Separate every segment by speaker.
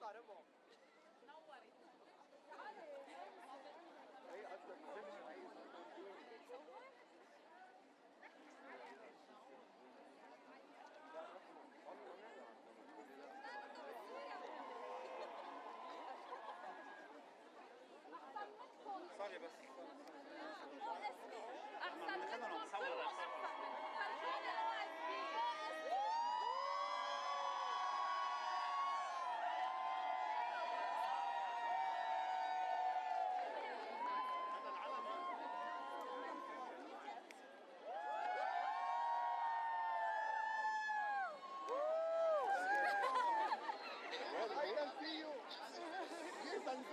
Speaker 1: اطلع ربع نوري هي اصلا مش عايز ثانية بس أحسن منكم كلهم أحسن فرحانة أنا I can see you. Yes, and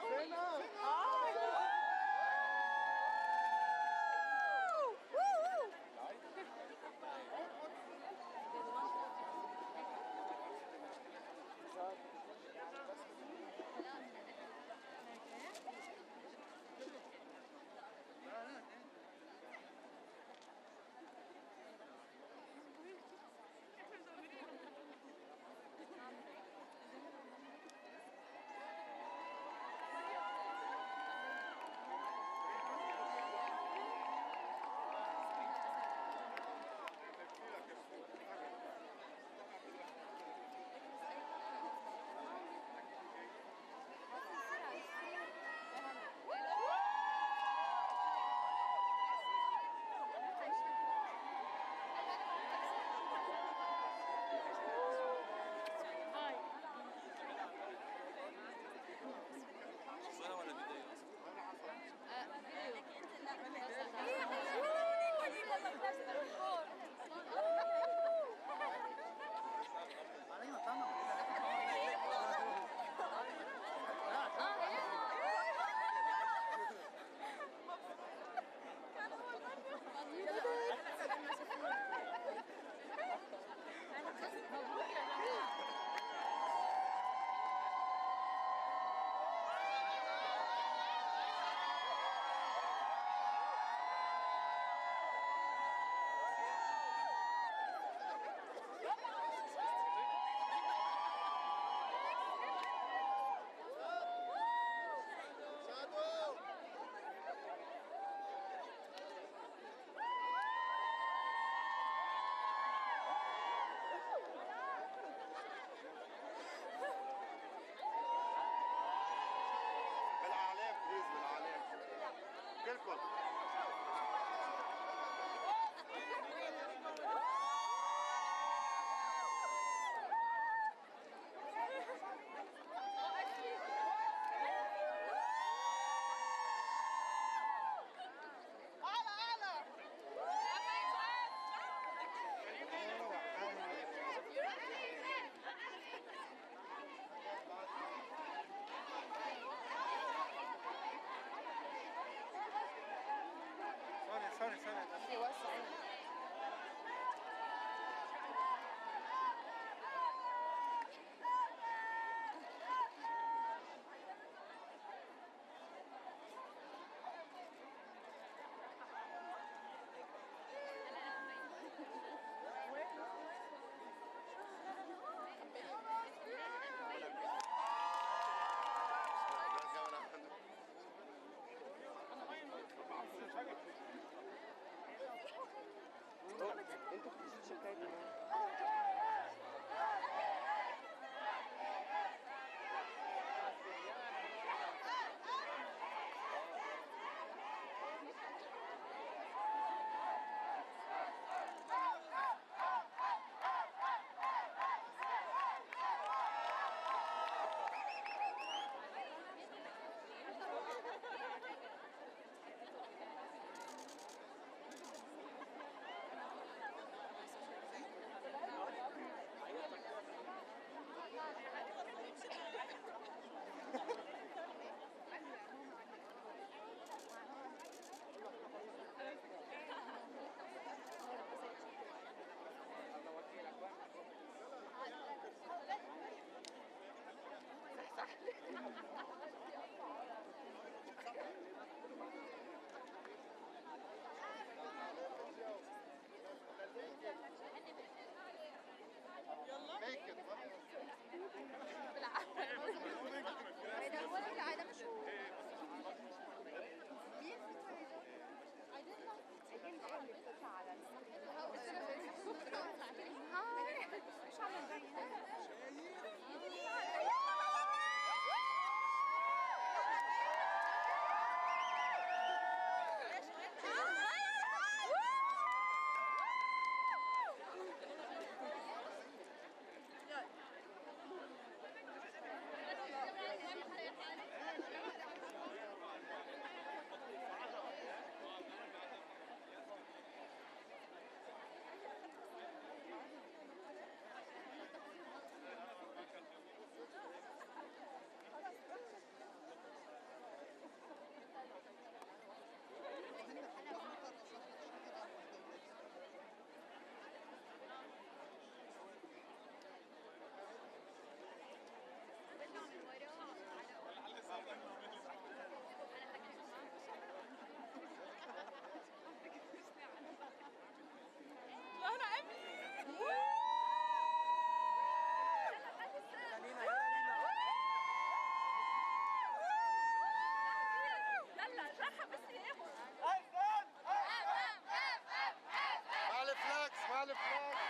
Speaker 2: اسمع الفلاكس.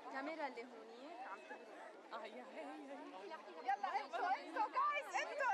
Speaker 1: الكاميرا اللي هونيك عم تبرق.
Speaker 3: هي
Speaker 1: يلا انتوا جايز انتوا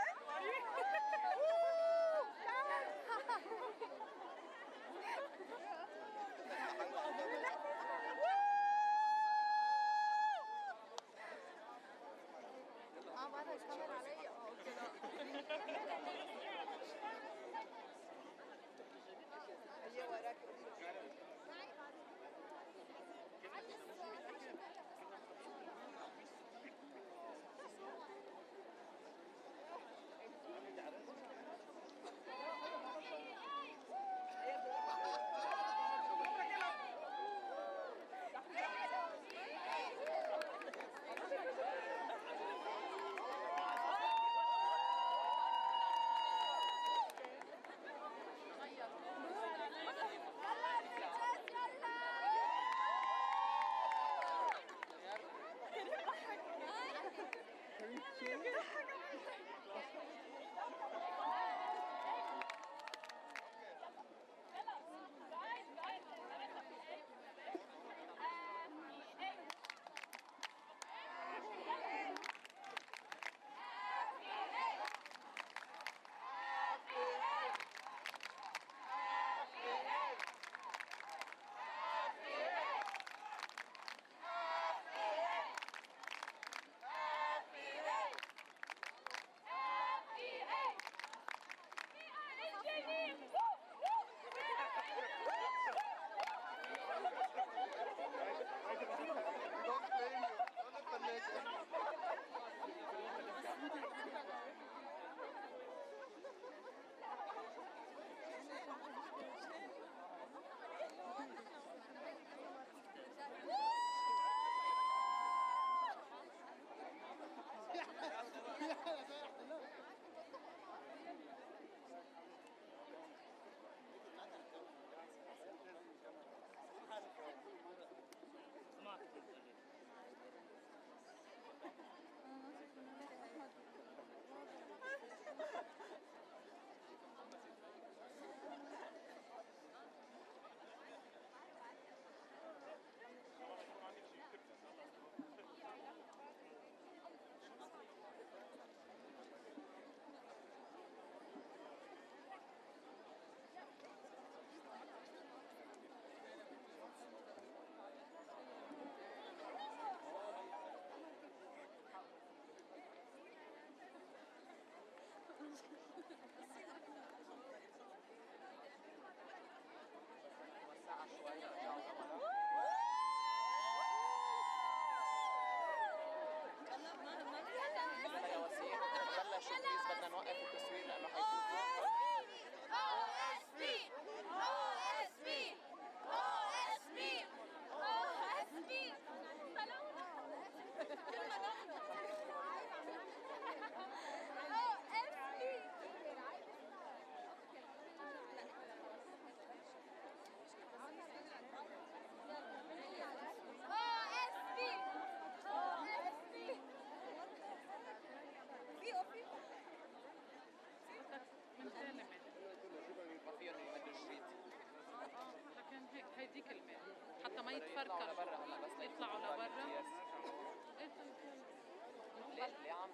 Speaker 2: هديك المال حتى ما يتفركشوا يطلعوا لبرا.
Speaker 3: ليه عم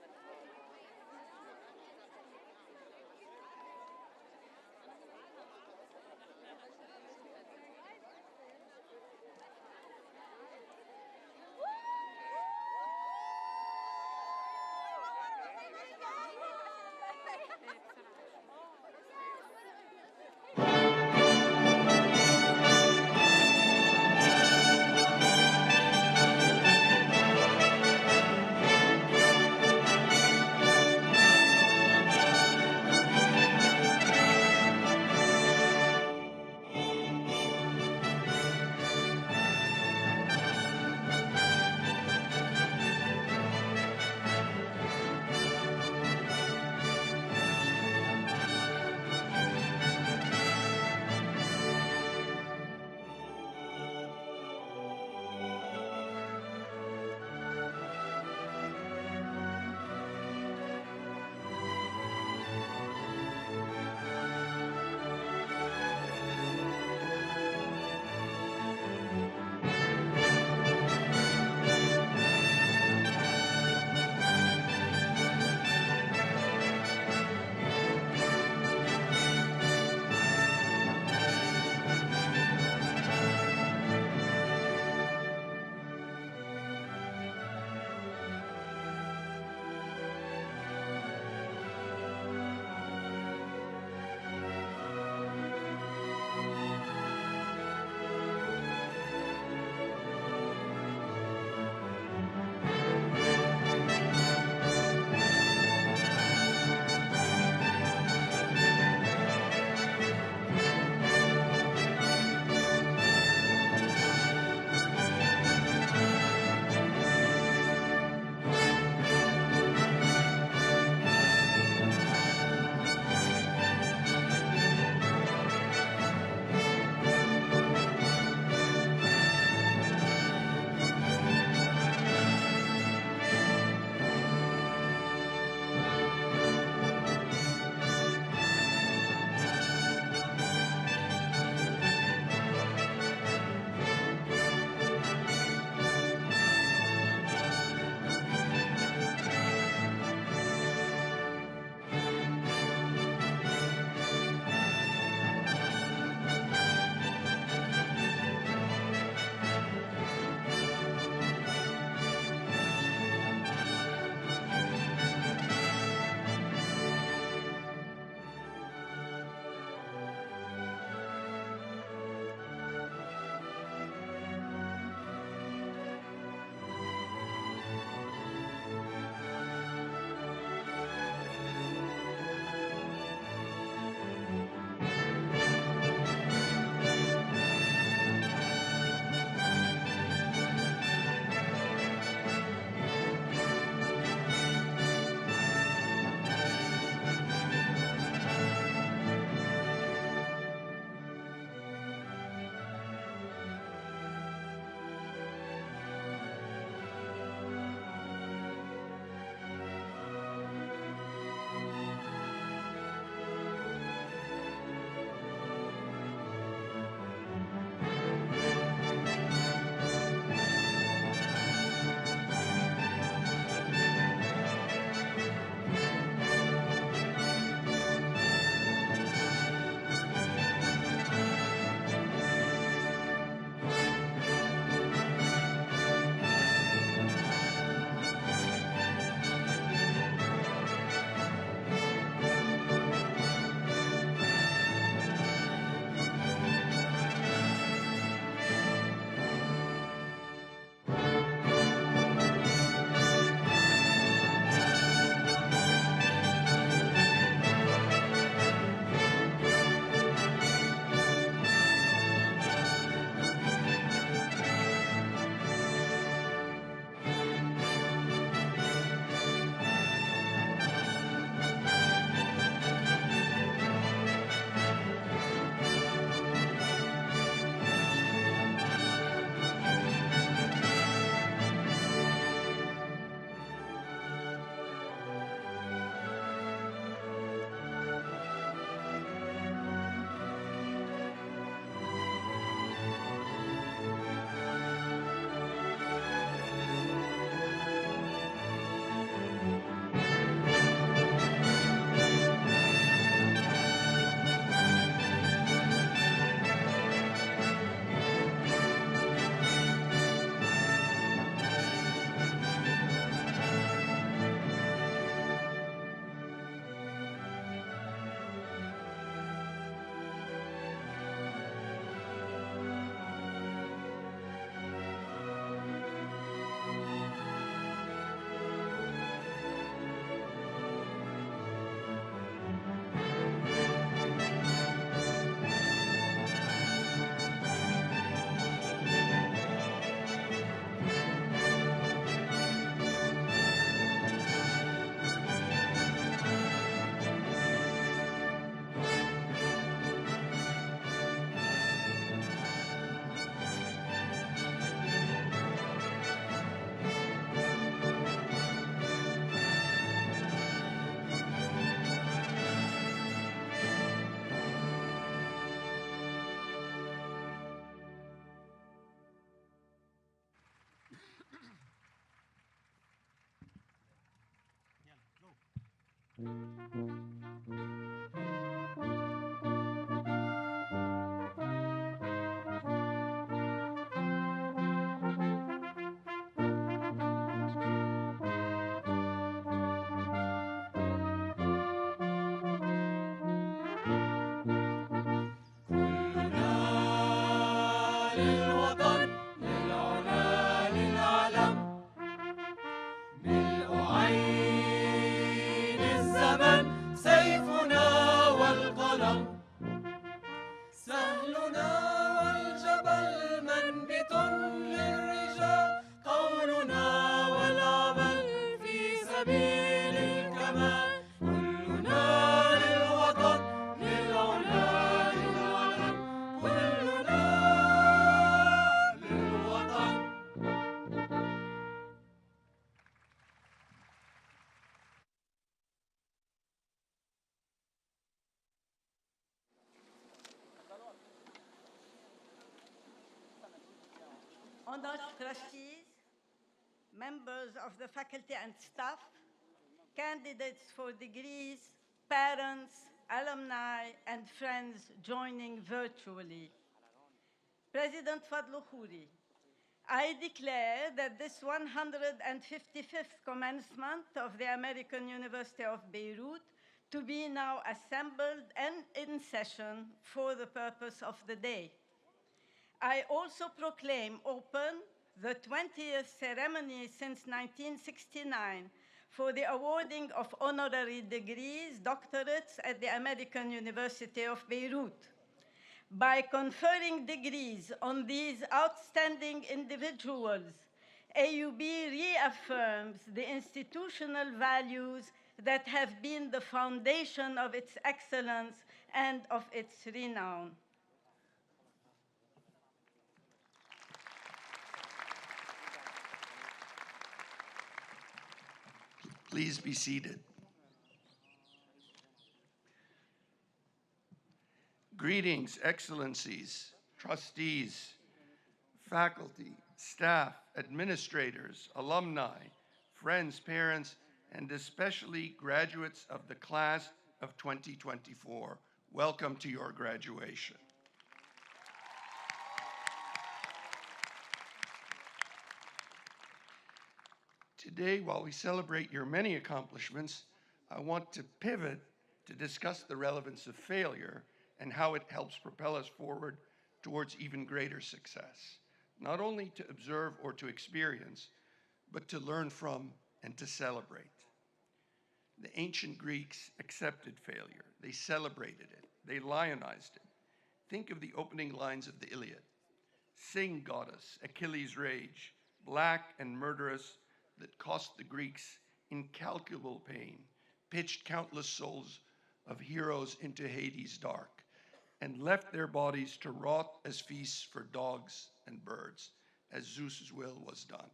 Speaker 3: Honored trustees, members of the faculty and staff, candidates for degrees, parents, alumni, and friends joining virtually. President Fadlu Khoury, I declare that this 155th commencement of the American University of Beirut to be now assembled and in session for the purpose of the day. I also proclaim open the 20th ceremony since 1969 for the awarding of honorary degrees, doctorates at the American University of Beirut. By conferring degrees on these outstanding individuals, AUB reaffirms the institutional values that have been the foundation of its excellence and of its renown.
Speaker 4: Please be seated. Greetings, excellencies, trustees, faculty, staff, administrators, alumni, friends, parents, and especially graduates of the class of 2024. Welcome to your graduation. Today, while we celebrate your many accomplishments, I want to pivot to discuss the relevance of failure and how it helps propel us forward towards even greater success, not only to observe or to experience, but to learn from and to celebrate. The ancient Greeks accepted failure. They celebrated it. They lionized it. Think of the opening lines of the Iliad. Sing, goddess, Achilles' rage, black and murderous, that cost the Greeks incalculable pain, pitched countless souls of heroes into Hades' dark, and left their bodies to rot as feasts for dogs and birds, as Zeus's will was done.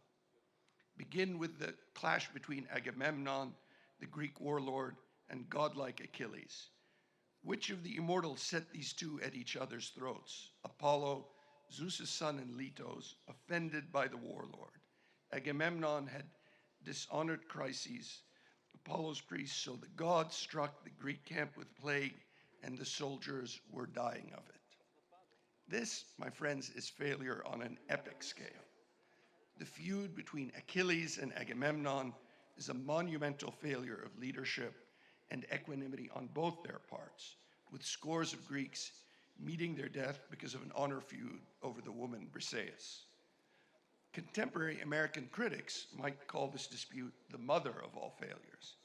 Speaker 4: Begin with the clash between Agamemnon, the Greek warlord, and godlike Achilles. Which of the immortals set these two at each other's throats? Apollo, Zeus's son and Letos, offended by the warlord. Agamemnon had dishonored Chryses, Apollo's priest, so the gods struck the Greek camp with plague, and the soldiers were dying of it. This, my friends, is failure on an epic scale. The feud between Achilles and Agamemnon is a monumental failure of leadership and equanimity on both their parts, with scores of Greeks meeting their death because of an honor feud over the woman Briseis. Contemporary American critics might call this dispute the mother of all failures.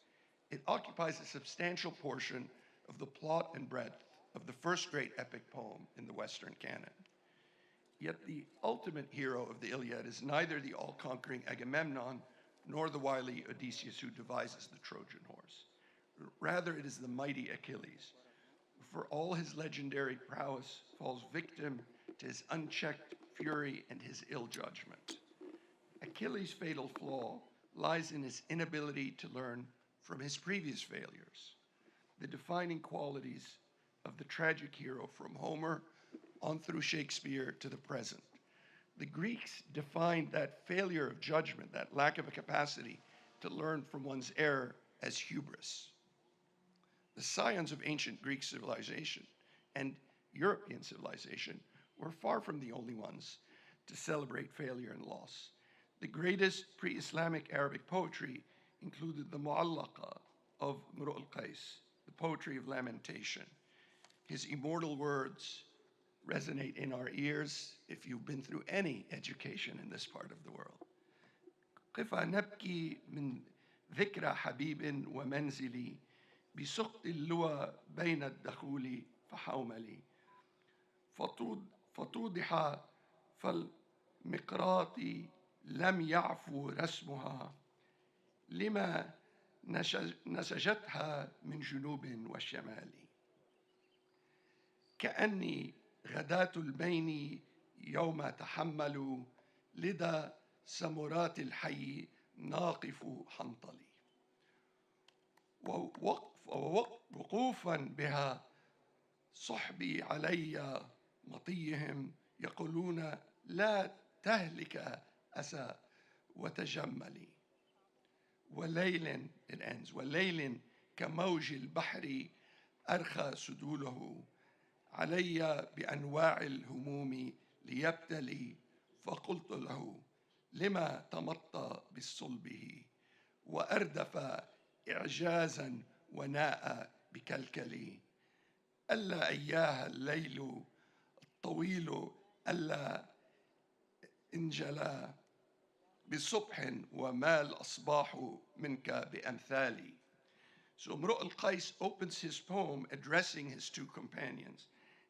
Speaker 4: It occupies a substantial portion of the plot and breadth of the first great epic poem in the Western canon. Yet the ultimate hero of the Iliad is neither the all-conquering Agamemnon nor the wily Odysseus who devises the Trojan horse. Rather, it is the mighty Achilles, who for all his legendary prowess falls victim to his unchecked fury and his ill judgment. Achilles' fatal flaw lies in his inability to learn from his previous failures, the defining qualities of the tragic hero from Homer on through Shakespeare to the present. The Greeks defined that failure of judgment, that lack of a capacity to learn from one's error, as hubris. The scions of ancient Greek civilization and European civilization were far from the only ones to celebrate failure and loss. The greatest pre-Islamic Arabic poetry included the Mu'allaqa of Imru al-Qais, the poetry of lamentation. His immortal words resonate in our ears if you've been through any education in this part of the world. قف نبكي من ذكرى حبيب ومنزلي بسقط اللوى بين الدخول فحوملي فتوضح فالمقراط لم يعفو رسمها لما نسجتها من جنوب وشمال كأني غداة البين يوم تحملوا لدى سمرات الحي ناقف حنطلي ووقوفا بها صحبي علي مطيهم يقولون لا تهلك أسى وتجملي وليل it ends وليل كموج البحر أرخى سدوله علي بأنواع الهموم ليبتلي فقلت له لما تمطى بالصلبه وأردف إعجازا وناء بكلكلي ألا إياها الليل الطويل ألا انجلى بصبح وما الأصباح منك بأمثالي. So Imru al-Qais opens his poem addressing his two companions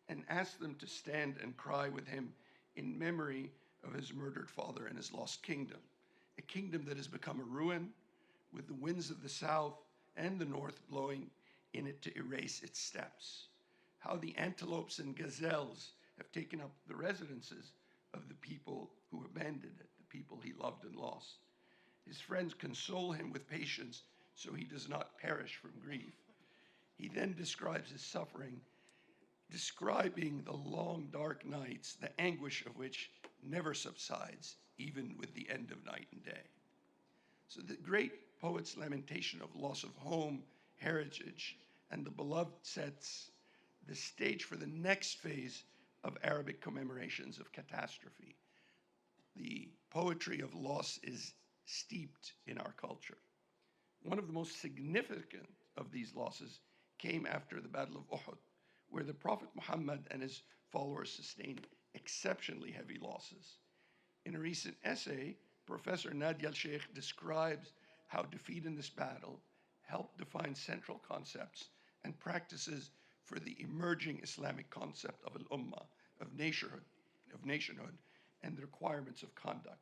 Speaker 4: and asks them to stand and cry with him in memory of his murdered father and his lost kingdom, a kingdom that has become a ruin with the winds of the south and the north blowing in it to erase its steps. How the antelopes and gazelles have taken up the residences of the people who abandoned it, the people he loved and lost. His friends console him with patience so he does not perish from grief. He then describes his suffering, describing the long, dark nights, the anguish of which never subsides, even with the end of night and day. So the great poet's lamentation of loss of home, heritage, and the beloved sets the stage for the next phase of Arabic commemorations of catastrophe. The poetry of loss is steeped in our culture. One of the most significant of these losses came after the Battle of Uhud, where the Prophet Muhammad and his followers sustained exceptionally heavy losses. In a recent essay, Professor Nadia al-Sheikh describes how defeat in this battle helped define central concepts and practices for the emerging Islamic concept of al-ummah, of nationhood, and the requirements of conduct.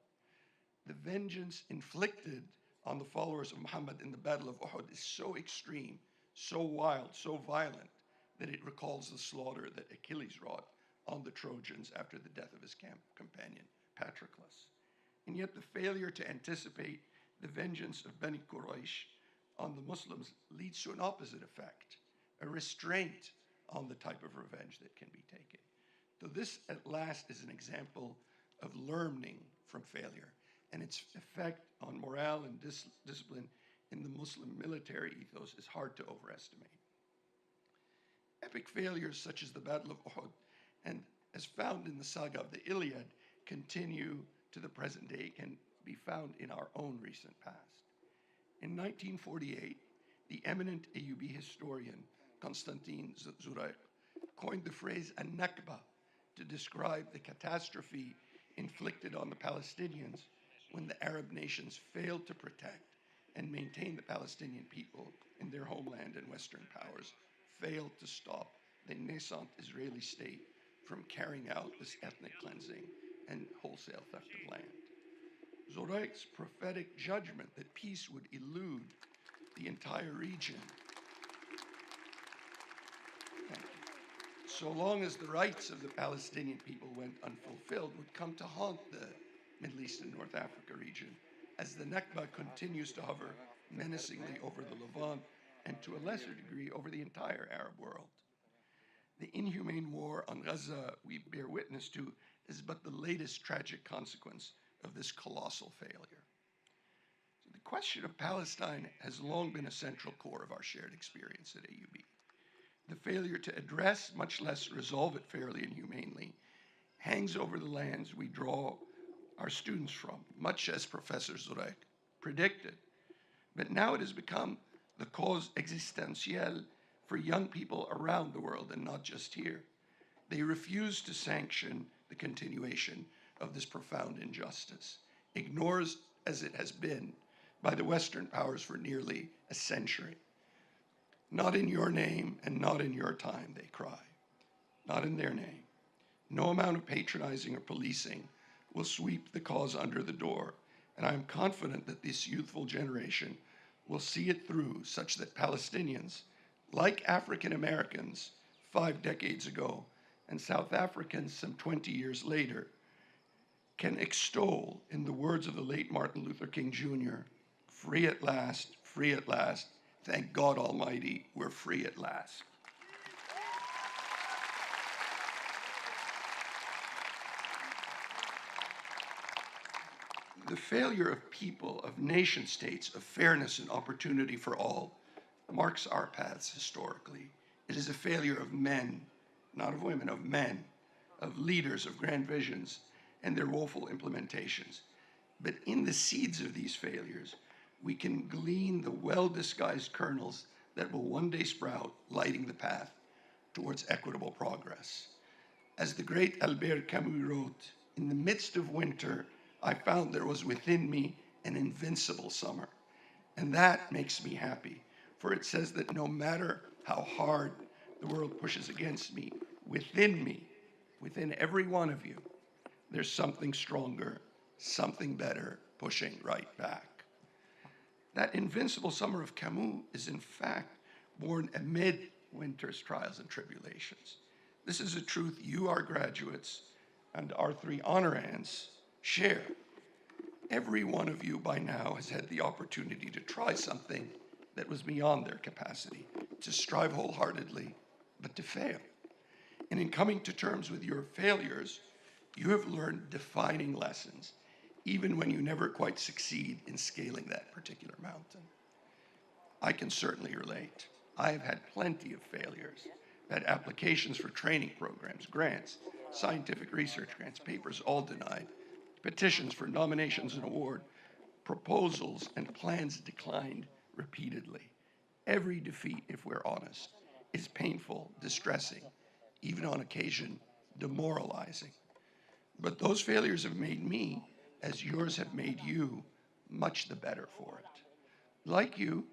Speaker 4: The vengeance inflicted on the followers of Muhammad in the Battle of Uhud is so extreme, so wild, so violent, that it recalls the slaughter that Achilles wrought on the Trojans after the death of his companion, Patroclus. And yet the failure to anticipate the vengeance of Bani Quraysh on the Muslims leads to an opposite effect, a restraint on the type of revenge that can be taken. So this, at last, is an example of learning from failure and its effect on morale and discipline in the Muslim military ethos is hard to overestimate. Epic failures such as the Battle of Uhud and as found in the saga of the Iliad continue to the present day, can be found in our own recent past. In 1948, the eminent AUB historian Constantin Zurayk coined the phrase "Nakba" to describe the catastrophe inflicted on the Palestinians when the Arab nations failed to protect and maintain the Palestinian people in their homeland, and Western powers failed to stop the nascent Israeli state from carrying out this ethnic cleansing and wholesale theft of land. Zorayk's prophetic judgment that peace would elude the entire region, so long as the rights of the Palestinian people went unfulfilled, would come to haunt the Middle East and North Africa region as the Nakba continues to hover menacingly over the Levant and to a lesser degree over the entire Arab world. The inhumane war on Gaza we bear witness to is but the latest tragic consequence of this colossal failure. So the question of Palestine has long been a central core of our shared experience at AUB. The failure to address, much less resolve it fairly and humanely, hangs over the lands we draw our students from, much as Professor Zurek predicted. But now it has become the cause existentielle for young people around the world and not just here. They refuse to sanction the continuation of this profound injustice, ignores as it has been by the Western powers for nearly a century. Not in your name and not in your time, they cry. Not in their name. No amount of patronizing or policing will sweep the cause under the door, and I am confident that this youthful generation will see it through such that Palestinians, like African Americans 5 decades ago, and South Africans some 20 years later, can extol, in the words of the late Martin Luther King Jr., free at last, thank God Almighty, we're free at last. The failure of people, of nation states, of fairness and opportunity for all marks our paths historically. It is a failure of men, not of women, of men, of leaders, of grand visions, and their woeful implementations. But in the seeds of these failures, we can glean the well-disguised kernels that will one day sprout, lighting the path towards equitable progress. As the great Albert Camus wrote, "In the midst of winter, I found there was within me an invincible summer." And that makes me happy, for it says that no matter how hard the world pushes against me, within every one of you, there's something stronger, something better pushing right back. That invincible summer of Camus is in fact born amid winter's trials and tribulations. This is a truth you, our graduates, and our 3 honorands share. Every one of you by now has had the opportunity to try something that was beyond their capacity, to strive wholeheartedly, but to fail. And in coming to terms with your failures, you have learned defining lessons, even when you never quite succeed in scaling that particular mountain. I can certainly relate. I have had plenty of failures, had applications for training programs, grants, scientific research grants, papers all denied, petitions for nominations and award, proposals and plans declined repeatedly. Every defeat, if we're honest, is painful, distressing, even on occasion, demoralizing. But those failures have made me, as yours have made you, much the better for it. Like you,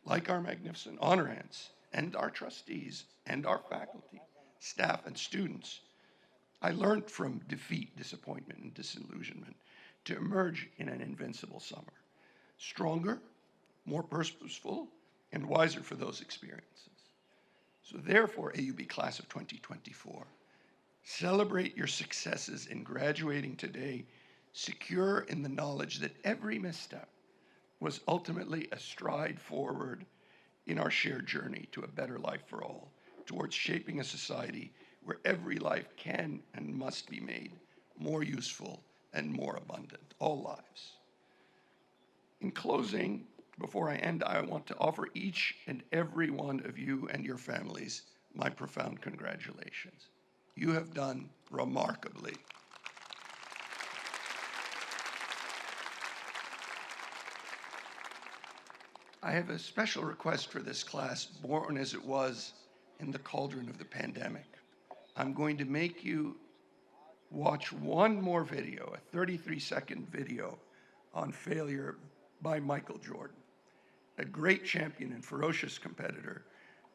Speaker 4: like our magnificent honorands, and our trustees, and our faculty, staff, and students, I learned from defeat, disappointment, and disillusionment to emerge in an invincible summer, stronger, more purposeful, and wiser for those experiences. So therefore, AUB Class of 2024, celebrate your successes in graduating today, secure in the knowledge that every misstep was ultimately a stride forward in our shared journey to a better life for all, towards shaping a society where every life can and must be made more useful and more abundant, all lives. In closing, before I end, I want to offer each and every one of you and your families my profound congratulations. You have done remarkably. I have a special request for this class, born as it was in the cauldron of the pandemic. I'm going to make you watch one more video, a 33-second video on failure by Michael Jordan. A great champion and ferocious competitor,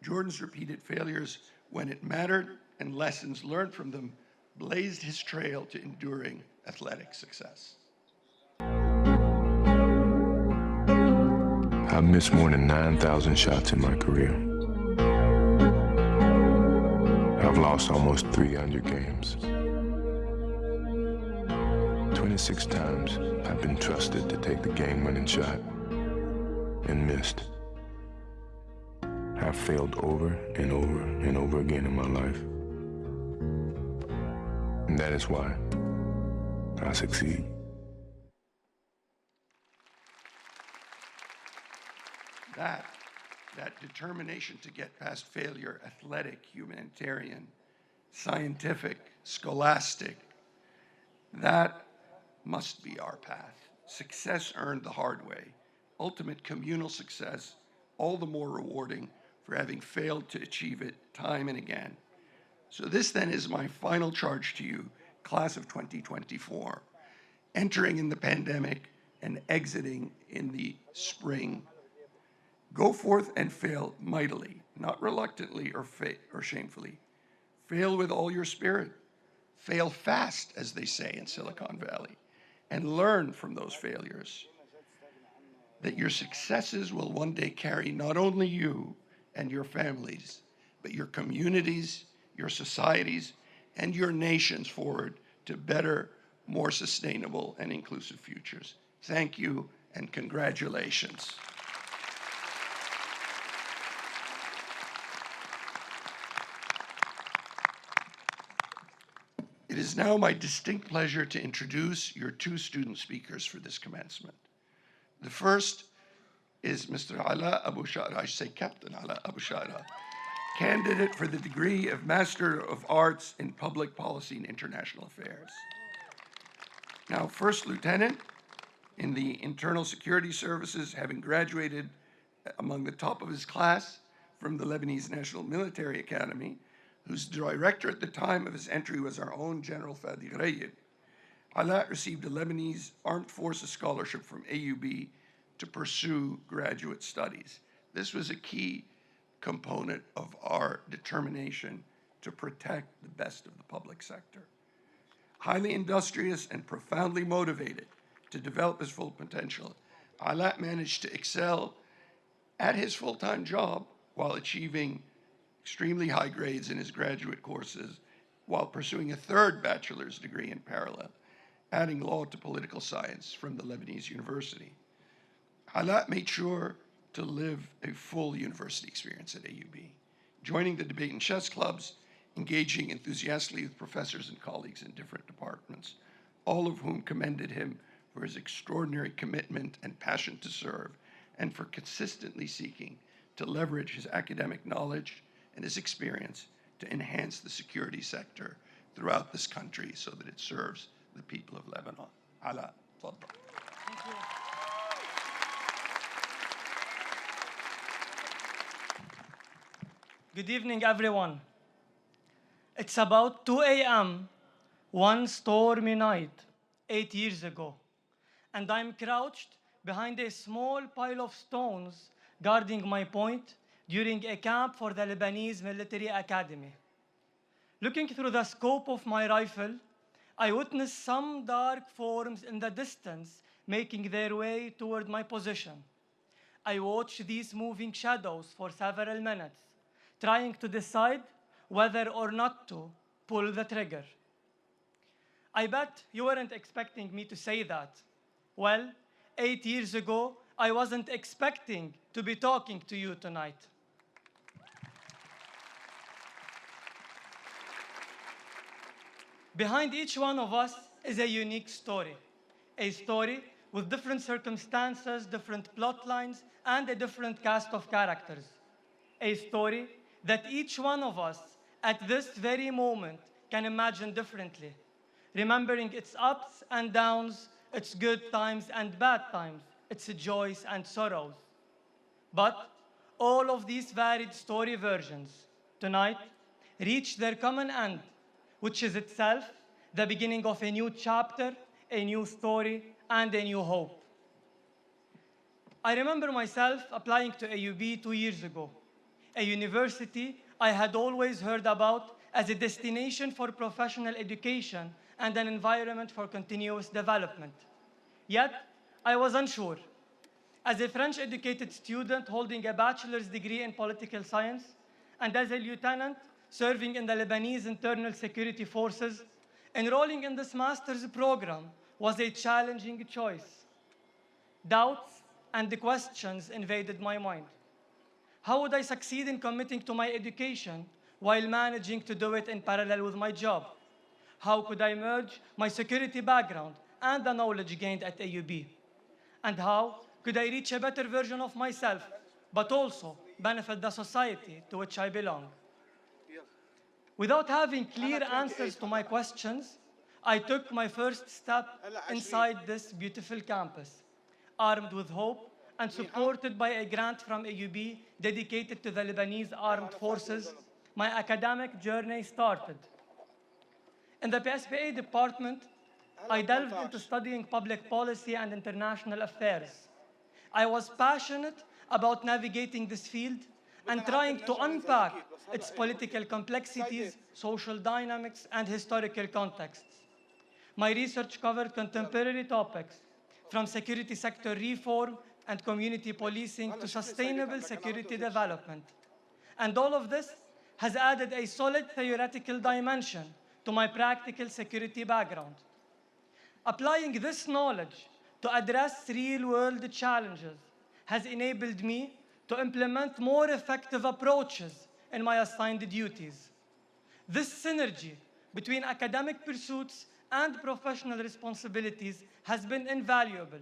Speaker 4: Jordan's repeated failures when it mattered and lessons learned from them blazed his trail to enduring athletic success.
Speaker 5: I've missed more than 9,000 shots in my career. I've lost almost 300 games. 26 times I've been trusted to take the game-winning shot and missed. I've failed over and over and over again in my life. And that is why I succeed.
Speaker 4: That that determination to get past failure, athletic, humanitarian, scientific, scholastic, that must be our path. Success earned the hard way, ultimate communal success, all the more rewarding for having failed to achieve it time and again. So this then is my final charge to you, class of 2024, entering in the pandemic and exiting in the spring. Go forth and fail mightily, not reluctantly or shamefully. Fail with all your spirit. Fail fast, as they say in Silicon Valley, and learn from those failures. That your successes will one day carry not only you and your families, but your communities, your societies, and your nations forward to better, more sustainable and inclusive futures. Thank you and congratulations. It is now my distinct pleasure to introduce your two student speakers for this commencement. The first is Mr. Ala Abu-Sittah, I should say Captain Ala Abu-Sittah, candidate for the degree of Master of Arts in Public Policy and International Affairs. Now, First Lieutenant in the Internal Security Services, having graduated among the top of his class from the Lebanese National Military Academy, whose director at the time of his entry was our own General Fadi Ghraib. Ala received a Lebanese Armed Forces scholarship from AUB to pursue graduate studies. This was a key component of our determination to protect the best of the public sector. Highly industrious and profoundly motivated to develop his full potential, Ala managed to excel at his full-time job while achieving extremely high grades in his graduate courses while pursuing a third bachelor's degree in parallel, adding law to political science from the Lebanese University. Ala made sure to live a full university experience at AUB, joining the debate and chess clubs, engaging enthusiastically with professors and colleagues in different departments, all of whom commended him for his extraordinary commitment and passion to serve, and for consistently seeking to leverage his academic knowledge and his experience to enhance the security sector throughout this country so that it serves the people of Lebanon. Ala, tfaddal.
Speaker 6: Thank you. Good evening, everyone. It's about 2 a.m. one stormy night, 8 years ago, and I'm crouched behind a small pile of stones guarding my point during a camp for the Lebanese Military Academy. Looking through the scope of my rifle, I witnessed some dark forms in the distance making their way toward my position. I watched these moving shadows for several minutes, trying to decide whether or not to pull the trigger. I bet you weren't expecting me to say that. Well, 8 years ago, I wasn't expecting to be talking to you tonight. Behind each one of us is a unique story, a story with different circumstances, different plot lines, and a different cast of characters. A story that each one of us at this very moment can imagine differently, remembering its ups and downs, its good times and bad times, its joys and sorrows. But all of these varied story versions tonight reach their common end, which is itself the beginning of a new chapter, a new story, and a new hope. I remember myself applying to AUB 2 years ago, a university I had always heard about as a destination for professional education and an environment for continuous development. Yet, I was unsure. As a French-educated student holding a bachelor's degree in political science, and as a lieutenant serving in the Lebanese Internal Security Forces, enrolling in this master's program was a challenging choice. Doubts and questions invaded my mind. How would I succeed in committing to my education while managing to do it in parallel with my job? How could I merge my security background and the knowledge gained at AUB? And how could I reach a better version of myself, but also benefit the society to which I belong. Without having clear answers to my questions, I took my first step inside this beautiful campus, armed with hope and supported by a grant from AUB dedicated to the Lebanese armed forces. My academic journey started. In the PSPA department, I delved into studying public policy and international affairs. I was passionate about navigating this field and trying to unpack its political complexities, social dynamics, and historical contexts. My research covered contemporary topics, from security sector reform and community policing to sustainable security development. And all of this has added a solid theoretical dimension to my practical security background. Applying this knowledge to address real-world challenges has enabled me to implement more effective approaches in my assigned duties. This synergy between academic pursuits and professional responsibilities has been invaluable,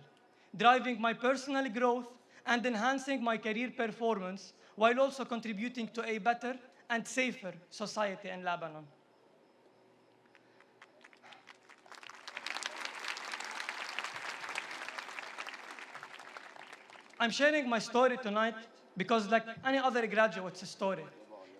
Speaker 6: driving my personal growth and enhancing my career performance while also contributing to a better and safer society in Lebanon. I'm sharing my story tonight because, like any other graduate's story,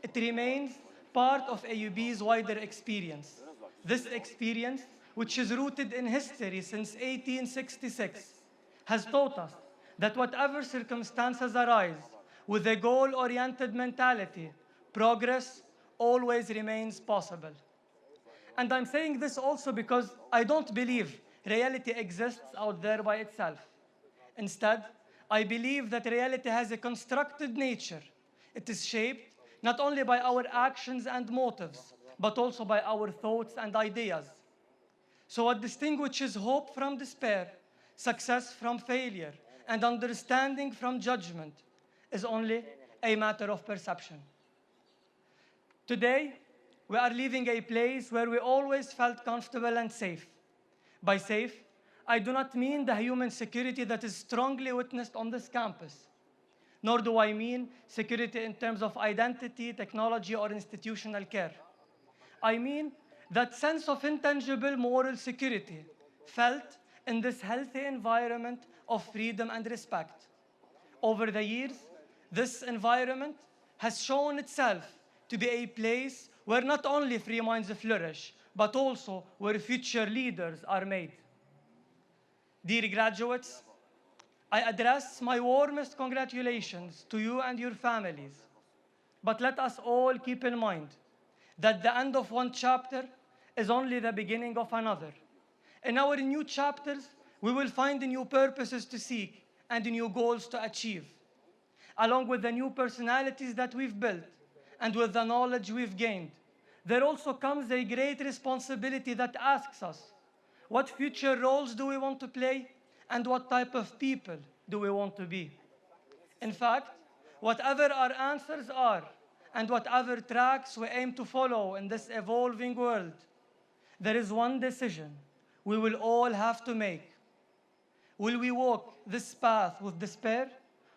Speaker 6: it remains part of AUB's wider experience. This experience, which is rooted in history since 1866, has taught us that whatever circumstances arise, with a goal-oriented mentality, progress always remains possible. And I'm saying this also because I don't believe reality exists out there by itself. Instead, I believe that reality has a constructed nature. It is shaped not only by our actions and motives, but also by our thoughts and ideas. So what distinguishes hope from despair, success from failure, and understanding from judgment is only a matter of perception. Today, we are leaving a place where we always felt comfortable and safe. By safe, I do not mean the human security that is strongly witnessed on this campus, nor do I mean security in terms of identity, technology, or institutional care. I mean that sense of intangible moral security felt in this healthy environment of freedom and respect. Over the years, this environment has shown itself to be a place where not only free minds flourish, but also where future leaders are made. Dear graduates, I address my warmest congratulations to you and your families. But let us all keep in mind that the end of one chapter is only the beginning of another. In our new chapters, we will find new purposes to seek and new goals to achieve. Along with the new personalities that we've built and with the knowledge we've gained, there also comes a great responsibility that asks us, what future roles do we want to play, and what type of people do we want to be? In fact, whatever our answers are, and whatever tracks we aim to follow in this evolving world, there is one decision we will all have to make. Will we walk this path with despair,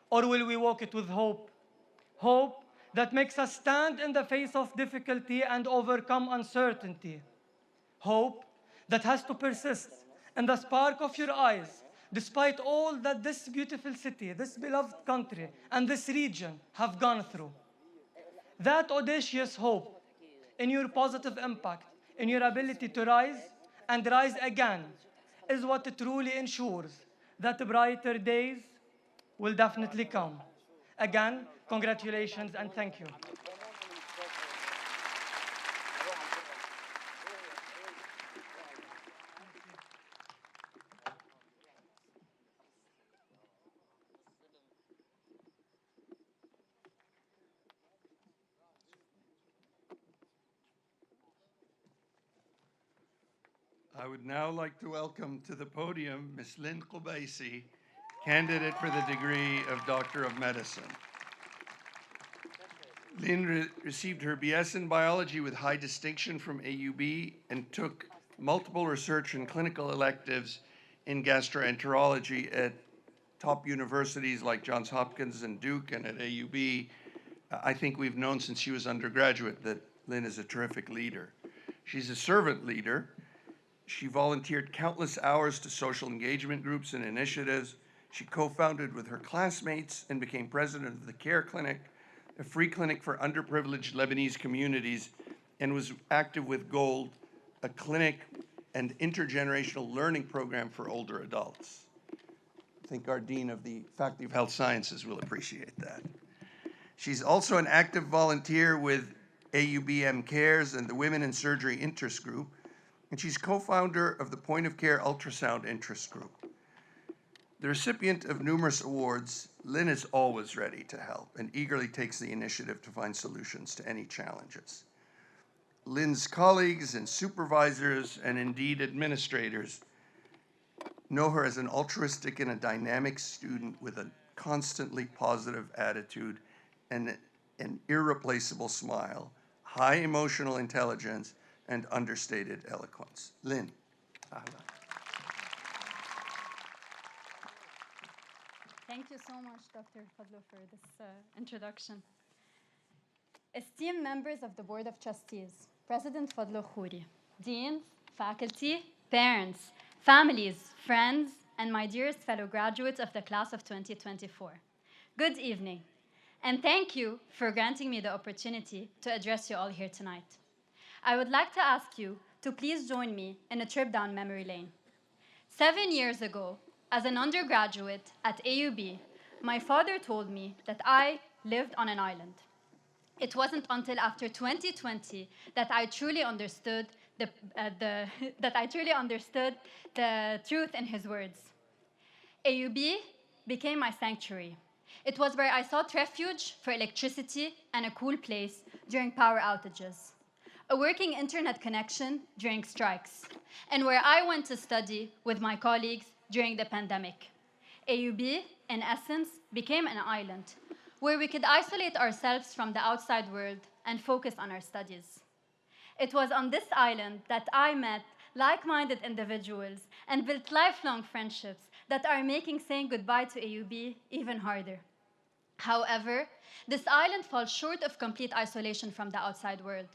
Speaker 6: or will we walk it with hope? Hope that makes us stand in the face of difficulty and overcome uncertainty. Hope that has to persist in the spark of your eyes, despite all that this beautiful city, this beloved country, and this region have gone through. That audacious hope in your positive impact, in your ability to rise and rise again, is what truly ensures that brighter days will definitely come. Again, congratulations and thank you.
Speaker 4: I would now like to welcome to the podium Ms. Lynn Qubaisi, candidate for the degree of Doctor of Medicine. Lynn received her BS in biology with high distinction from AUB and took multiple research and clinical electives in gastroenterology at top universities like Johns Hopkins and Duke and at AUB, I think we've known since she was undergraduate that Lynn is a terrific leader. She's a servant leader. She volunteered countless hours to social engagement groups and initiatives. She co-founded with her classmates and became president of the Care Clinic, a free clinic for underprivileged Lebanese communities, and was active with Gold, a clinic and intergenerational learning program for older adults. I think our Dean of the Faculty of Health Sciences will appreciate that. She's also an active volunteer with AUB Cares and the Women in Surgery Interest Group, and she's co-founder of the Point of Care Ultrasound Interest Group. The recipient of numerous awards, Lynn is always ready to help and eagerly takes the initiative to find solutions to any challenges. Lynn's colleagues and supervisors, and indeed administrators, know her as an altruistic and a dynamic student with a constantly positive attitude and an irreplaceable smile, high emotional intelligence, and understated eloquence. Lynn.
Speaker 7: Thank you so much, Dr. Fadlo, for this introduction. Esteemed members of the Board of Trustees, President Fadlo Khouri, deans, faculty, parents, families, friends, and my dearest fellow graduates of the class of 2024. Good evening, and thank you for granting me the opportunity to address you all here tonight. I would like to ask you to please join me in a trip down memory lane. 7 years ago, as an undergraduate at AUB, my father told me that I lived on an island. It wasn't until after 2020 that I truly understood the truth in his words. AUB became my sanctuary. It was where I sought refuge for electricity and a cool place during power outages, a working internet connection during strikes, and where I went to study with my colleagues during the pandemic. AUB, in essence, became an island where we could isolate ourselves from the outside world and focus on our studies. It was on this island that I met like-minded individuals and built lifelong friendships that are making saying goodbye to AUB even harder. However, this island falls short of complete isolation from the outside world.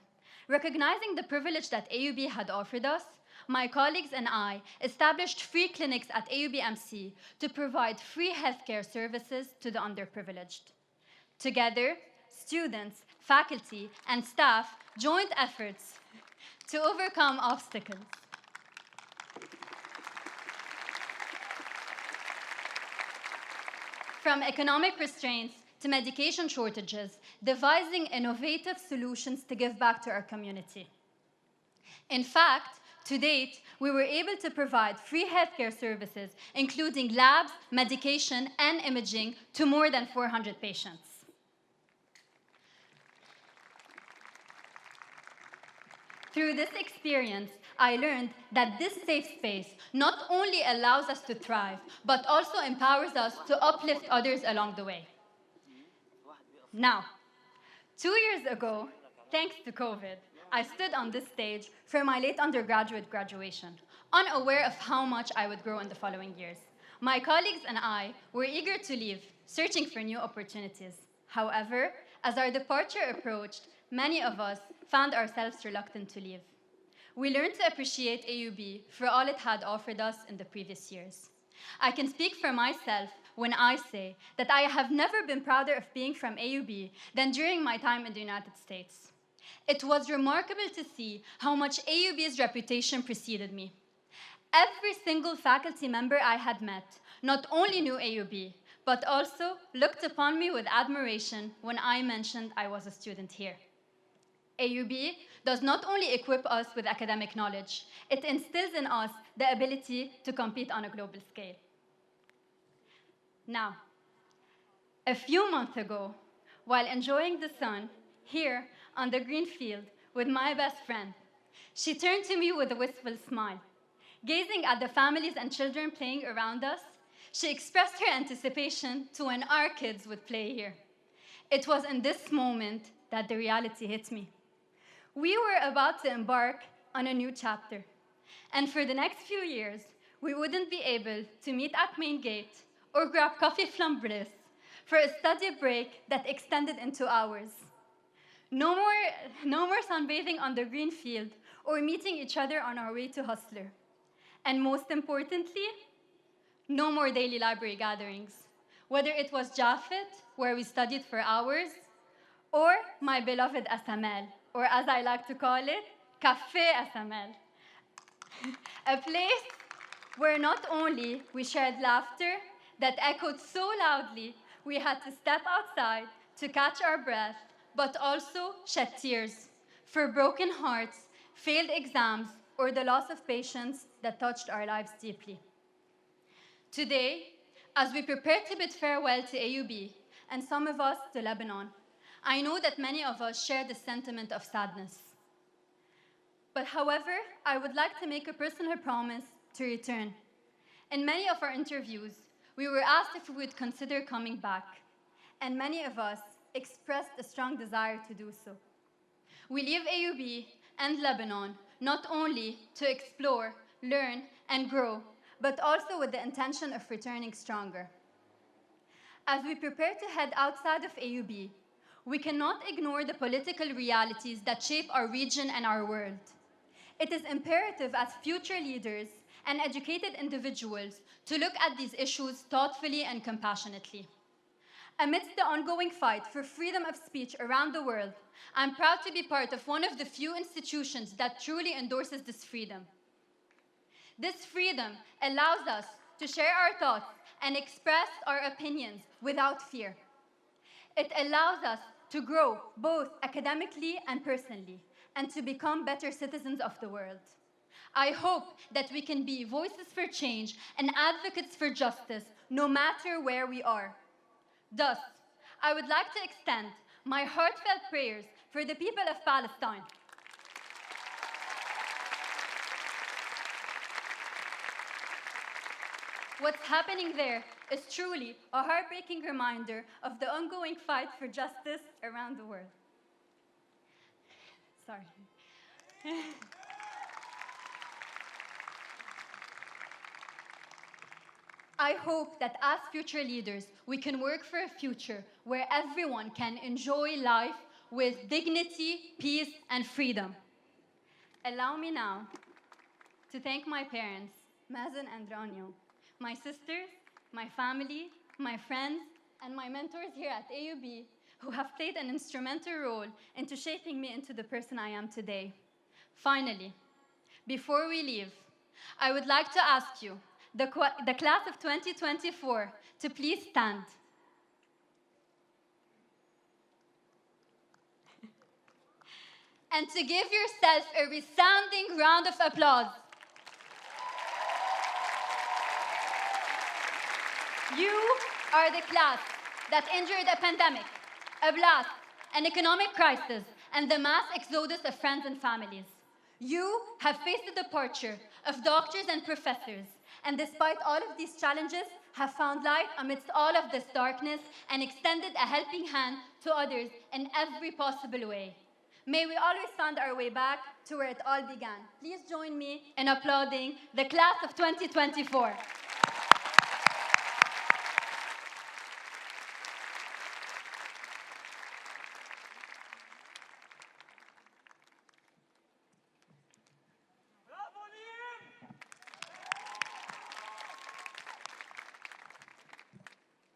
Speaker 7: Recognizing the privilege that AUB had offered us, my colleagues and I established free clinics at AUB MC to provide free healthcare services to the underprivileged. Together, students, faculty, and staff joined efforts to overcome obstacles. From economic restraints to medication shortages, devising innovative solutions to give back to our community. In fact, to date, we were able to provide free healthcare services, including labs, medication, and imaging, to more than 400 patients. Through this experience, I learned that this safe space not only allows us to thrive, but also empowers us to uplift others along the way. Now, 2 years ago, thanks to COVID, I stood on this stage for my late undergraduate graduation, unaware of how much I would grow in the following years. My colleagues and I were eager to leave, searching for new opportunities. However, as our departure approached, many of us found ourselves reluctant to leave. We learned to appreciate AUB for all it had offered us in the previous years. I can speak for myself when I say that I have never been prouder of being from AUB than during my time in the United States. It was remarkable to see how much AUB's reputation preceded me. Every single faculty member I had met not only knew AUB, but also looked upon me with admiration when I mentioned I was a student here. AUB does not only equip us with academic knowledge, it instills in us the ability to compete on a global scale. Now, a few months ago, while enjoying the sun here on the green field with my best friend, she turned to me with a wistful smile. Gazing at the families and children playing around us, she expressed her anticipation to when our kids would play here. It was in this moment that the reality hit me. We were about to embark on a new chapter, and for the next few years, we wouldn't be able to meet at main gate or grab coffee from Bliss for a study break that extended into hours. No more sunbathing on the green field or meeting each other on our way to Hustler. And most importantly, no more daily library gatherings, whether it was Jafet, where we studied for hours, or my beloved SML, or as I like to call it, Café SML. A place where not only we shared laughter that echoed so loudly we had to step outside to catch our breath, but also shed tears for broken hearts, failed exams, or the loss of patients that touched our lives deeply. Today, as we prepare to bid farewell to AUB, and some of us to Lebanon, I know that many of us share the sentiment of sadness. But however, I would like to make a personal promise to return. In many of our interviews, we were asked if we would consider coming back, and many of us expressed a strong desire to do so. We leave AUB and Lebanon not only to explore, learn, and grow, but also with the intention of returning stronger. As we prepare to head outside of AUB, we cannot ignore the political realities that shape our region and our world. It is imperative as future leaders and educated individuals to look at these issues thoughtfully and compassionately. Amidst the ongoing fight for freedom of speech around the world, I'm proud to be part of one of the few institutions that truly endorses this freedom. This freedom allows us to share our thoughts and express our opinions without fear. It allows us to grow both academically and personally, and to become better citizens of the world. I hope that we can be voices for change and advocates for justice, no matter where we are. Thus, I would like to extend my heartfelt prayers for the people of Palestine. What's happening there is truly a heartbreaking reminder of the ongoing fight for justice around the world. Sorry. I hope that as future leaders, we can work for a future where everyone can enjoy life with dignity, peace, and freedom. Allow me now to thank my parents, Mazen and Ranyo, my sisters, my family, my friends, and my mentors here at AUB, who have played an instrumental role into shaping me into the person I am today. Finally, before we leave, I would like to ask you, the class of 2024, to please stand. And to give yourself a resounding round of applause. You are the class that endured a pandemic, a blast, an economic crisis, and the mass exodus of friends and families. You have faced the departure of doctors and professors, and despite all of these challenges, have found light amidst all of this darkness and extended a helping hand to others in every possible way. May we always find our way back to where it all began. Please join me in applauding the class of 2024.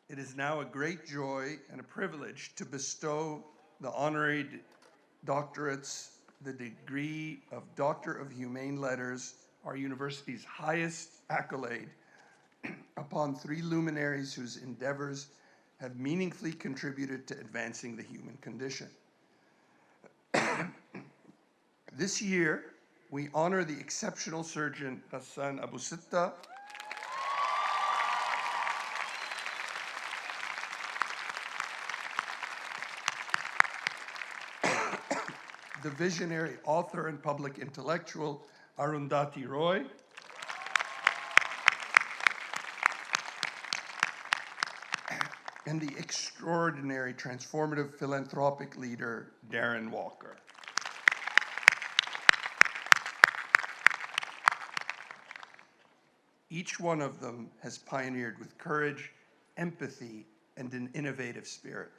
Speaker 4: It is now a great joy and a privilege to bestow the Honorary Doctorates, the degree of Doctor of Humane Letters, our university's highest accolade, upon three luminaries whose endeavors have meaningfully contributed to advancing the human condition. This year, we honor the exceptional surgeon Ghassan Abu-Sittah, the visionary author and public intellectual Arundhati Roy, and the extraordinary transformative philanthropic leader Darren Walker. Each one of them has pioneered with courage, empathy, and an innovative spirit,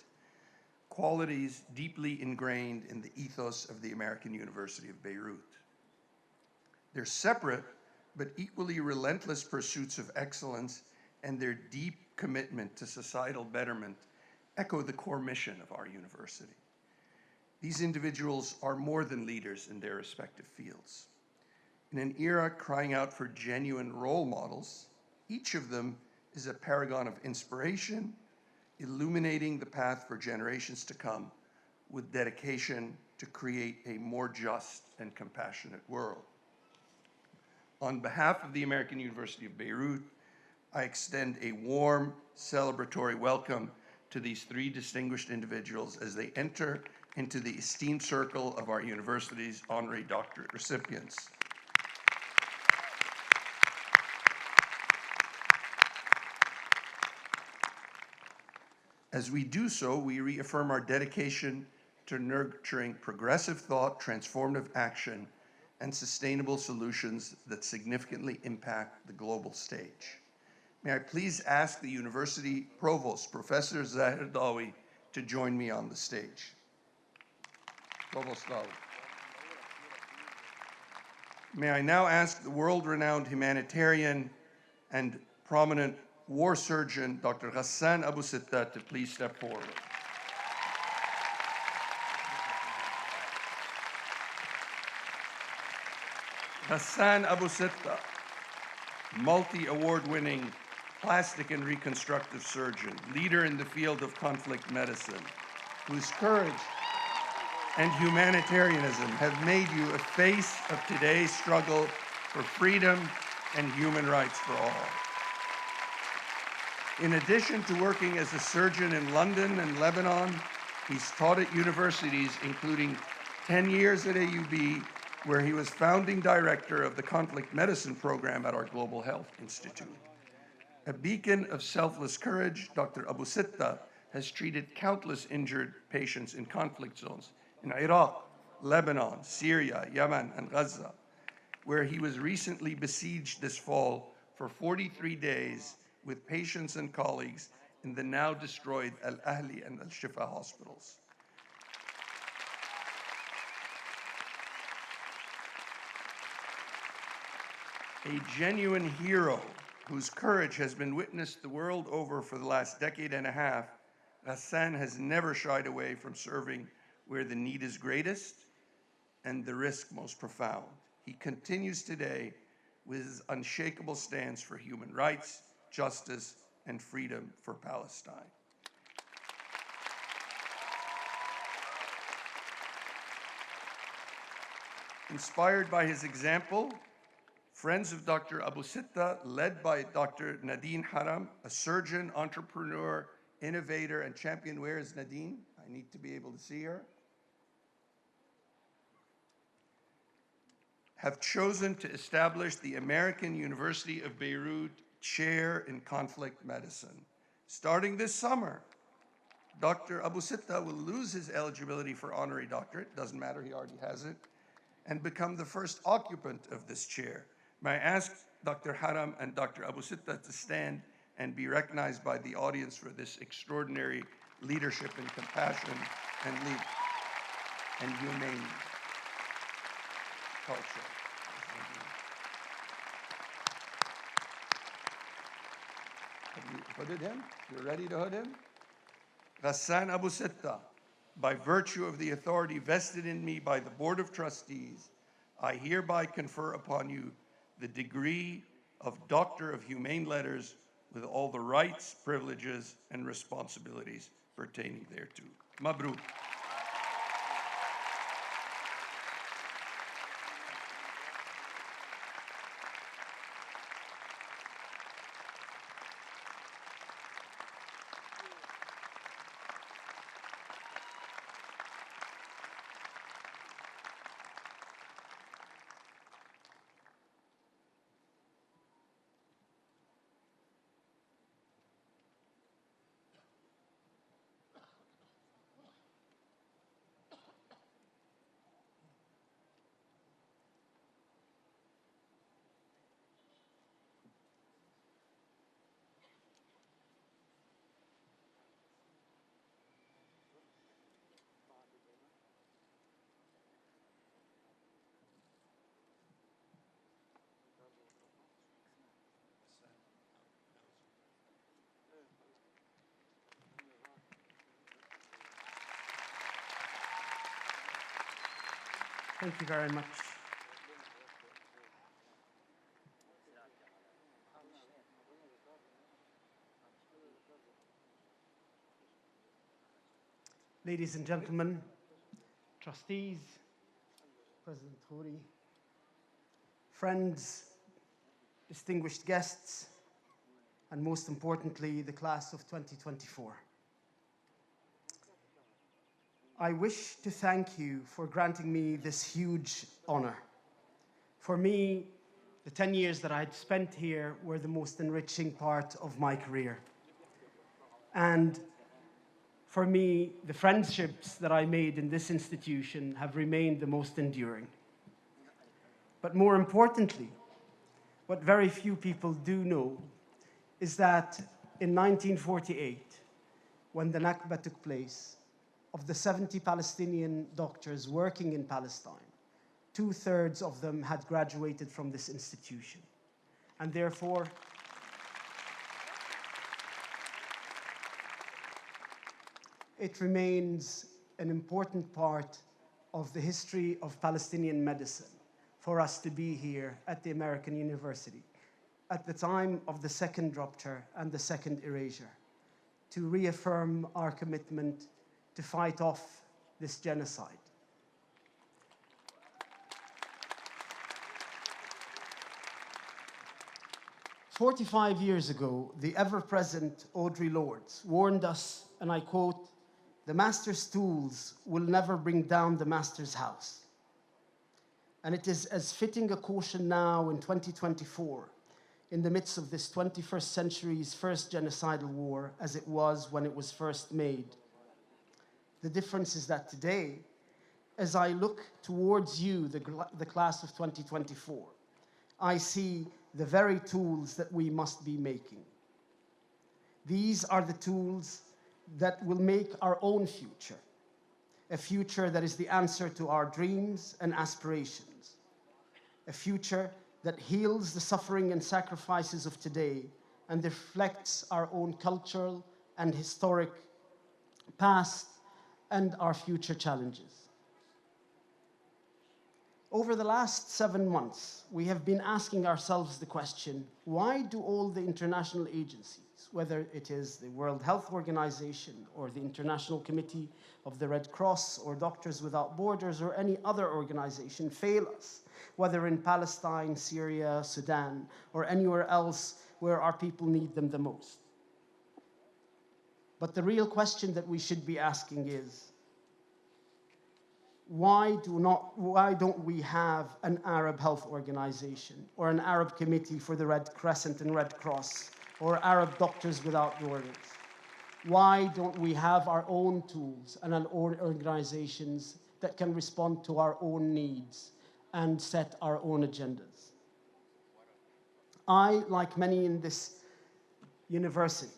Speaker 4: qualities deeply ingrained in the ethos of the American University of Beirut. Their separate but equally relentless pursuits of excellence and their deep commitment to societal betterment echo the core mission of our university. These individuals are more than leaders in their respective fields. In an era crying out for genuine role models, each of them is a paragon of inspiration, illuminating the path for generations to come with dedication to create a more just and compassionate world. On behalf of the American University of Beirut, I extend a warm, celebratory welcome to these three distinguished individuals as they enter into the esteemed circle of our university's honorary doctorate recipients. As we do so, we reaffirm our dedication to nurturing progressive thought, transformative action, and sustainable solutions that significantly impact the global stage. May I please ask the University Provost, Professor Zahir Dawi, to join me on the stage. Provost Dawi. May I now ask the world-renowned humanitarian and prominent war surgeon, Dr. Ghassan Abu-Sittah, to please step forward. Ghassan Abu-Sittah, multi-award-winning plastic and reconstructive surgeon, leader in the field of conflict medicine, whose courage and humanitarianism have made you a face of today's struggle for freedom and human rights for all. In addition to working as a surgeon in London and Lebanon, he's taught at universities, including 10 years at AUB, where he was founding director of the conflict medicine program at our Global Health Institute. A beacon of selfless courage, Dr. Abu-Sittah has treated countless injured patients in conflict zones in Iraq, Lebanon, Syria, Yemen, and Gaza, where he was recently besieged this fall for 43 days with patients and colleagues in the now destroyed Al-Ahli and Al-Shifa hospitals. A genuine hero whose courage has been witnessed the world over for the last decade and a half, Ghassan has never shied away from serving where the need is greatest and the risk most profound. He continues today with his unshakable stance for human rights, justice, and freedom for Palestine. Inspired by his example, Friends of Dr. Abu-Sittah, led by Dr. Nadine Haram, a surgeon, entrepreneur, innovator, and champion. Where is Nadine? I need to be able to see her. Have chosen to establish the American University of Beirut Chair in Conflict Medicine. Starting this summer, Dr. Abu-Sittah will lose his eligibility for honorary doctorate, doesn't matter, he already has it, and become the first occupant of this chair. May I ask Dr. Haram and Dr. Abu-Sittah to stand and be recognized by the audience for this extraordinary leadership and compassion and humane culture. Have you hooded him? You're ready to hood him? Ghassan Abu-Sittah, by virtue of the authority vested in me by the Board of Trustees, I hereby confer upon you the degree of Doctor of Humane Letters with all the rights, privileges, and responsibilities pertaining thereto. Mabruk.
Speaker 8: Thank you very much. Ladies and gentlemen, trustees, President Khoury, friends, distinguished guests, and most importantly, the class of 2024. I wish to thank you for granting me this huge honor. For me, the 10 years that I'd spent here were the most enriching part of my career. And for me, the friendships that I made in this institution have remained the most enduring. But more importantly, what very few people do know is that in 1948, when the Nakba took place, of the 70 Palestinian doctors working in Palestine, 2/3 of them had graduated from this institution. And therefore, it remains an important part of the history of Palestinian medicine for us to be here at the American University at the time of the second rupture and the second erasure, to reaffirm our commitment to fight off this genocide. "45 years ago, the ever-present Audre Lorde warned us, and I quote, 'The master's tools will never bring down the master's house.' And it is as fitting a caution now in 2024, in the midst of this 21st century's first genocidal war, as it was when it was first made. The difference is that today, as I look towards you, the class of 2024, I see the very tools that we must be making. These are the tools that will make our own future, a future that is the answer to our dreams and aspirations, a future that heals the suffering and sacrifices of today and reflects our own cultural and historic past and our future challenges. Over the last 7 months, we have been asking ourselves the question, why do all the international agencies, whether it is the World Health Organization or the International Committee of the Red Cross or Doctors Without Borders or any other organization, fail us, whether in Palestine, Syria, Sudan, or anywhere else where our people need them the most? But the real question that we should be asking is, why don't we have an Arab health organization or an Arab committee for the Red Crescent and Red Cross or Arab Doctors Without Borders? Why don't we have our own tools and our own organizations that can respond to our own needs and set our own agendas? I, like many in this university,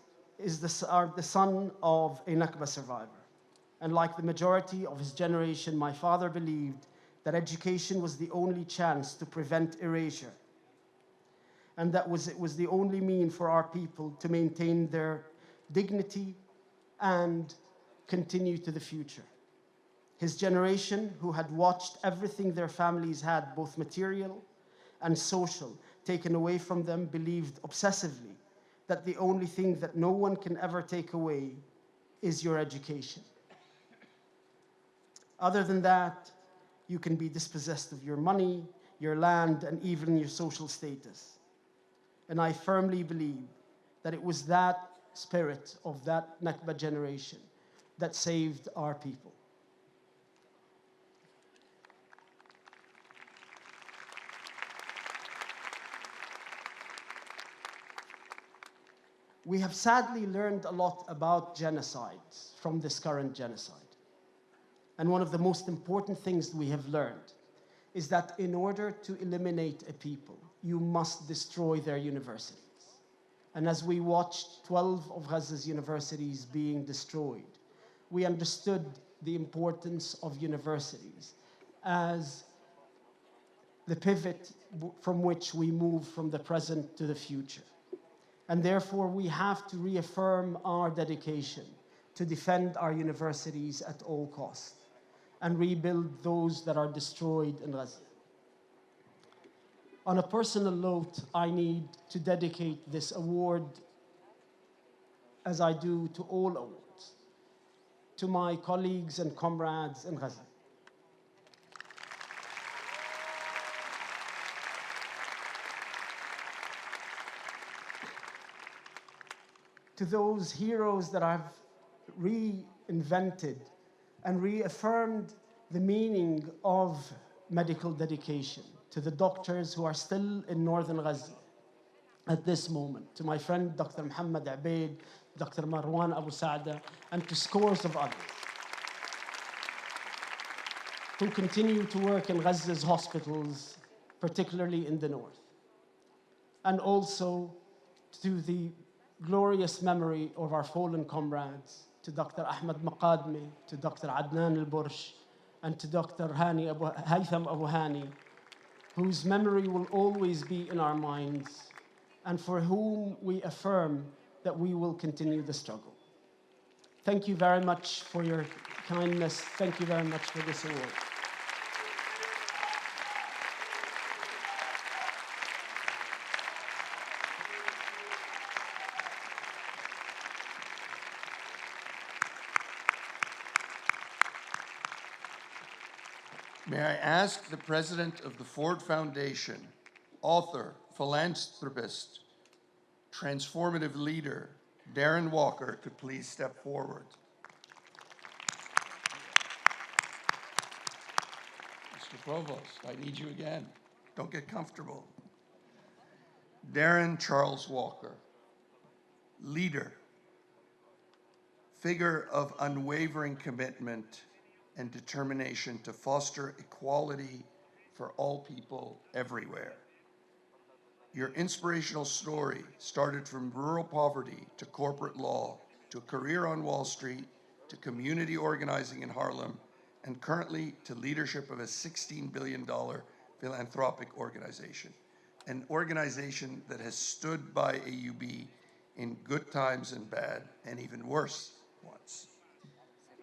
Speaker 8: are the son of a Nakba survivor. And like the majority of his generation, my father believed that education was the only chance to prevent erasure. And it was the only mean for our people to maintain their dignity and continue to the future. His generation, who had watched everything their families had, both material and social, taken away from them, believed obsessively that the only thing that no one can ever take away is your education. Other than that, you can be dispossessed of your money, your land, and even your social status. And I firmly believe that it was that spirit of that Nakba generation that saved our people. We have sadly learned a lot about genocides from this current genocide. And one of the most important things we have learned is that in order to eliminate a people, you must destroy their universities. And as we watched 12 of Gaza's universities being destroyed, we understood the importance of universities as the pivot from which we move from the present to the future. And therefore, we have to reaffirm our dedication to defend our universities at all costs. and rebuild those that are destroyed in Gaza. On a personal note, I need to dedicate this award, as I do to all awards, to my colleagues and comrades in Gaza. To those heroes that I've reinvented and reaffirmed the meaning of medical dedication, to the doctors who are still in northern Gaza at this moment, to my friend Dr. Muhammad Abeid, Dr. Marwan Abu-Sittah, and to scores of others who continue to work in Gaza's hospitals, particularly in the north. And also to the glorious memory of our fallen comrades, to Dr. Ahmed Maqadmi, to Dr. Adnan al-Bursh, and to Dr. Haytham Abu Hani, whose memory will always be in our minds, and for whom we affirm that we will continue the struggle. Thank you very much for your kindness. Thank you very much for this award.
Speaker 4: May I ask the president of the Ford Foundation, author, philanthropist, transformative leader, Darren Walker, to please step forward. Mr. Provost, I need you again. Don't get comfortable. Darren Charles Walker, leader, figure of unwavering commitment and determination to foster equality for all people everywhere. Your inspirational story started from rural poverty to corporate law, to a career on Wall Street, to community organizing in Harlem, and currently to leadership of a $16 billion philanthropic organization, an organization that has stood by AUB in good times and bad, and even worse ones.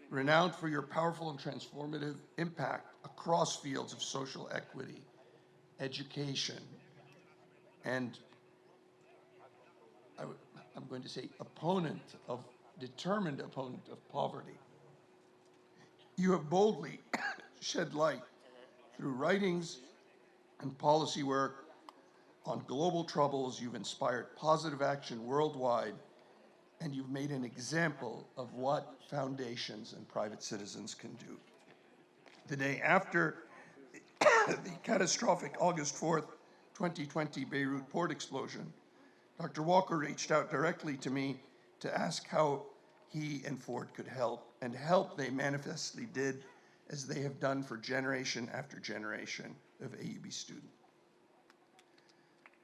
Speaker 4: Renowned for your powerful and transformative impact across fields of social equity, education, and I'm going to say determined opponent of poverty. You have boldly shed light through writings and policy work on global troubles. You've inspired positive action worldwide, and you've made an example of what foundations and private citizens can do. The day after the catastrophic August 4th, 2020 Beirut port explosion, Dr. Walker reached out directly to me to ask how he and Ford could help, and help they manifestly did, as they have done for generation after generation of AUB students.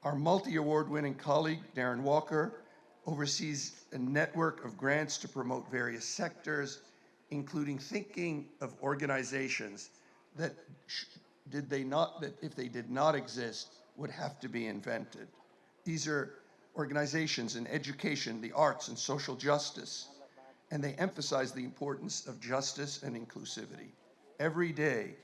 Speaker 4: Our multi-award winning colleague, Darren Walker, oversees a network of grants to promote various sectors, including thinking of organizations that if they did not exist, would have to be invented. These are organizations in education, the arts, and social justice, and they emphasize the importance of justice and inclusivity. Every day,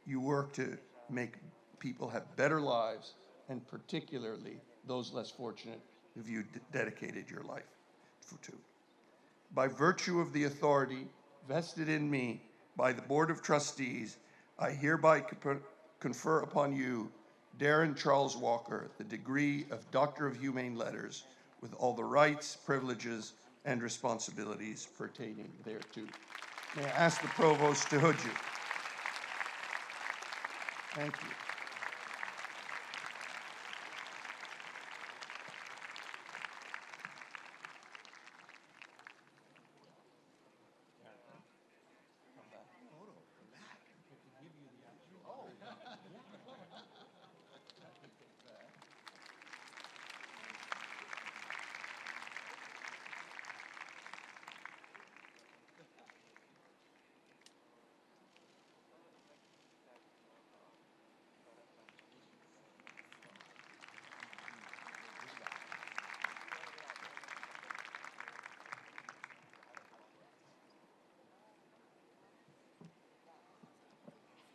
Speaker 4: you work to make people have better lives, and particularly those less fortunate who you dedicated your life to. By virtue of the authority vested in me by the Board of Trustees, I hereby confer upon you, Darren Charles Walker, the degree of Doctor of Humane Letters, with all the rights, privileges, and responsibilities pertaining thereto. May I ask the Provost to hood you. Thank you.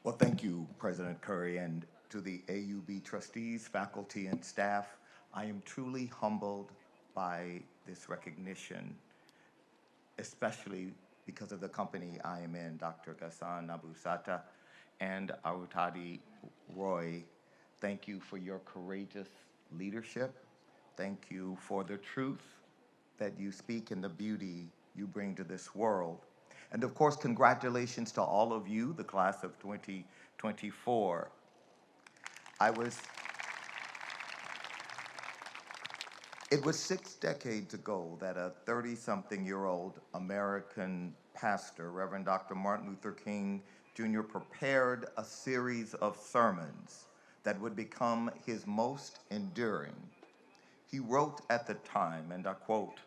Speaker 9: Well, thank you, President Curry, and to the AUB trustees, faculty, and staff. I am truly humbled by this recognition, especially because of the company I am in, Dr. Ghassan Abu-Sittah and Arundhati Roy. Thank you for your courageous leadership. Thank you for the truth that you speak and the beauty you bring to this world. And of course, congratulations to all of you, the class of 2024. It was 6 decades ago that a 30-something-year-old American pastor, Reverend Dr. Martin Luther King Jr., prepared a series of sermons that would become his most enduring. He wrote at the time, and I quote,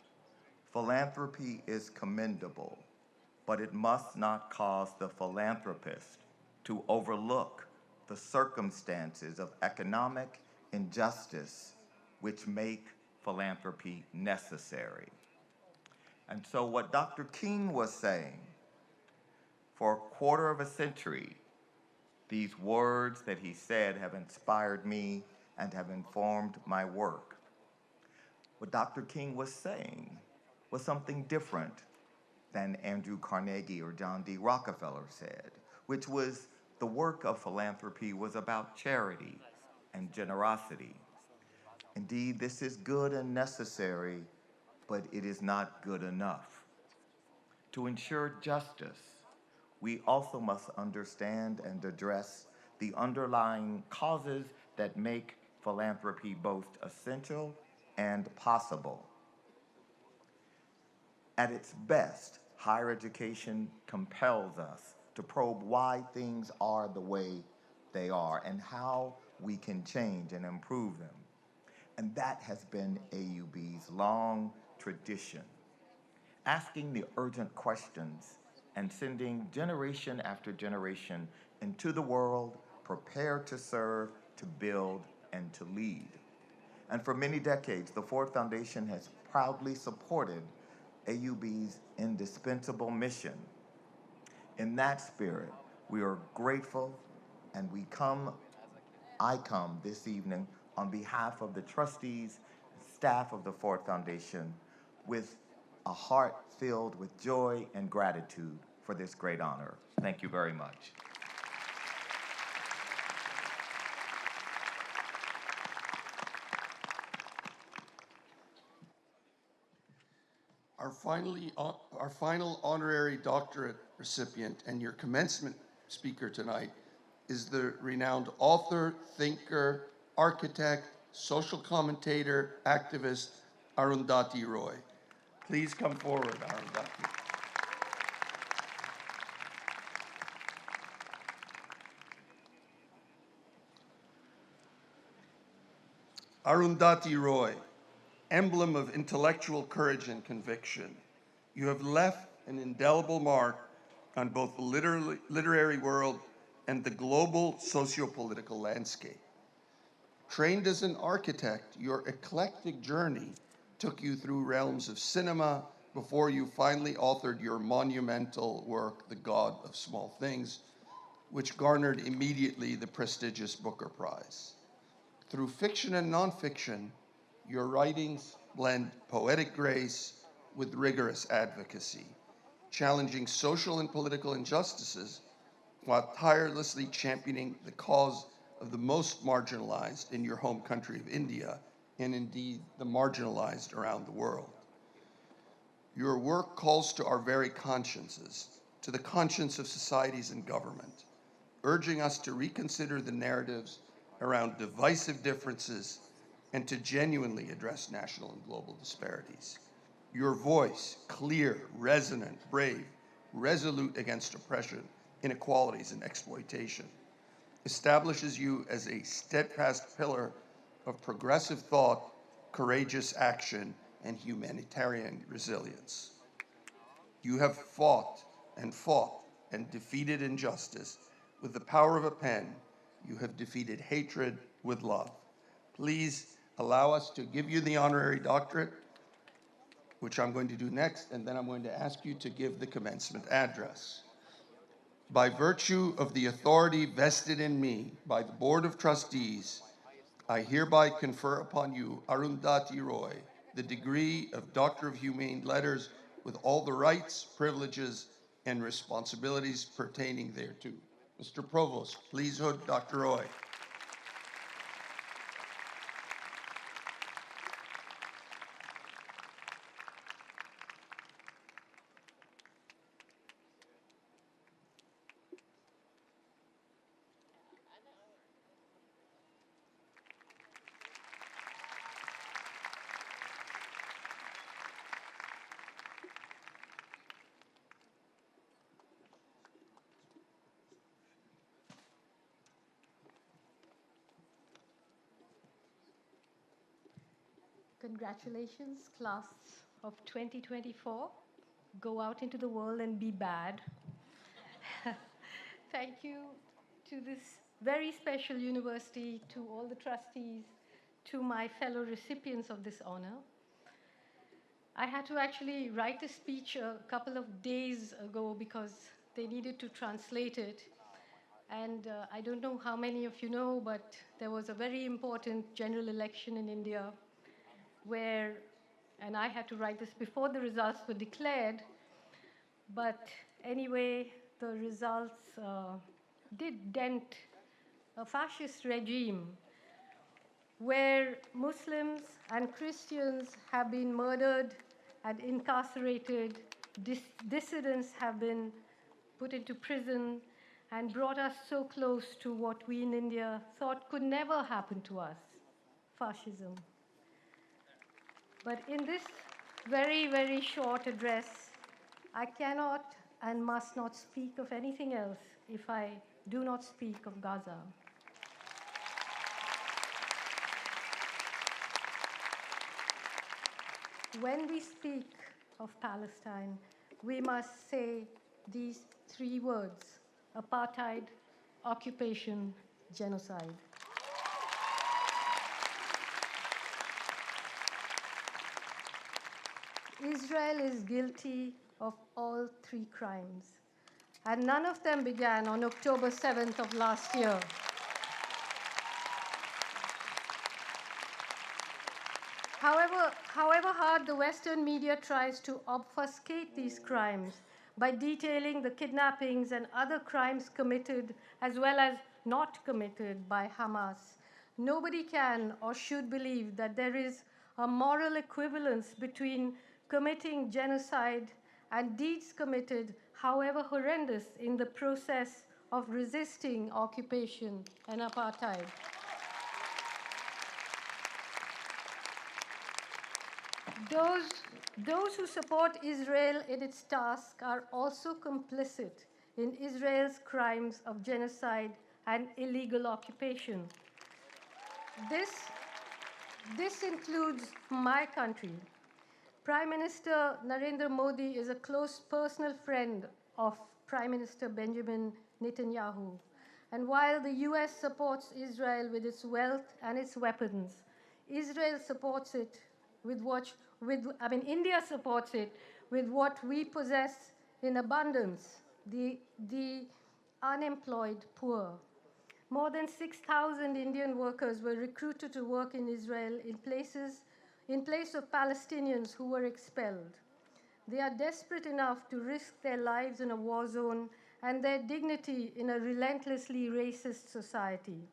Speaker 9: "Philanthropy is commendable, but it must not cause the philanthropist to overlook the circumstances of economic injustice which make philanthropy necessary." And so what Dr. King was saying, for a quarter of a century, these words that he said have inspired me and have informed my work. What Dr. King was saying was something different than Andrew Carnegie or John D. Rockefeller said, which was the work of philanthropy was about charity and generosity. Indeed, this is good and necessary, but it is not good enough. To ensure justice, we also must understand and address the underlying causes that make philanthropy both essential and possible. At its best, higher education compels us to probe why things are the way they are and how we can change and improve them. And that has been AUB's long tradition. Asking the urgent questions and sending generation after generation into the world prepared to serve, to build, and to lead. And for many decades, the Ford Foundation has proudly supported AUB's indispensable mission. In that spirit, we are grateful, and I come this evening on behalf of the trustees and staff of the Ford Foundation with a heart filled with joy and gratitude for this great honor. Thank you very much.
Speaker 4: Our final honorary doctorate recipient and your commencement speaker tonight is the renowned author, thinker, architect, social commentator, activist, Arundhati Roy. Please come forward, Arundhati. Arundhati Roy, emblem of intellectual courage and conviction. You have left an indelible mark on both the literary world and the global socio-political landscape. Trained as an architect, your eclectic journey took you through realms of cinema before you finally authored your monumental work, The God of Small Things, which garnered immediately the prestigious Booker Prize. Through fiction and nonfiction, your writings blend poetic grace with rigorous advocacy, challenging social and political injustices while tirelessly championing the cause of the most marginalized in your home country of India, and indeed the marginalized around the world. Your work calls to our very consciences, to the conscience of societies and government, urging us to reconsider the narratives around divisive differences and to genuinely address national and global disparities. Your voice, clear, resonant, brave, resolute against oppression, inequalities, and exploitation, establishes you as a steadfast pillar of progressive thought, courageous action, and humanitarian resilience. You have fought and defeated injustice with the power of a pen. You have defeated hatred with love. Please allow us to give you the honorary doctorate, which I'm going to do next, and then I'm going to ask you to give the commencement address. By virtue of the authority vested in me by the Board of Trustees, I hereby confer upon you, Arundhati Roy, the degree of Doctor of Humane Letters with all the rights, privileges, and responsibilities pertaining thereto. Mr. Provost, please hood Dr. Roy.
Speaker 10: Congratulations, class of 2024. Go out into the world and be bad. Thank you to this very special university, to all the trustees, to my fellow recipients of this honor. I had to actually write a speech a couple of days ago because they needed to translate it. And I don't know how many of you know, but there was a very important general election in India where, and I had to write this before the results were declared, but anyway, the results did dent a fascist regime where Muslims and Christians have been murdered and incarcerated, dissidents have been put into prison, and brought us so close to what we in India thought could never happen to us, fascism. But in this very, very short address, I cannot and must not speak of anything else if I do not speak of Gaza. When we speak of Palestine, we must say these three words: apartheid, occupation, genocide. Israel is guilty of all three crimes, and none of them began on October 7th of last year. However hard the Western media tries to obfuscate these crimes by detailing the kidnappings and other crimes committed as well as not committed by Hamas, nobody can or should believe that there is a moral equivalence between committing genocide and deeds committed, however horrendous, in the process of resisting occupation and apartheid. Those who support Israel in its task are also complicit in Israel's crimes of genocide and illegal occupation. This includes my country. Prime Minister Narendra Modi is a close personal friend of Prime Minister Benjamin Netanyahu. And while the US supports Israel with its wealth and its weapons, Israel supports it India supports it with what we possess in abundance, the unemployed poor. More than 6,000 Indian workers were recruited to work in Israel in place of Palestinians who were expelled. They are desperate enough to risk their lives in a war zone and their dignity in a relentlessly racist society.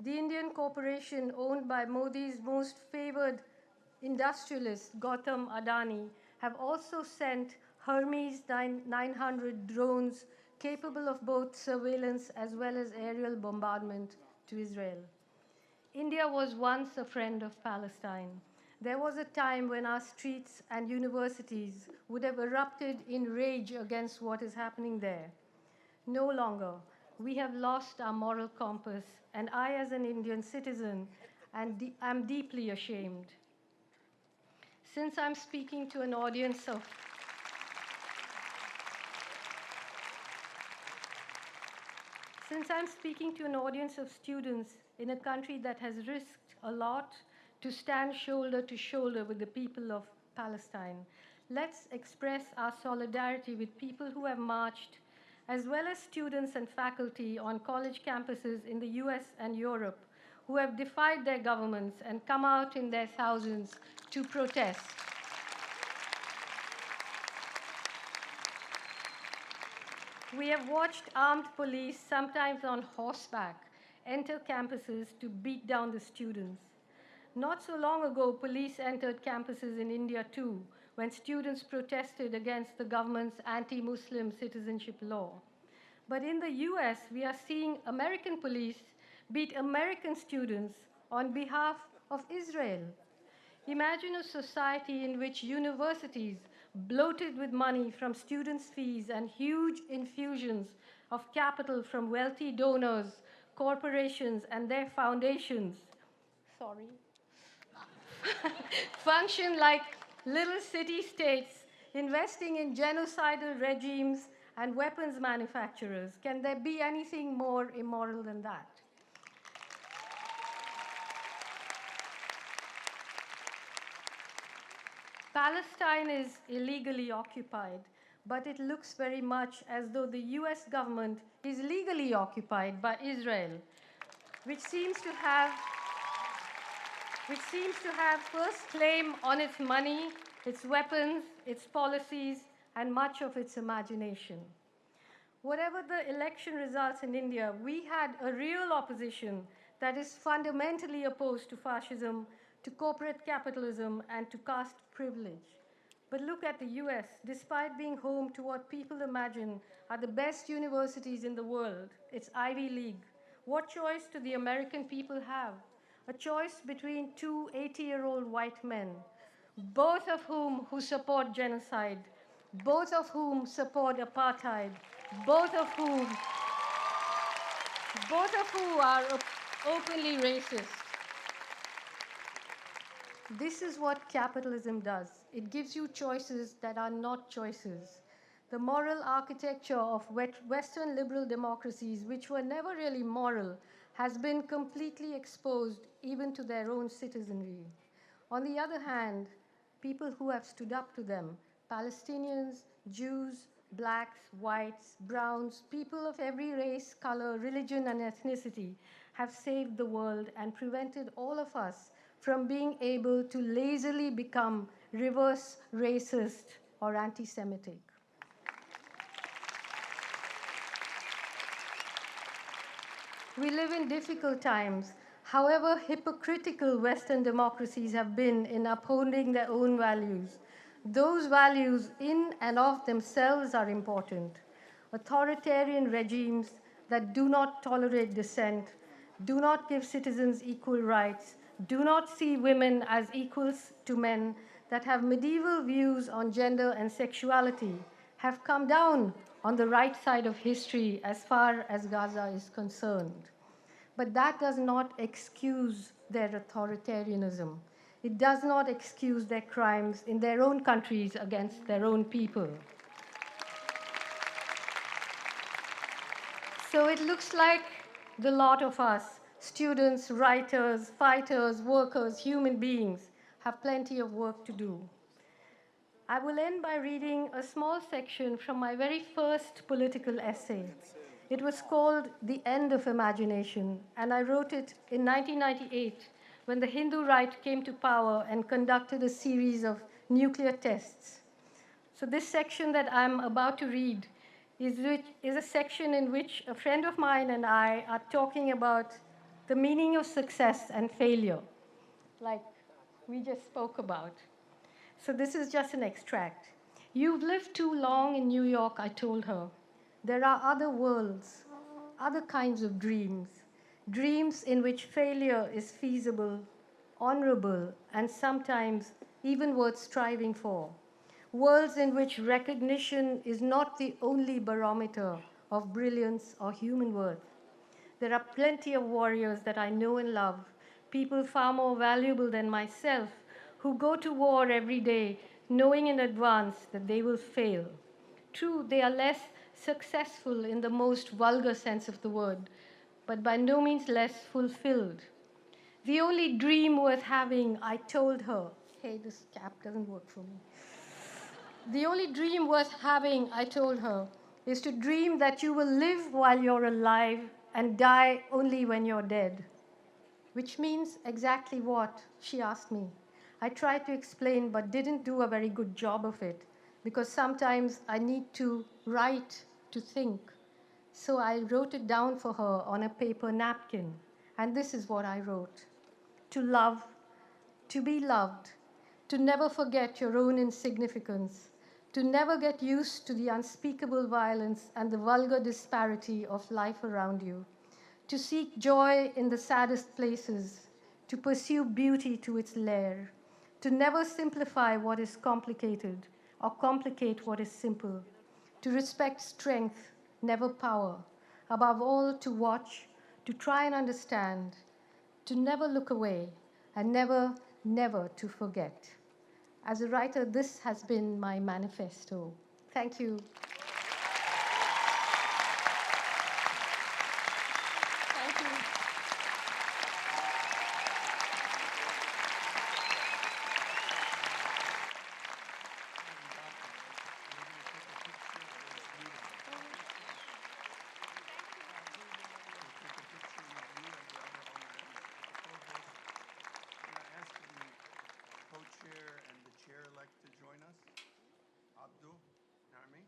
Speaker 10: The Indian corporation owned by Modi's most favored industrialist, Gautam Adani, have also sent Hermes 900 drones capable of both surveillance as well as aerial bombardment to Israel. India was once a friend of Palestine. There was a time when our streets and universities would have erupted in rage against what is happening there. No longer. We have lost our moral compass, and I, as an Indian citizen, am deeply ashamed. Since I'm speaking to an audience of students in a country that has risked a lot to stand shoulder to shoulder with the people of Palestine, let's express our solidarity with people who have marched as well as students and faculty on college campuses in the US and Europe who have defied their governments and come out in their thousands to protest. We have watched armed police, sometimes on horseback, enter campuses to beat down the students. Not so long ago, police entered campuses in India too, when students protested against the government's anti-Muslim citizenship law. But in the US, we are seeing American police beat American students on behalf of Israel. Imagine a society in which universities, bloated with money from students' fees and huge infusions of capital from wealthy donors, corporations, and their foundations, function like little city-states investing in genocidal regimes and weapons manufacturers. Can there be anything more immoral than that? Palestine is illegally occupied, but it looks very much as though the US government is legally occupied by Israel, which seems to have first claim on its money, its weapons, its policies, and much of its imagination. Whatever the election results in India, we had a real opposition that is fundamentally opposed to fascism, to corporate capitalism, and to caste privilege. But look at the US. Despite being home to what people imagine are the best universities in the world, it's Ivy League, what choice do the American people have? A choice between two 80-year-old white men, both of whom support genocide, both of whom support apartheid, both of whom are openly racist. This is what capitalism does. It gives you choices that are not choices. The moral architecture of Western liberal democracies, which were never really moral, has been completely exposed even to their own citizenry. On the other hand, people who have stood up to them, Palestinians, Jews, blacks, whites, browns, people of every race, color, religion, and ethnicity, have saved the world and prevented all of us from being able to lazily become reverse racist or anti-Semitic. We live in difficult times. However hypocritical Western democracies have been in upholding their own values, those values in and of themselves are important. Authoritarian regimes that do not tolerate dissent, do not give citizens equal rights, do not see women as equals to men, that have medieval views on gender and sexuality, have come down on the right side of history as far as Gaza is concerned. But that does not excuse their authoritarianism. It does not excuse their crimes in their own countries against their own people. So it looks like the lot of us, students, writers, fighters, workers, human beings, have plenty of work to do. I will end by reading a small section from my very first political essay. It was called The End of Imagination, and I wrote it in 1998 when the Hindu right came to power and conducted a series of nuclear tests. So this section that I'm about to read is a section in which a friend of mine and I are talking about the meaning of success and failure, like we just spoke about. So this is just an extract. "You've lived too long in New York," I told her. "There are other worlds, other kinds of dreams, dreams in which failure is feasible, honorable, and sometimes even worth striving for. Worlds in which recognition is not the only barometer of brilliance or human worth. There are plenty of warriors that I know and love, people far more valuable than myself, who go to war every day knowing in advance that they will fail. True, they are less successful in the most vulgar sense of the word, but by no means less fulfilled. The only dream worth having," I told her, hey, this cap doesn't work for me. "The only dream worth having," I told her, is to dream that you will live while you're alive and die only when you're dead. Which means exactly what? She asked me. I tried to explain but didn't do a very good job of it because sometimes I need to write to think. So I wrote it down for her on a paper napkin. And this is what I wrote. To love, to be loved, to never forget your own insignificance, to never get used to the unspeakable violence and the vulgar disparity of life around you, to seek joy in the saddest places, to pursue beauty to its lair, to never simplify what is complicated or complicate what is simple, to respect strength, never power, above all to watch, to try and understand, to never look away, and never, never to forget. As a writer, this has been my manifesto. Thank you. Thank you.
Speaker 4: Co-chair and the chair-elect to join us. Abdul, Narmi.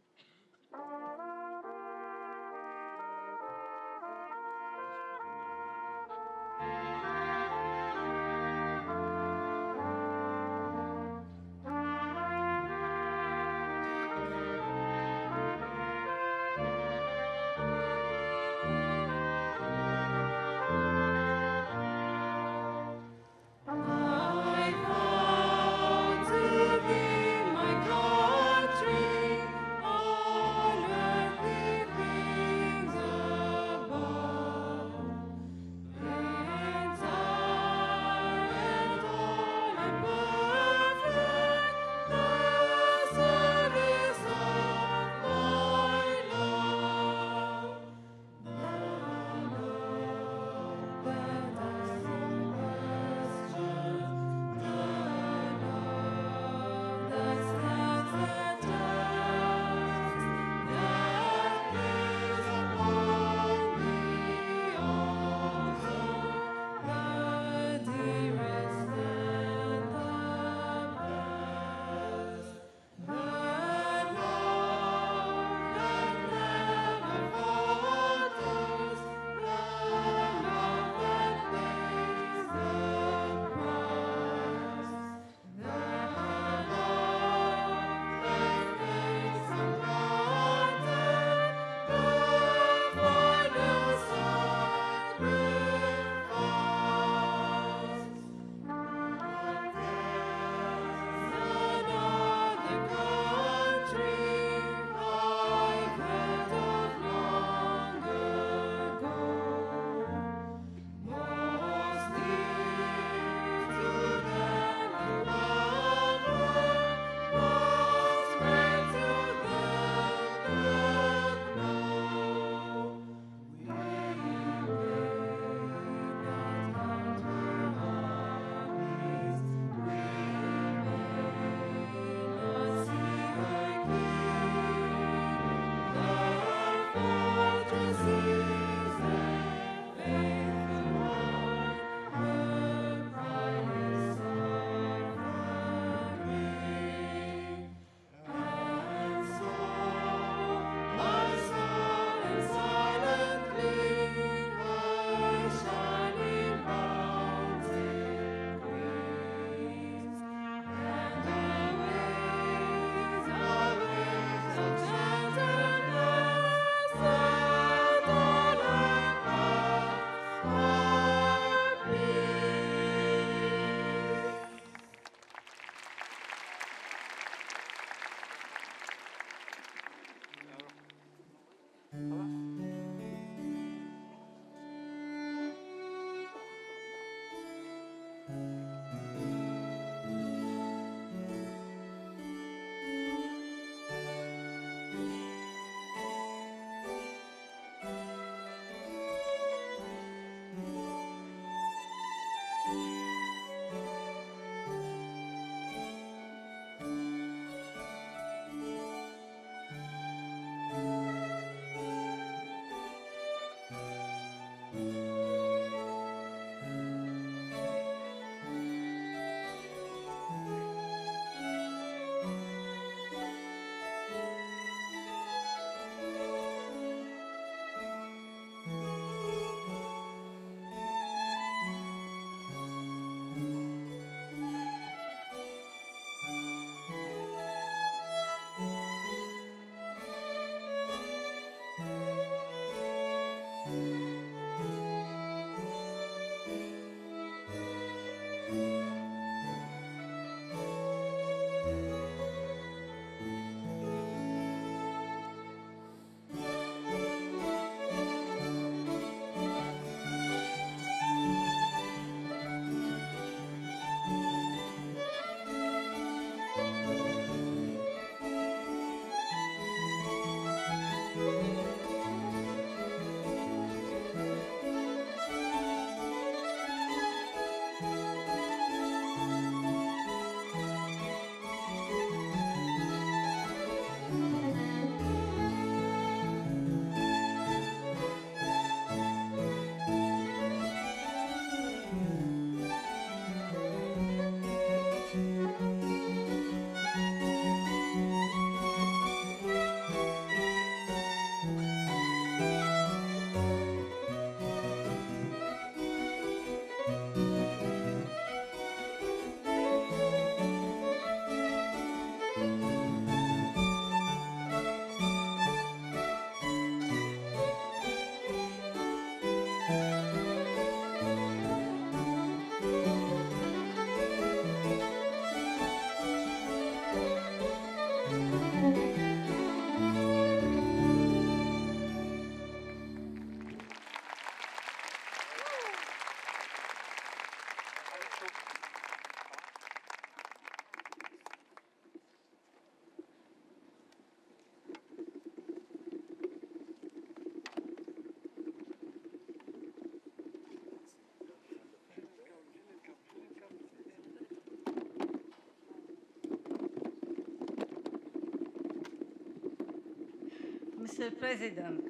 Speaker 3: Mr. President,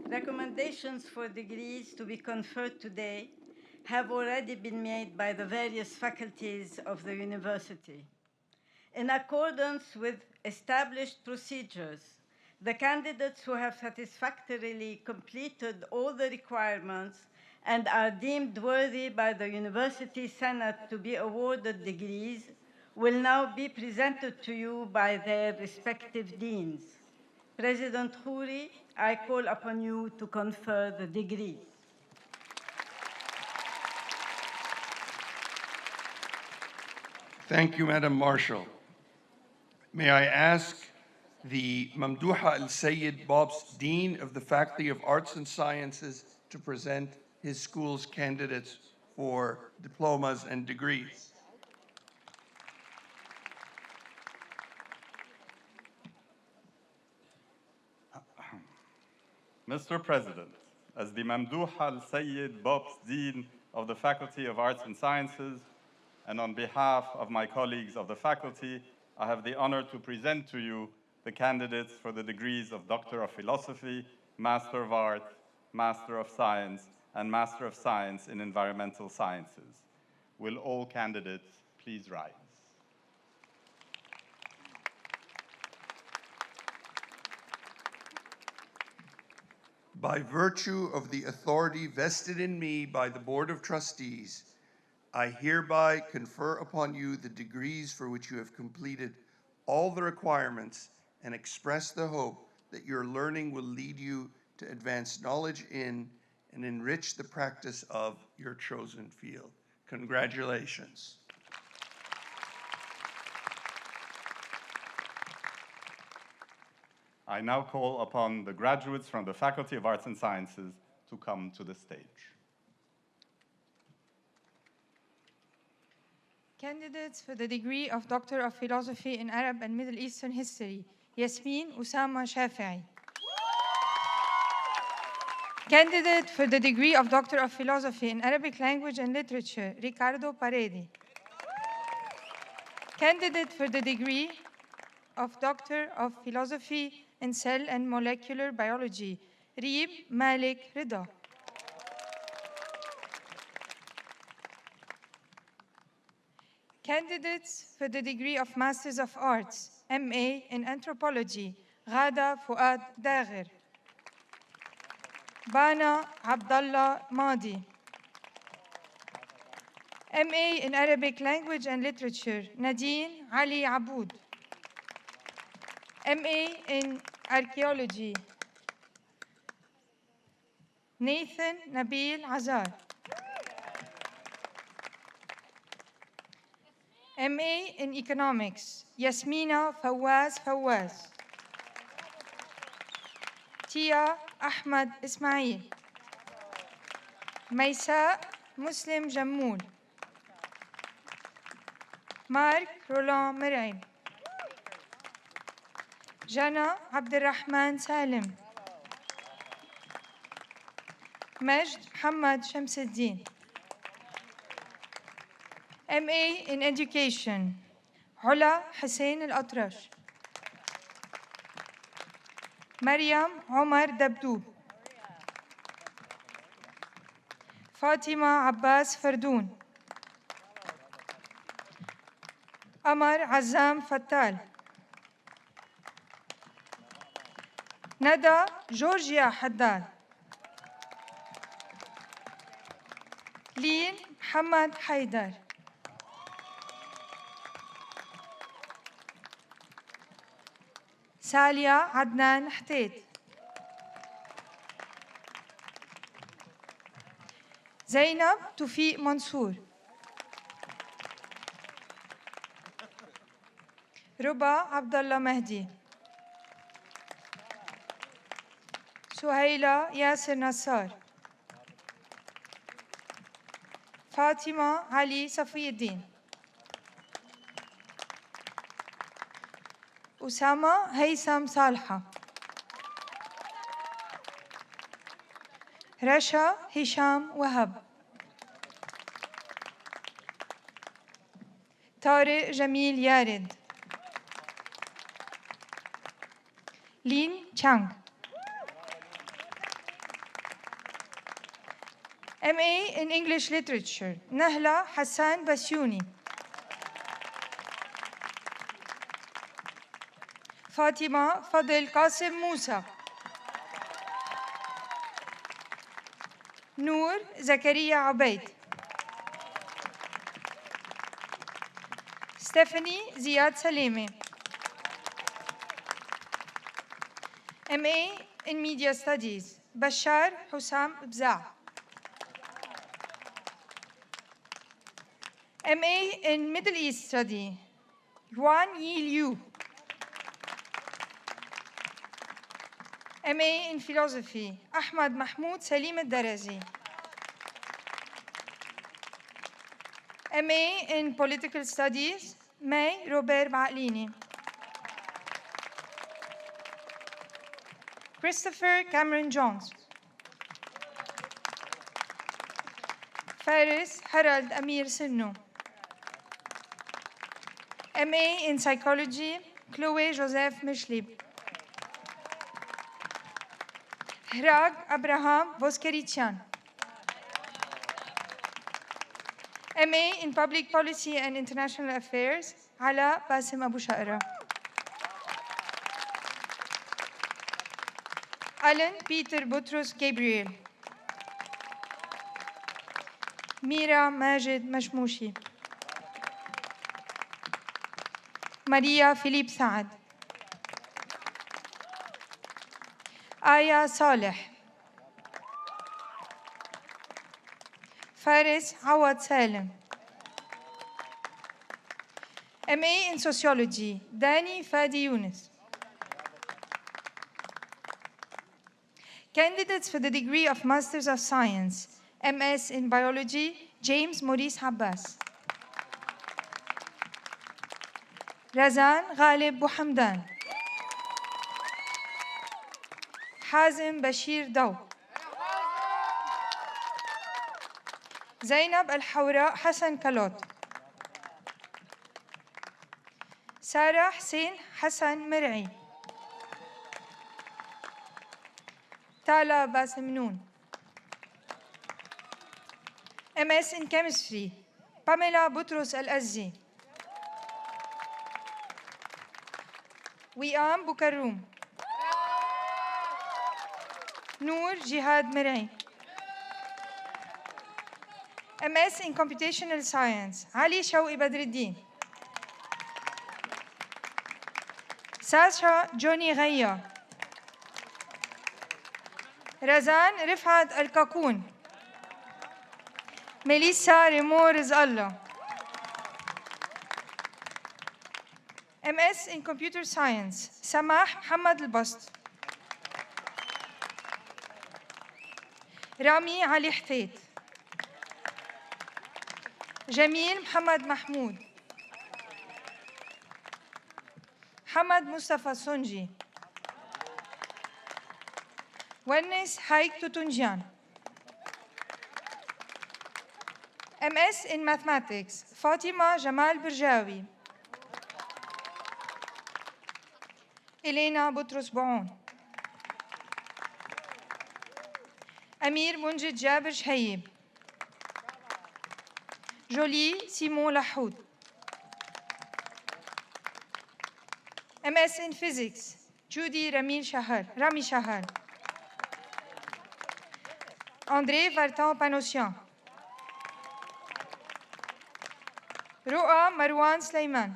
Speaker 3: recommendations for degrees to be conferred today have already been made by the various faculties of the university. In accordance with established procedures, the candidates who have satisfactorily completed all the requirements and are deemed worthy by the University Senate to be awarded degrees will now be presented to you by their respective deans. President Khoury, I call upon you to confer the degrees.
Speaker 4: Thank you, Madam Marshal. May I ask the Mamdouha Al-Sayyid Bobs, Dean of the Faculty of Arts and Sciences, to present his school's candidates for diplomas and degrees.
Speaker 11: Mr. President, as the Mamdouha Al-Sayyid Bobs, Dean of the Faculty of Arts and Sciences, and on behalf of my colleagues of the faculty, I have the honor to present to you the candidates for the degrees of Doctor of Philosophy, Master of Art, Master of Science, and Master of Science in Environmental Sciences. Will all candidates please rise?
Speaker 4: By virtue of the authority vested in me by the Board of Trustees, I hereby confer upon you the degrees for which you have completed all the requirements and express the hope that your learning will lead you to advance knowledge in and enrich the practice of your chosen field. Congratulations.
Speaker 11: I now call upon the graduates from the Faculty of Arts and Sciences to come to the stage.
Speaker 12: Candidates for the degree of Doctor of Philosophy in Arab and Middle Eastern History, Yasmin Usama Shafi'i. Candidate for the degree of Doctor of Philosophy in Arabic Language and Literature, Ricardo Paredi. Candidate for the degree of Doctor of Philosophy in Cell and Molecular Biology, Reeb Malik Rida. Candidates for the degree of Masters of Arts, MA in Anthropology, Ghada Fuad Dagher. Bana Abdallah Madi. MA in Arabic Language and Literature, Nadine Ali Aboud. MA in Archaeology, Nathan Nabil Azar. MA in Economics, Yasmina Fawaz Fawaz. Tia Ahmad Ismail. Maysa Muslim Jammoul. Mark Roland Meraim. Jana Abdurrahman Salim. Majd Muhammad Shamsuddin. MA in Education, Hula Hussein Al-Atrash. Maryam Omar Dabdoub. Fatima Abbas Fardoun. Amar Azam Fattal. Nada Georgia Haddad. Lin Muhammad Haidar. Salia Adnan Htaid. Zainab Toufiq Mansour. Ruba Abdullah Mahdi. Suhaila Yasir Nassar. Fatima Ali Safiyuddin. Usama Haysam Salha. Rasha Hisham Wahab. Tariq Jamil Yarid. Lin Chang. MA in English Literature, Nahla Hassan Basyuni. Fatima Fadil Qasim Musa. Noor Zakaria Abaid. Stephanie Ziad Salemi. MA in Media Studies, Bashar Hussam Bza. MA in Middle East Study, Yuan Yi Liu. MA in Philosophy, Ahmad Mahmoud Salim al-Darazi. MA in Political Studies, May Robert Ba'lini. Christopher Cameron Jones. Faris Harald Amir Sinno. MA in Psychology, Chloé Joseph Mishlib. Hrag Abraham Voskeritian. MA in Public Policy and International Affairs, Ala Basim Abu Sha'ra. Alan Peter Boutros Gabriel. Mira Majid Mashmoushi. Maria Philippe Saad. Aya Saleh. Faris Awad Salem. MA in Sociology, Dani Fadi Yunus. Candidates for the degree of Masters of Science, MS in Biology, James Maurice Habbas. Razan Ghalib Bouhamdan. Hazim Bashir Daw. Zainab Al-Hawra Hassan Kalot. Sarah Hussein Hassan Mir'i. Tala Basim Noon. MS in Chemistry, Pamela Boutros Al-Azzi. Wiam Bukaroum. Noor Jihad Mir'i. MS in Computational Science, Ali Shawi Badruddin. Sasha Johnny Ghaya. Razan Rifat Al-Kakun. Melissa Remo Rizallah. MS in Computer Science, Samah Hamad Al-Bast. Rami Ali Hfeit. Jamil Muhammad Mahmoud. Hamad Mustafa Sunji. Wennes Haik Tutunjian. MS in Mathematics, Fatima Jamal Birjawi. Elena Boutros Boun. Amir Munjid Jaber Shhaib. Jolie Simon Lahoud. MS in Physics, Judy Rami Shahar. André Vartan Panossian. Roa Marwan Sleiman.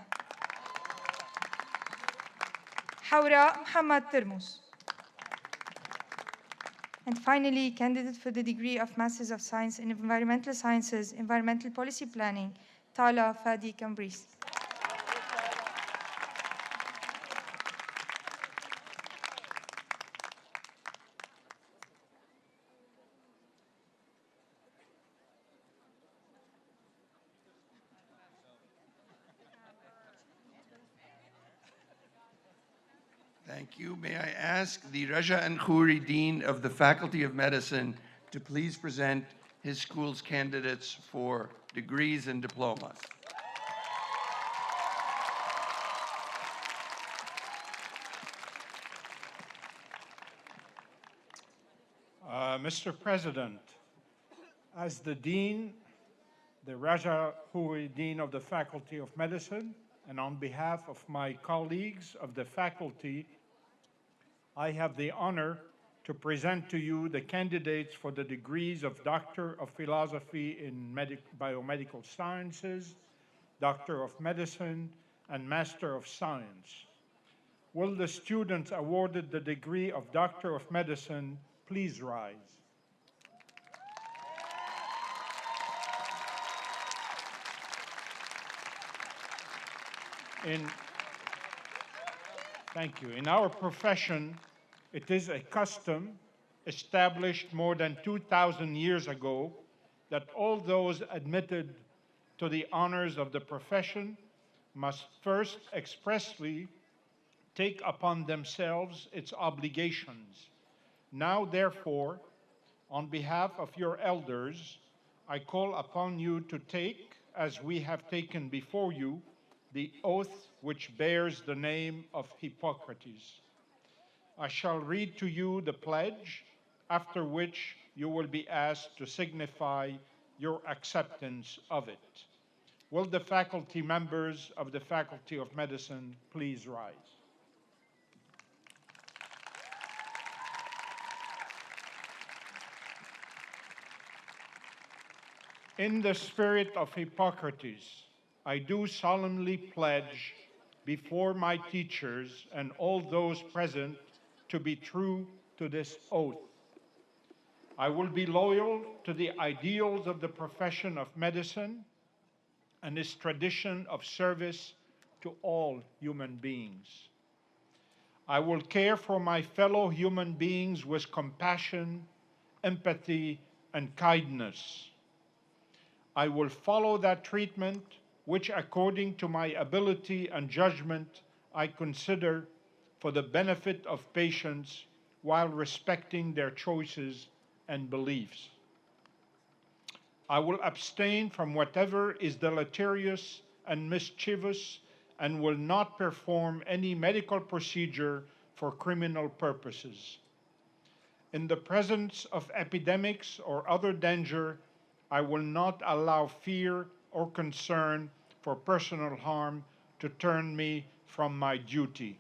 Speaker 12: Haura Muhammad Termus. And finally, candidate for the degree of Masters of Science in Environmental Sciences, Environmental Policy Planning, Tala Fadi Kambris.
Speaker 4: Thank you. May I ask the Raja and Khoury Dean of the Faculty of Medicine to please present his school's candidates for degrees and diplomas.
Speaker 13: Mr. President, As the Dean, the Raja Hui Dean of the Faculty of Medicine, and on behalf of my colleagues of the faculty, I have the honor to present to you the candidates for the degrees of Doctor of Philosophy in Biomedical Sciences, Doctor of Medicine, and Master of Science. Will the students awarded the degree of Doctor of Medicine please rise? Thank you. In our profession, it is a custom established more than 2,000 years ago that all those admitted to the honors of the profession must first expressly take upon themselves its obligations. Now, therefore, on behalf of your elders, I call upon you to take, as we have taken before you, the oath which bears the name of Hippocrates. I shall read to you the pledge, after which you will be asked to signify your acceptance of it. Will the faculty members of the Faculty of Medicine please rise? In the spirit of Hippocrates, I do solemnly pledge before my teachers and all those present to be true to this oath. I will be loyal to the ideals of the profession of medicine and its tradition of service to all human beings. I will care for my fellow human beings with compassion, empathy, and kindness. I will follow that treatment which, according to my ability and judgment, I consider for the benefit of patients while respecting their choices and beliefs. I will abstain from whatever is deleterious and mischievous and will not perform any medical procedure for criminal purposes. In the presence of epidemics or other danger, I will not allow fear or concern for personal harm to turn me from my duty.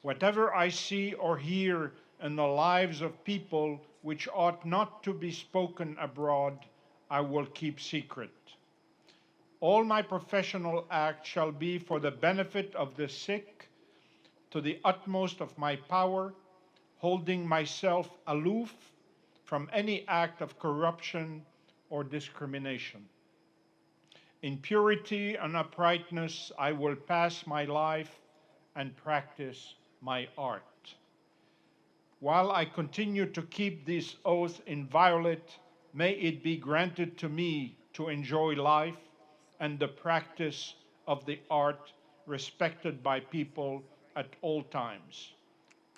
Speaker 13: Whatever I see or hear in the lives of people which ought not to be spoken abroad, I will keep secret. All my professional acts shall be for the benefit of the sick, to the utmost of my power, holding myself aloof from any act of corruption or discrimination. In purity and uprightness, I will pass my life and practice my art. While I continue to keep this oath inviolate, may it be granted to me to enjoy life and the practice of the art respected by people at all times.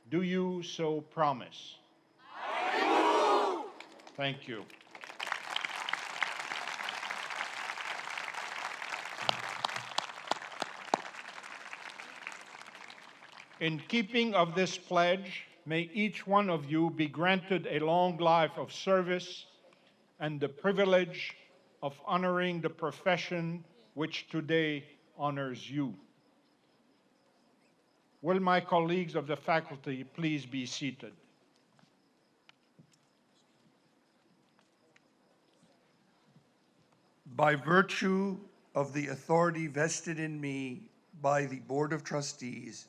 Speaker 13: Do you so promise?
Speaker 1: I do!
Speaker 13: Thank you. In keeping of this pledge, may each one of you be granted a long life of service and the privilege of honoring the profession which today honors you. Will my colleagues of the faculty please be seated?
Speaker 4: By virtue of the authority vested in me by the Board of Trustees,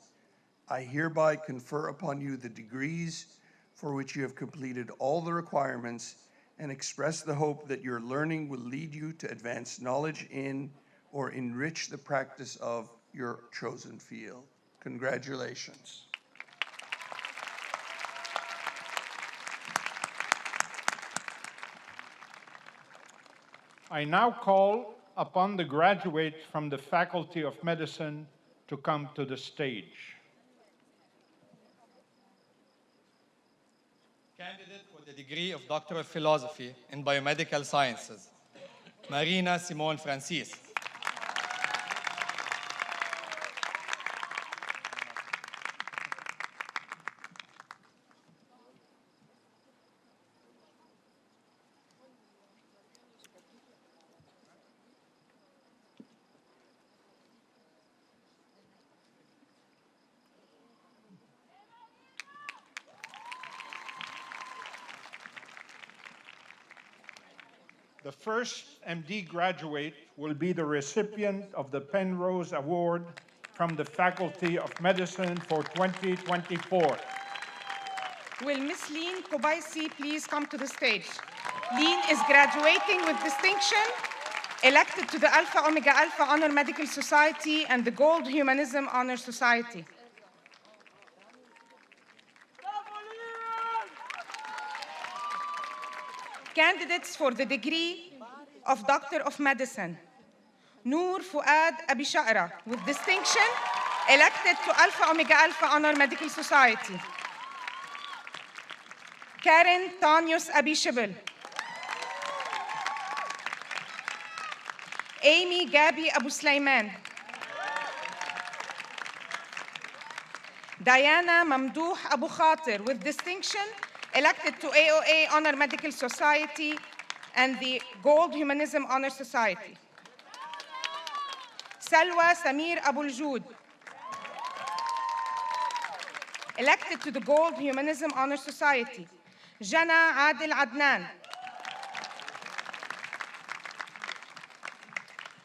Speaker 4: I hereby confer upon you the degrees for which you have completed all the requirements and express the hope that your learning will lead you to advance knowledge in or enrich the practice of your chosen field. Congratulations.
Speaker 13: I now call upon the graduates from the Faculty of Medicine to come to the stage.
Speaker 14: Candidate for the degree of Doctor of Philosophy in Biomedical Sciences, Marina Simone Francis.
Speaker 13: The first MD graduate will be the recipient of the Penrose Award from the Faculty of Medicine for 2024.
Speaker 15: Will Miss Lean Kobaisi please come to the stage? Lean is graduating with distinction, elected to the Alpha Omega Alpha Honor Medical Society and the Gold Humanism Honor Society. Candidates for the degree of Doctor of Medicine: Noor Fuad Abi Sha'ra, with distinction, elected to Alpha Omega Alpha Honor Medical Society. Karen Tanyus Abi Shibel. Amy Gabi Abu Sulaiman. Diana Mamdouh Abu Khatir, with distinction, elected to AOA Honor Medical Society and the Gold Humanism Honor Society. Salwa Samir Abu Al-Joud, elected to the Gold Humanism Honor Society. Jana Adil Adnan.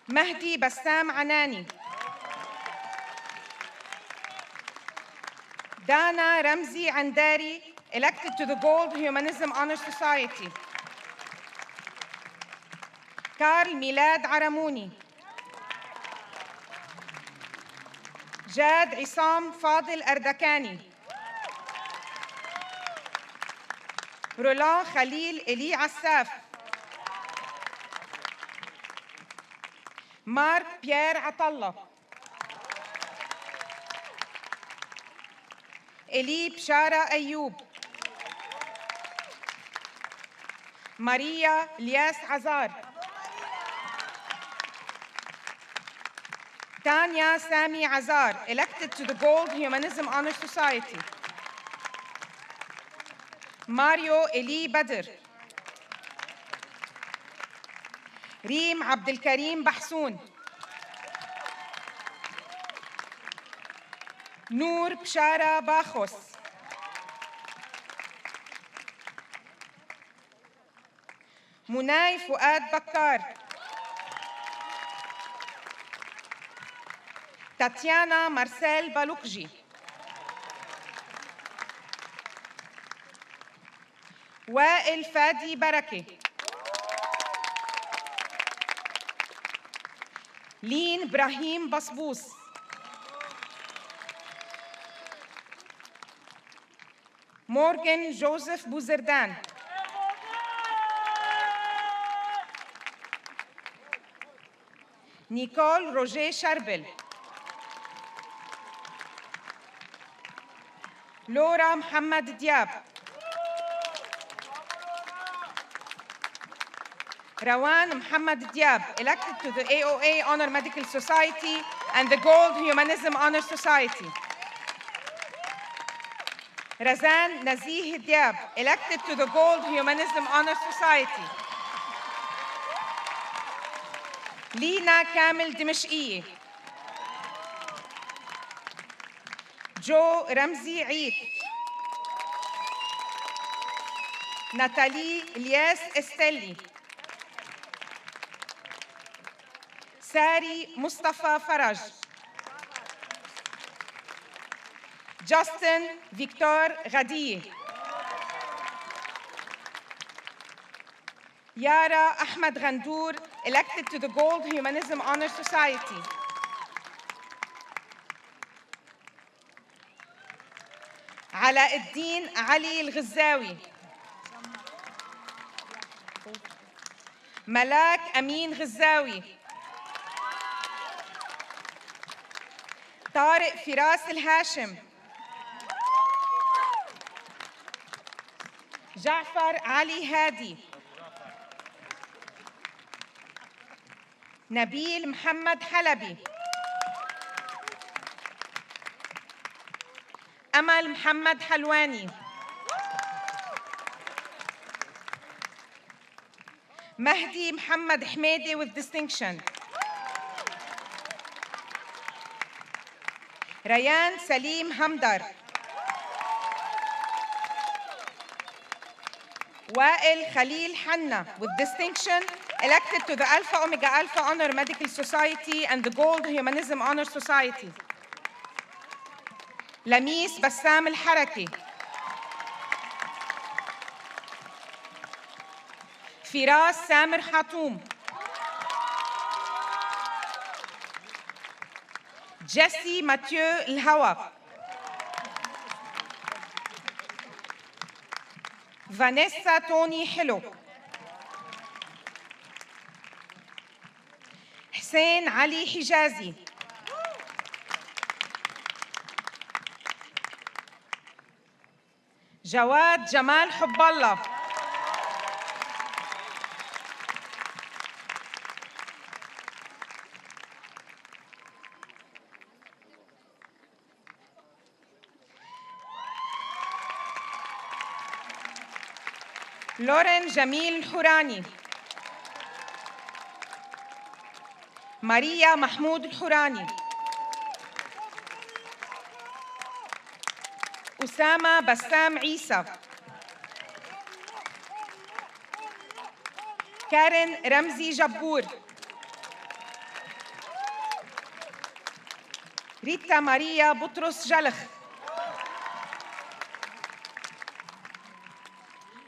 Speaker 15: Mahdi Bassam Anani. Dana Ramzi Andari, elected to the Gold Humanism Honor Society. Karl Milad Aramouni. Jad Isam Fadil Ardakani. Roland Khalil Eli Assaf. Mark Pierre Atallah. Eli Bshara Ayoub. Maria Lias Azar. Tanya Sami Azar, elected to the Gold Humanism Honor Society. Mario Eli Badr. Reem Abdel Karim Bahsoun. Noor Bshara Bakhos. Munay Fuad Bakkar. Tatiana Marcel Balukji. Wael Fadi Barake. Lean Brahim Basbous. Morgan Joseph Bouzerdan. Nicole Roger Charbel. Laura Mohamed Diab. Rawan Mohamed Diab, elected to the AOA Honor Medical Society and the Gold Humanism Honor Society. Razan Nazih Diab, elected to the Gold Humanism Honor Society. Lina Kamel Dimashqi. Joe Ramzi Eid. Nathalie Elias Estelli. Sari Mustafa Faraj. Justin Victor Ghadi. Yara Ahmed Ghandour, elected to the Gold Humanism Honor Society. علاء الدين علي الغزاوي. ملاك أمين غزاوي. طارق فراس الهاشم. جعفر علي هادي. نبيل محمد حلبي. أمل محمد حلواني. مهدي محمد حميدي with distinction. ريان سليم همدر. وائل خليل حنا with distinction, elected to the Alpha Omega Alpha Honor Medical Society and the Gold Humanism Honor Society. لميس بسام الحركي. فراس سامر حاتوم. جيسي ماتيو الهوا. فانيسا توني حلو. حسين علي حجازي. جواد جمال حب الله. لورين جميل الحوراني. ماريا محمود الحوراني. أسامة بسام عيسى. كارين رمزي جبور. ريتا ماريا بطرس جلخ.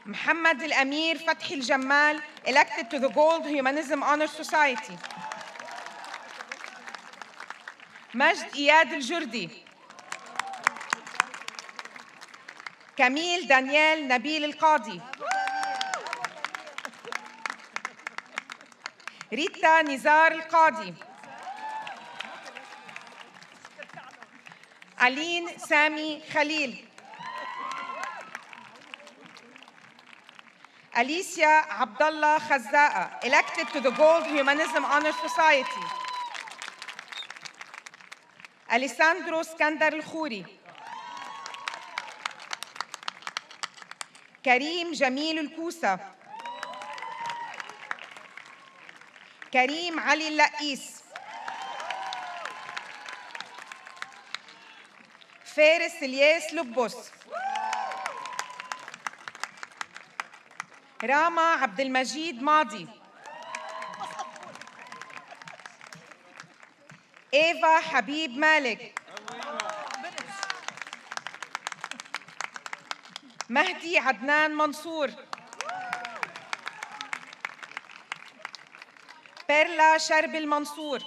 Speaker 15: محمد الأمير فتحي الجمال, elected to the Gold Humanism Honor Society. مجد إياد الجردي. كميل دانيال نبيل القاضي. ريتا نزار القاضي. ألين سامي خليل. أليسيا عبد الله خزاءة, elected to the Gold Humanism Honor Society. أليساندرو اسكندر الخوري. كريم جميل الكوسة. كريم علي اللقيس. فارس الياس لبس. راما عبد المجيد ماضي. إيفا حبيب مالك. مهدي عدنان منصور. بيرلا شرب المنصور.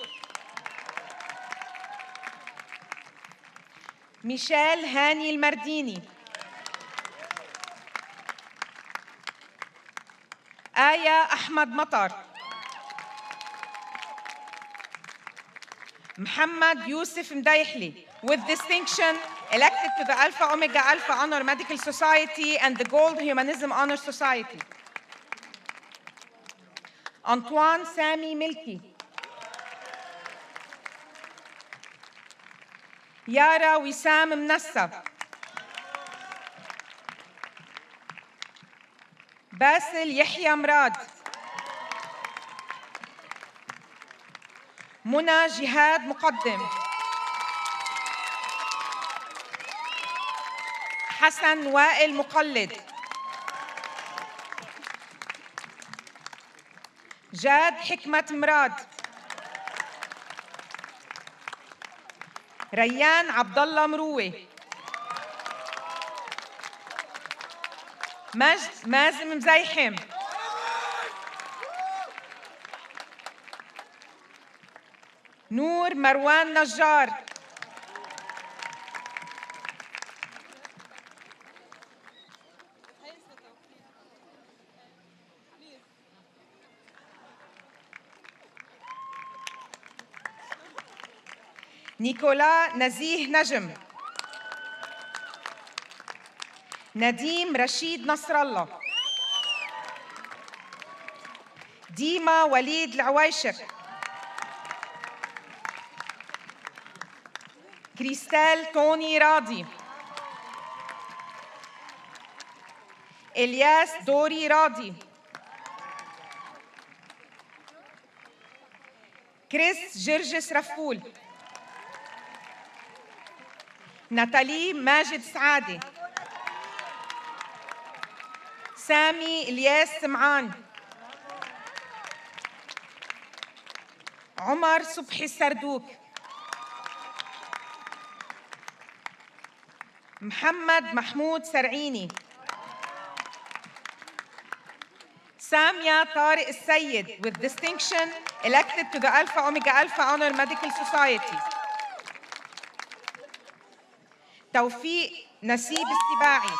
Speaker 15: ميشيل هاني المرديني. آية أحمد مطر. محمد يوسف مديحلي, with distinction, elected to the Alpha Omega Alpha Honor Medical Society and the Gold Humanism Honor Society. أنطوان سامي ملكي. يارا وسام منسب. باسل يحيى مراد. منى جهاد مقدم. حسن وائل مقلد. جاد حكمة مراد. ريان عبد الله مروي. مجد مازم مزيحم. نور مروان نجار. نيكولا نزيه نجم. نديم رشيد نصر الله. ديما وليد العويشر. كريستال توني راضي. إلياس دوري راضي. كريس جرجس رفول. ناتالي ماجد سعادي. سامي إلياس سمعان. عمر صبحي السردوك، محمد محمود سرعيني، سامية طارق السيد with distinction elected to the Alpha Omega Alpha Honor Medical Society. توفيق نسيب السباعي،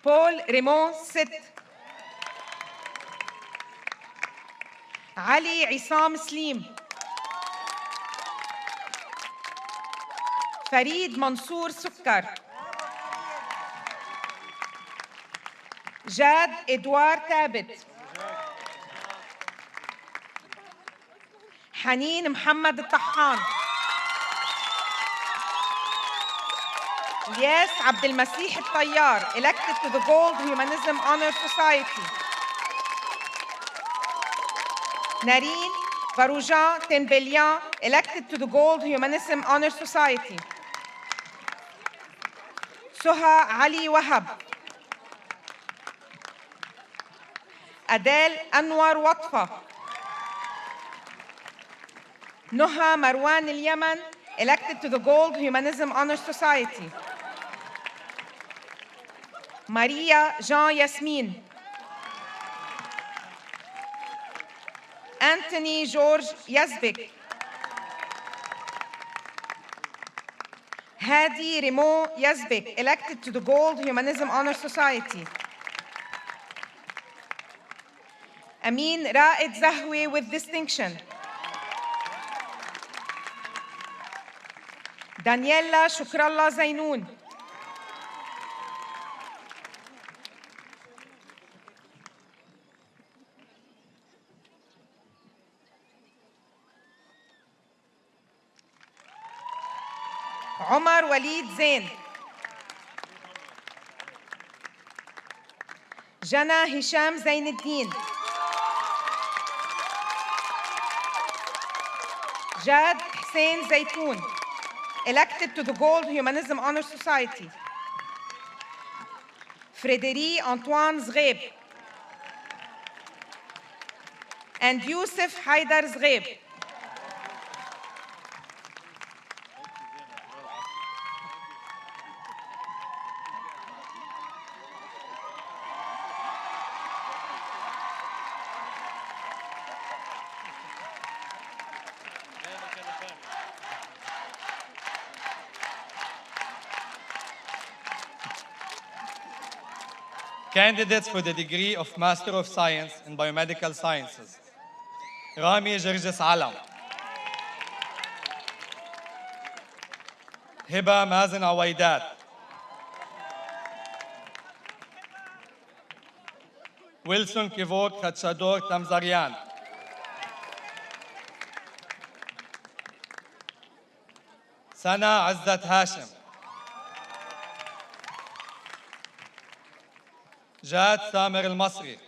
Speaker 15: بول ريمون ست، علي عصام سليم، فريد منصور سكر، جاد إدوار ثابت، حنين محمد الطحان، الياس عبد المسيح الطيار elected to the Gold Humanism Honor Society. نارين باروجان تنبليان elected to the Gold Humanism Honor Society. سهى علي وهب، أديل أنور وطفة، نهى مروان اليمن elected to the Gold Humanism Honor Society. ماريا جان ياسمين، أنتوني جورج يزبك، هادي ريمون يزبك elected to the Gold Humanism Honor Society. أمين رائد زهوي with distinction. دانييلا شكر الله زينون، عمر وليد زين، جنى هشام زين الدين، جاد حسين زيتون elected to the Gold Humanism Honor Society. Frédéric Antoine Zgheb and Youssef Haidar Zgheb.
Speaker 14: Candidates for the degree of Master of Science in Biomedical Sciences. رامي جرجس علم، هبة مازن عويدات، ويلسون كيفوك خدشادور تمزريان، سنا عزت هاشم، جاد سامر المصري،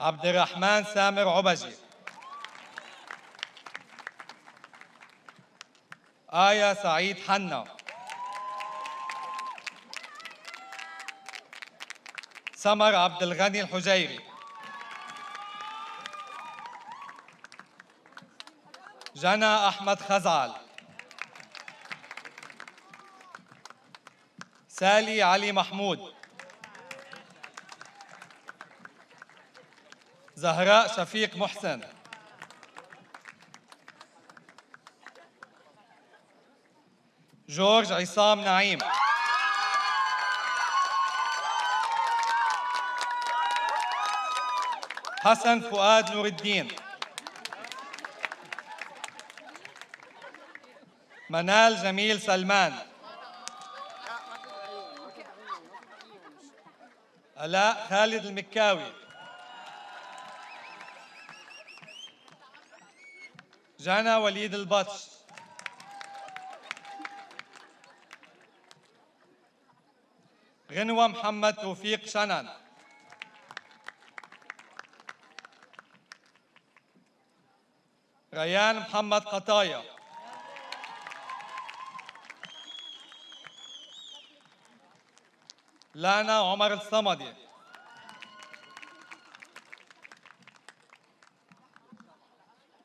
Speaker 14: عبد الرحمن سامر عبجي، آية سعيد حنا، سمر عبد الغني الحجيري، جنى أحمد خزعل، سالي علي محمود، زهراء شفيق محسن، جورج عصام نعيم، حسن فؤاد نور الدين، منال جميل سلمان، علاء خالد المكاوي، جانا وليد البطش، غنوة محمد توفيق شنن، ريان محمد قطايا، لانا عمر الصمدي.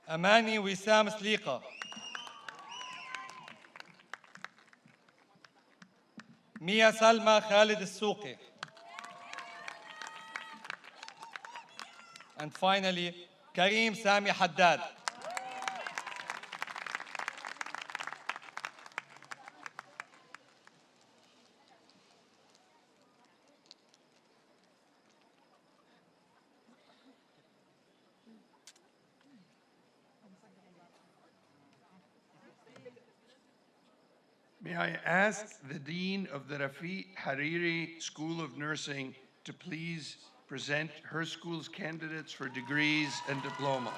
Speaker 14: أماني وسام سليقة. ميا سلمى خالد السوقي. And finally, Karim Sami Haddad.
Speaker 4: May I ask the Dean of the Rafiq Hariri School of Nursing to please present her school's candidates for degrees and diplomas.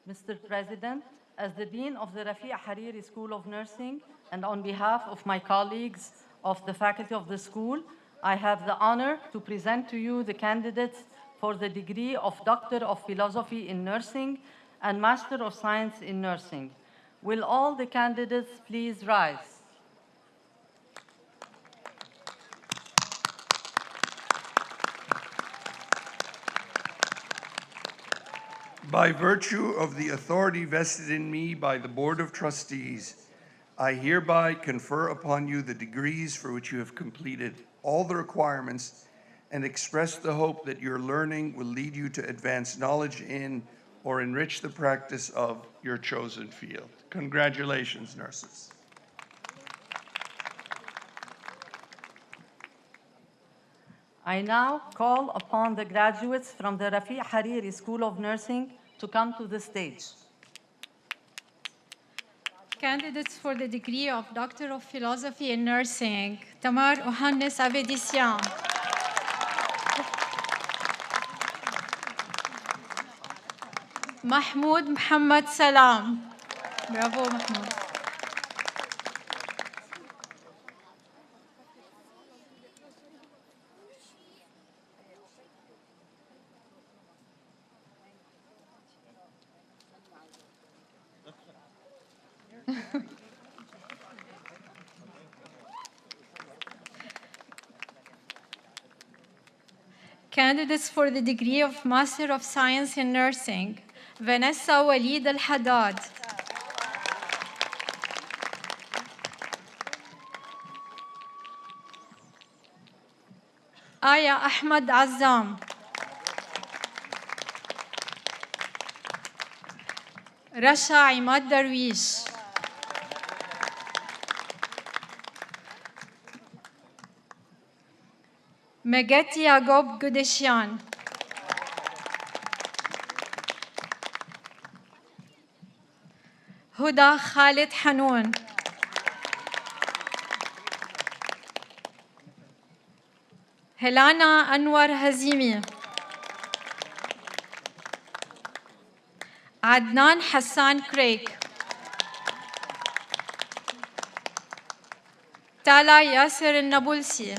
Speaker 16: Mr. President, as the Dean of the Rafiq Hariri School of Nursing, and on behalf of my colleagues of the faculty of the school, I have the honor to present to you the candidates for the degree of Doctor of Philosophy in Nursing and Master of Science in Nursing. Will all the candidates please rise?
Speaker 4: By virtue of the authority vested in me by the Board of Trustees, I hereby confer upon you the degrees for which you have completed all the requirements and express the hope that your learning will lead you to advance knowledge in or enrich the practice of your chosen field. Congratulations, nurses.
Speaker 16: I now call upon the graduates from the Rafiq Hariri School of Nursing to come to the stage.
Speaker 17: Candidates for the degree of Doctor of Philosophy in Nursing, Tamar Ohannes Avedisian. Mahmoud Muhammad Salam. Bravo, Mahmoud. Candidates for the degree of Master of Science in Nursing, Vanessa Walid Al-Haddad. Aya Ahmad Azzam. Rasha Imad Darwish. Meget Yagob Gudeshian. Huda Khalid Hanoun. Helana Anwar Hazimi. Adnan Hassan Craig. Tala Yasser Nabulsi.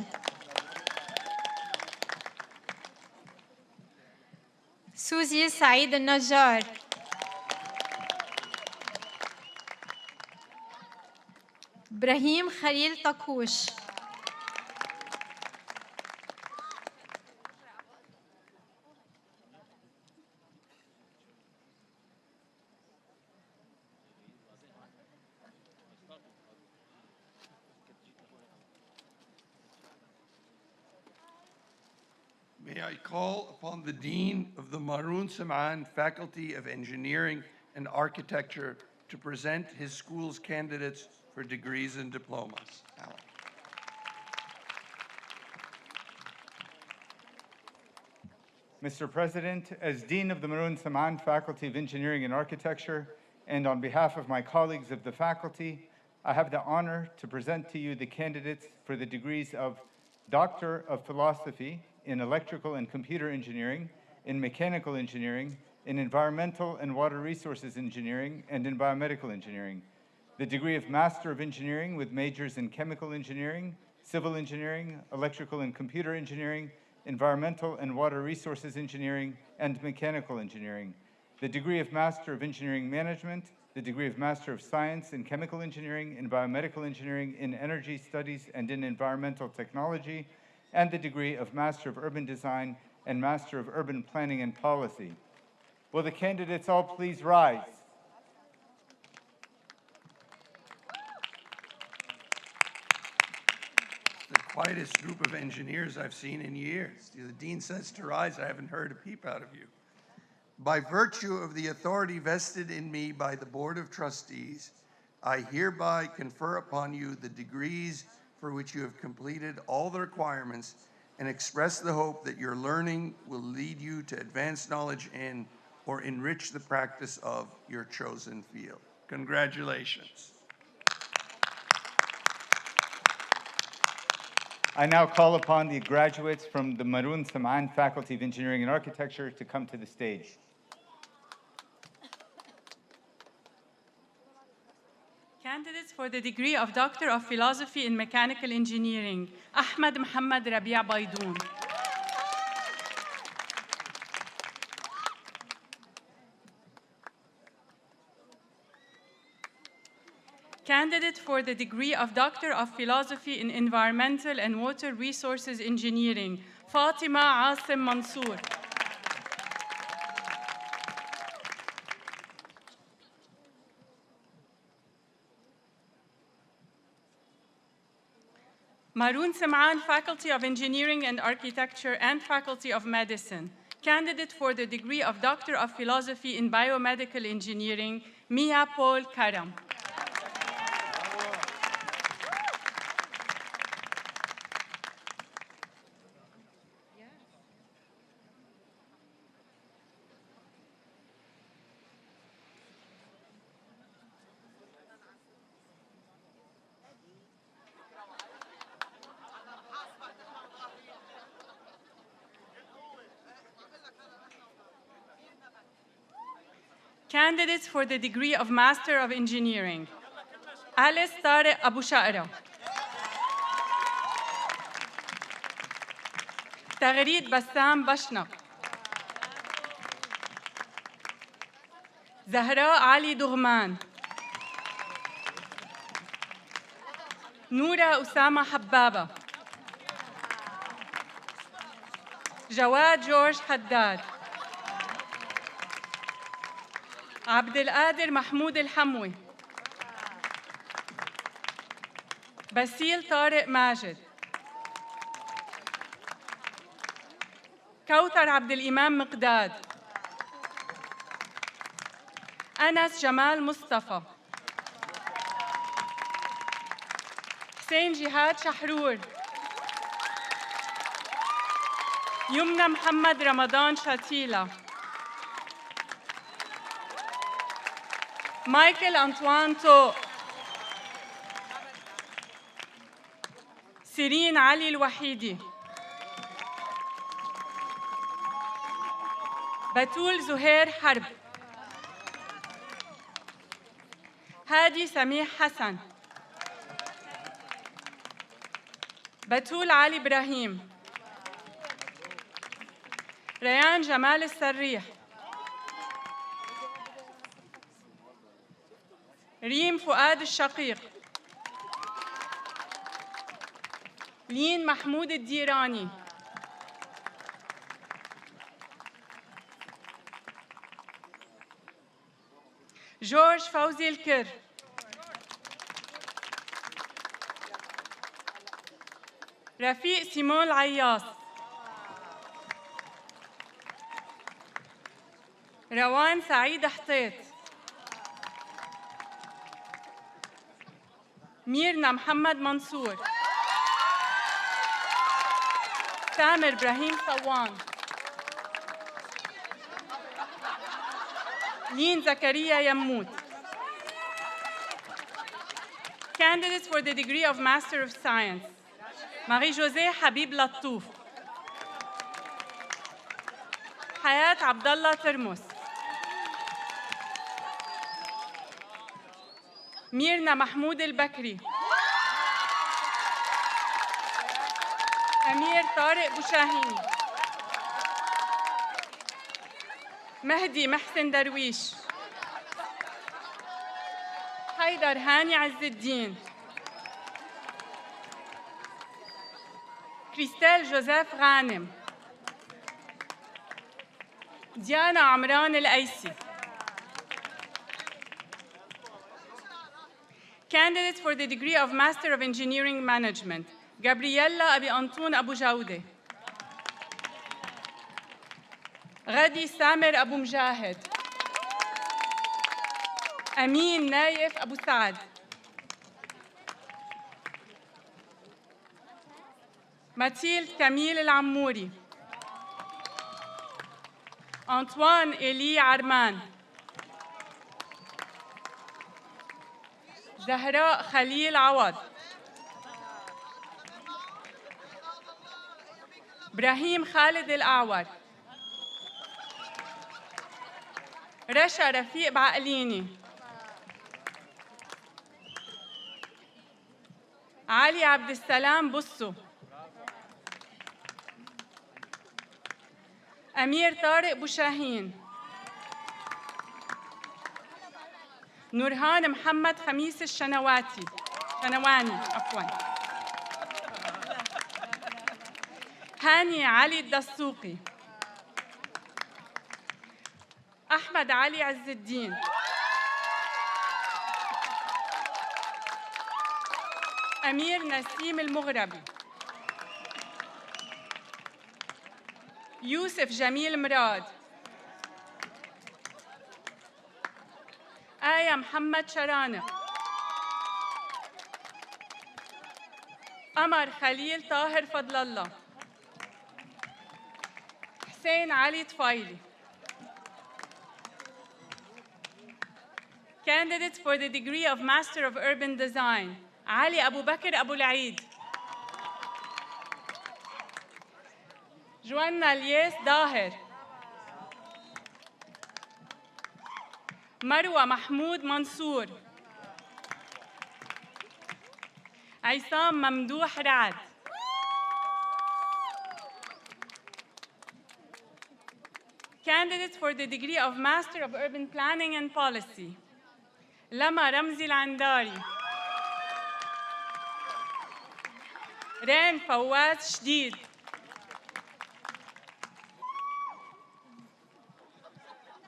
Speaker 17: Suzy Saeed Al-Najjar. Brahim Khalil Takush.
Speaker 4: May I call upon the Dean of the Maroon Saman Faculty of Engineering and Architecture to present his school's candidates for degrees and diplomas. Alan.
Speaker 18: Mr. President, as Dean of the Maroon Saman Faculty of Engineering and Architecture, and on behalf of my colleagues of the faculty, I have the honor to present to you the candidates for the degrees of Doctor of Philosophy in Electrical and Computer Engineering, in Mechanical Engineering, in Environmental and Water Resources Engineering, and in Biomedical Engineering. The degree of Master of Engineering with majors in Chemical Engineering, Civil Engineering, Electrical and Computer Engineering, Environmental and Water Resources Engineering, and Mechanical Engineering. The degree of Master of Engineering Management the degree of Master of Science in Chemical Engineering, in Biomedical Engineering, in Energy Studies, and in Environmental Technology, and the degree of Master of Urban Design and Master of Urban Planning and Policy. Will the candidates all please rise?
Speaker 4: The quietest group of engineers I've seen in years. The dean says to rise, I haven't heard a peep out of you. By virtue of the authority vested in me by the Board of Trustees, I hereby confer upon you the degrees for which you have completed all the requirements and express the hope that your learning will lead you to advanced knowledge in or enrich the practice of your chosen field. Congratulations.
Speaker 18: I now call upon the graduates from the Maroon Samaan Faculty of Engineering and Architecture to come to the stage.
Speaker 19: Candidates for the degree of Doctor of Philosophy in Mechanical Engineering, Ahmed Mohammed Rabia Baidoun. Candidate for the degree of Doctor of Philosophy in Environmental and Water Resources Engineering, Fatima Asim Mansour. Maroon Samaan Faculty of Engineering and Architecture and Faculty of Medicine. Candidate for the degree of Doctor of Philosophy in Biomedical Engineering, Mia Paul Karam. Candidates for the degree of Master of Engineering, Alice Tariq Abu-Sittah, Taghreed Bassam Bashnaq, Zahra Ali Dughman, Noura Usama Habbaba, Jawad George Haddad, عبد القادر محمود الحموي، باسيل طارق ماجد، كوثر عبد الإمام مقداد، أنس جمال مصطفى، حسين جهاد شحرور، يمنى محمد رمضان شاتيلا، مايكل أنطوان تو، سيرين علي الوحيدي، بتول زهير حرب، هادي سميح حسن، بتول علي إبراهيم، ريان جمال السريح، ريم فؤاد الشقيق، لين محمود الديراني، جورج فوزي الكر، رفيق سيمون العياص، روان سعيد حطيت، ميرنا محمد منصور، سامر إبراهيم صوان، لين زكريا يموت. Candidates for the degree of Master of Science, Marie-Josée Habib Lattouf, حياة عبد الله ترمس، ميرنا محمود البكري، أمير طارق بوشاهين، مهدي محسن درويش، حيدر هاني عز الدين. كريستال جوزيف غانم. ديانا عمران الأيسي. Candidate for the degree of Master of Engineering Management, Gabriella أبي أنطون أبو جودة. غدي سامر أبو مجاهد. أمين نايف أبو سعد. ماتيل كميل العموري. أنطوان إيلي عرمان. زهراء خليل عوض. إبراهيم خالد الأعور. رشا رفيق بعقليني. علي عبد السلام بصو. أمير طارق بوشاهين. نورهان محمد خميس شنواني عفواً. هاني علي الدسوقي. أحمد علي عز الدين. أمير نسيم المغربي. يوسف جميل مراد. آية محمد شرانق. قمر خليل طاهر فضل الله. حسين علي طفيلي. Candidate for the degree of Master of Urban Design, علي أبو بكر أبو العيد. جوانا الياس ظاهر. مروة محمود منصور. عصام ممدوح رعد. Candidate for the degree of Master of Urban Planning and Policy, لما رمزي العنداري. رين فواز شديد.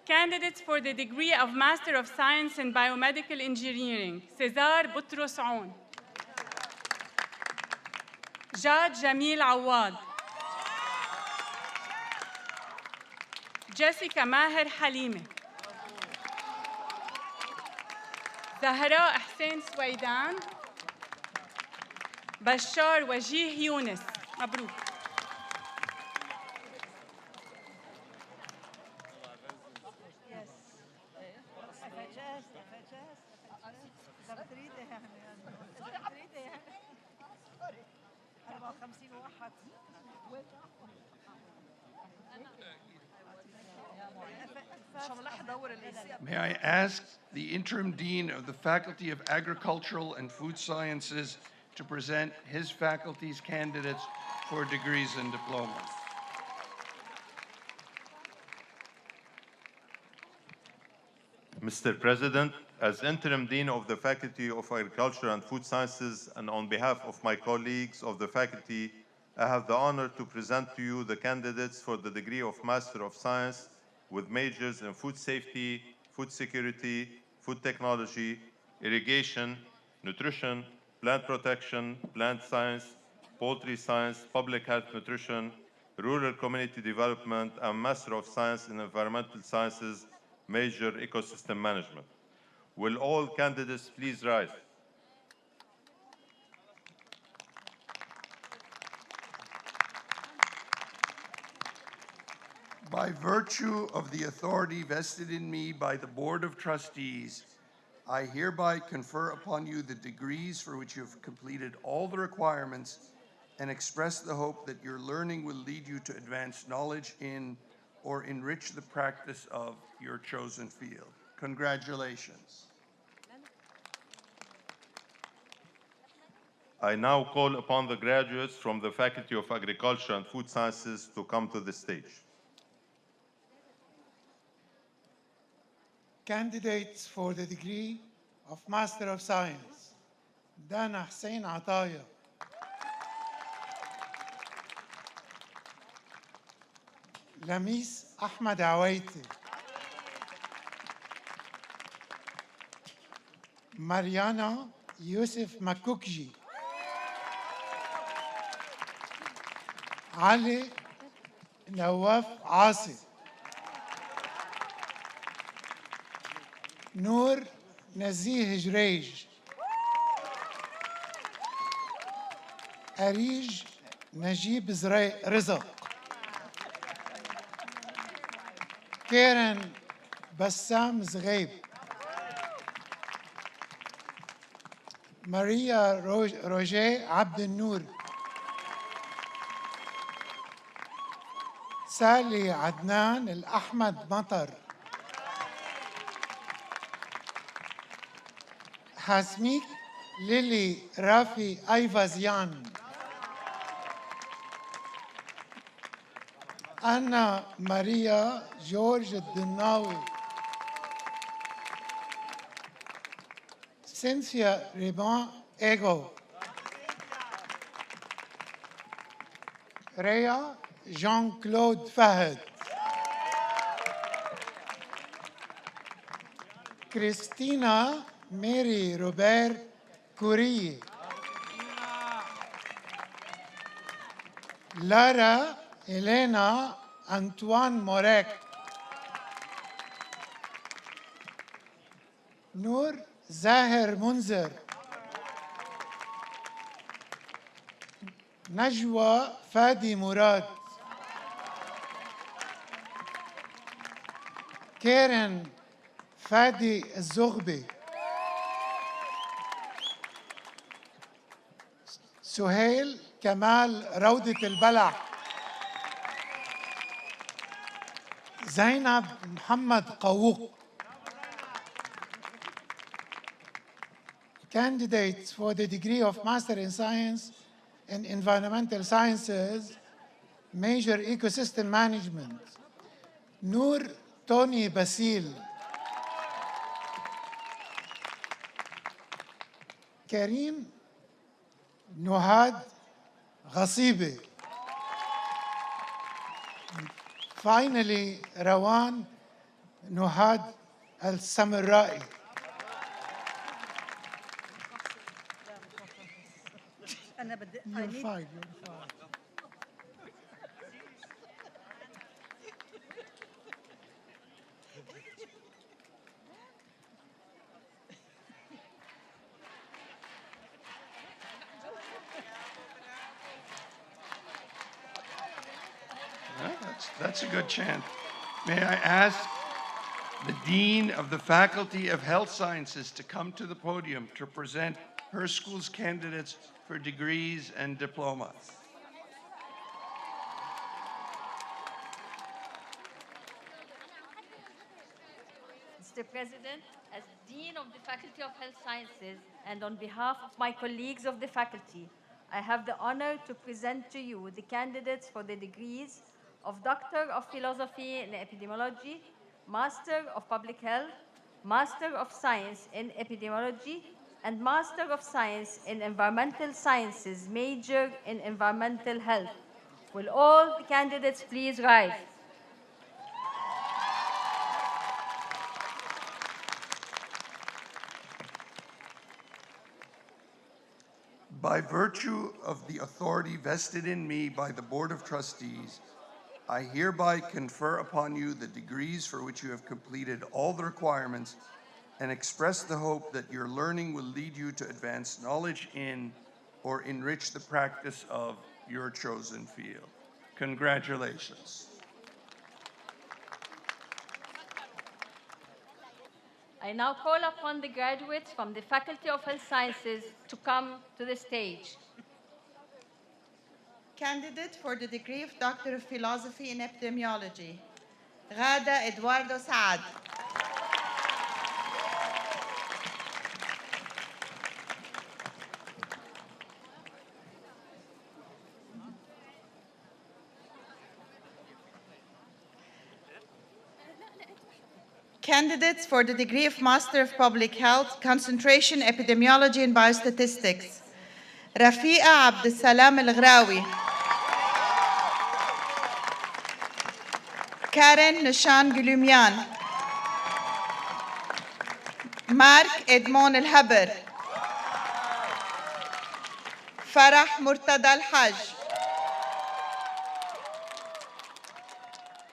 Speaker 19: Candidates for the degree of Master of Science in Biomedical Engineering, سيزار بطرس عون. جاد جميل عواد. جيسيكا ماهر حليمة. زهراء حسين سويدان. بشار وجيه يونس. مبروك.
Speaker 4: May I ask the Interim Dean of the Faculty of Agricultural and Food Sciences to present his faculty's candidates for degrees and diplomas.
Speaker 20: Mr. President, as Interim Dean of the Faculty of Agriculture and Food Sciences, and on behalf of my colleagues of the faculty, I have the honor to present to you the candidates for the degree of Master of Science with majors in food safety, food security, food technology, irrigation, nutrition, plant protection, plant science, poultry science, public health nutrition, rural community development, and Master of Science in Environmental Sciences, major ecosystem management. Will all candidates please rise?
Speaker 4: By virtue of the authority vested in me by the Board of Trustees, I hereby confer upon you the degrees for which you have completed all the requirements and express the hope that your learning will lead you to advance knowledge in or enrich the practice of your chosen field. Congratulations.
Speaker 20: I now call upon the graduates from the Faculty of Agriculture and Food Sciences to come to the stage.
Speaker 21: Candidates for the degree of Master of Science, Dana Hussein Ataya. Lamis Ahmad Awaiti. Mariana Yusuf Makukji. Ali Nawaf Asi. Noor Nazih Jrej. Arij Najib Rizq. Karen Bassam Zghaib. Maria Roger Abd Noor. Sally Adnan Al Ahmad Matar. Hasmik Lily Rafi Ayvazian. Anna Maria George Dunawi. Cynthia Riban Ego. Rhea Jean-Claude Fahad. Christina Mary Robert Curie. Lara Elena Antoine Morek. Noor Zahir Munzer. Najwa Fadi Murad. Karen Fadi Zoghbi. Suhail Kamal Raudat Al-Balach. Zainab Muhammad Qawuq. Candidates for the degree of Master in Science and Environmental Sciences, Major Ecosystem Management. Noor Tony Basil. Karim Nuhad Ghasibi. Finally, Rawan Nuhad Al-Samurai. You're fine, you're fine.
Speaker 4: That's a good chant. May I ask the Dean of the Faculty of Health Sciences to come to the podium to present her school's candidates for degrees and diplomas.
Speaker 22: Mr. President, as Dean of the Faculty of Health Sciences and on behalf of my colleagues of the faculty, I have the honor to present to you the candidates for the degrees of Doctor of Philosophy in Epidemiology, Master of Public Health, Master of Science in Epidemiology, and Master of Science in Environmental Sciences, major in Environmental Health. Will all the candidates please rise?
Speaker 4: By virtue of the authority vested in me by the Board of Trustees, I hereby confer upon you the degrees for which you have completed all the requirements and express the hope that your learning will lead you to advance knowledge in or enrich the practice of your chosen field. Congratulations.
Speaker 22: I now call upon the graduates from the Faculty of Health Sciences to come to the stage.
Speaker 23: Candidate for the degree of Doctor of Philosophy in Epidemiology, Ghada Eduardo Saad. Candidates for the degree of Master of Public Health, Concentration, Epidemiology and Biostatistics. Rafiqa Abdussalam Al-Ghrawi. Karen Nishan Gulumian. Mark Edmond Al-Haber. Farah Murtada Al-Haj.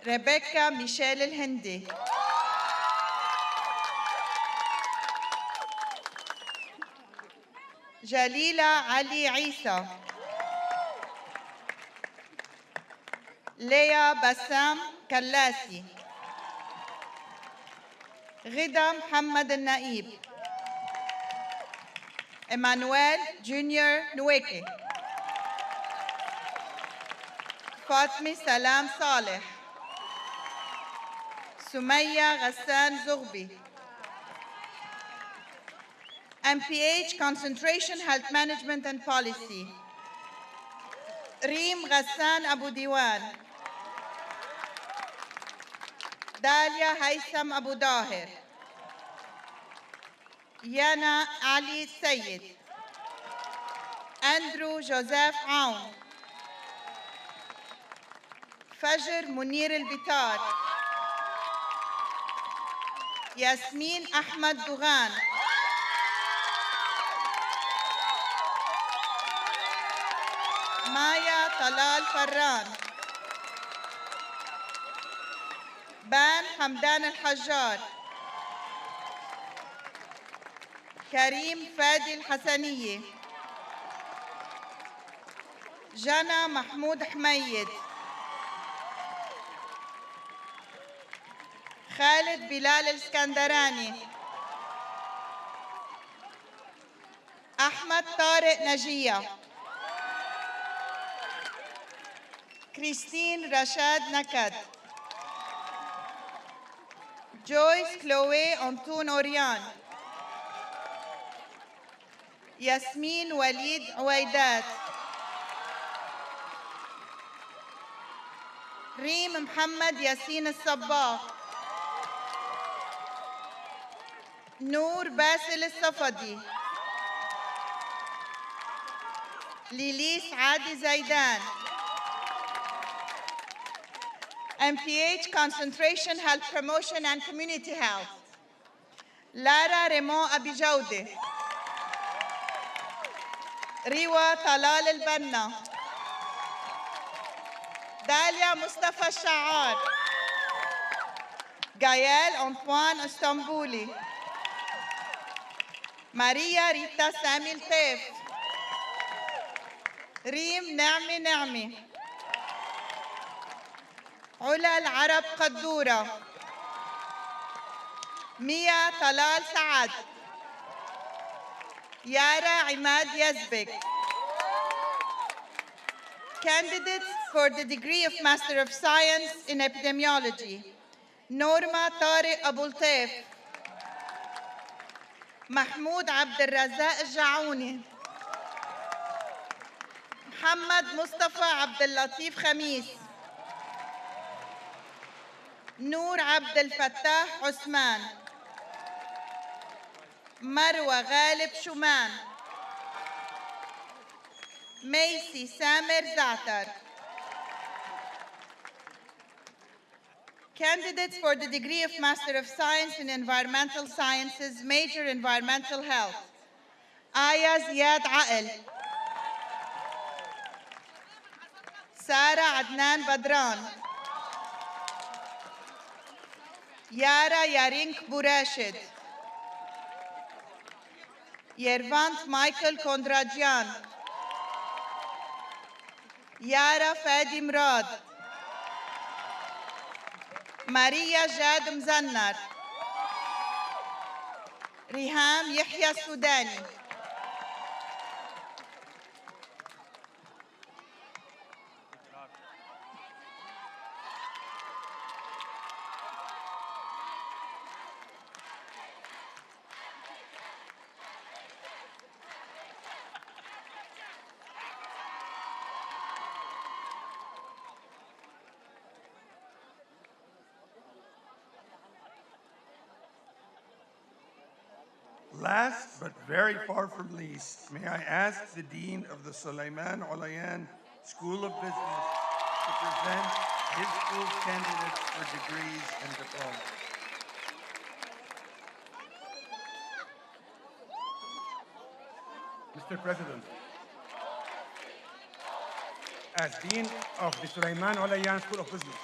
Speaker 23: Rebecca Michelle Al-Hindi. Jalila Ali Isa. Leah Bassam Kallasi. Ghida Muhammad Al-Naib. Emmanuel Junior Nweke. Fatmi Salam Saleh. Sumaya Ghassan Zughbi. MPH, Concentration, Health Management and Policy. Reem Ghassan Abu-Diwan. Dalia Haitham Abu Dahir. Yana Ali Sayed. Andrew Joseph Aoun. Fajr Munir Al-Bitar. Yasmin Ahmad Dugan. Maya Talal Farran. Ban Hamdan Al-Hajjar. Karim Fadi Al-Hassaniye. Jana Mahmoud Hmayed. Khalid Bilal Al-Skandarani. Ahmad Tariq Najia. Christine Rashad Nakad. Joyce Chloe Antoun Orian. Yasmin Walid Uwaidat. Reem Muhammad Yassin Al-Sabbah. Noor Basil Al-Safadi. Lilis Adi Zaidan. MPH, Concentration, Health Promotion and Community Health. Lara Raymond Abijaude. Riwa Talal Al-Banna. Dalia Mustafa Sha'ar. Gael Antoine Istanbuli. Maria Rita Samil Taif. Reem Nami Nami. علا العرب قدورة. ميا طلال سعد. يارا عماد يزبك. Candidates for the degree of Master of Science in Epidemiology. Norma Tariq Abultaif. Mahmoud Abdelrazak Jaouni. Muhammad Mustafa Abdellatif Khamis. نور عبد الفتاح عثمان. مروة غالب شومان. ميسي سامر زعتر. Candidates for the degree of Master of Science in Environmental Sciences, Major Environmental Health. Aya Ziad Ael. Sarah Adnan Badran. Yara Yarink Burashid. Yervant Michael Kondrajian. Yara Fadi Murad. Maria Jad Mzannar. Riham Yahya Sudani.
Speaker 4: last but very far from least, may I ask the Dean of the Sulaiman Olayan School of Business to present his school's candidates for degrees and diplomas.
Speaker 2: Mr. President, as Dean of the Sulaiman Olayan School of Business,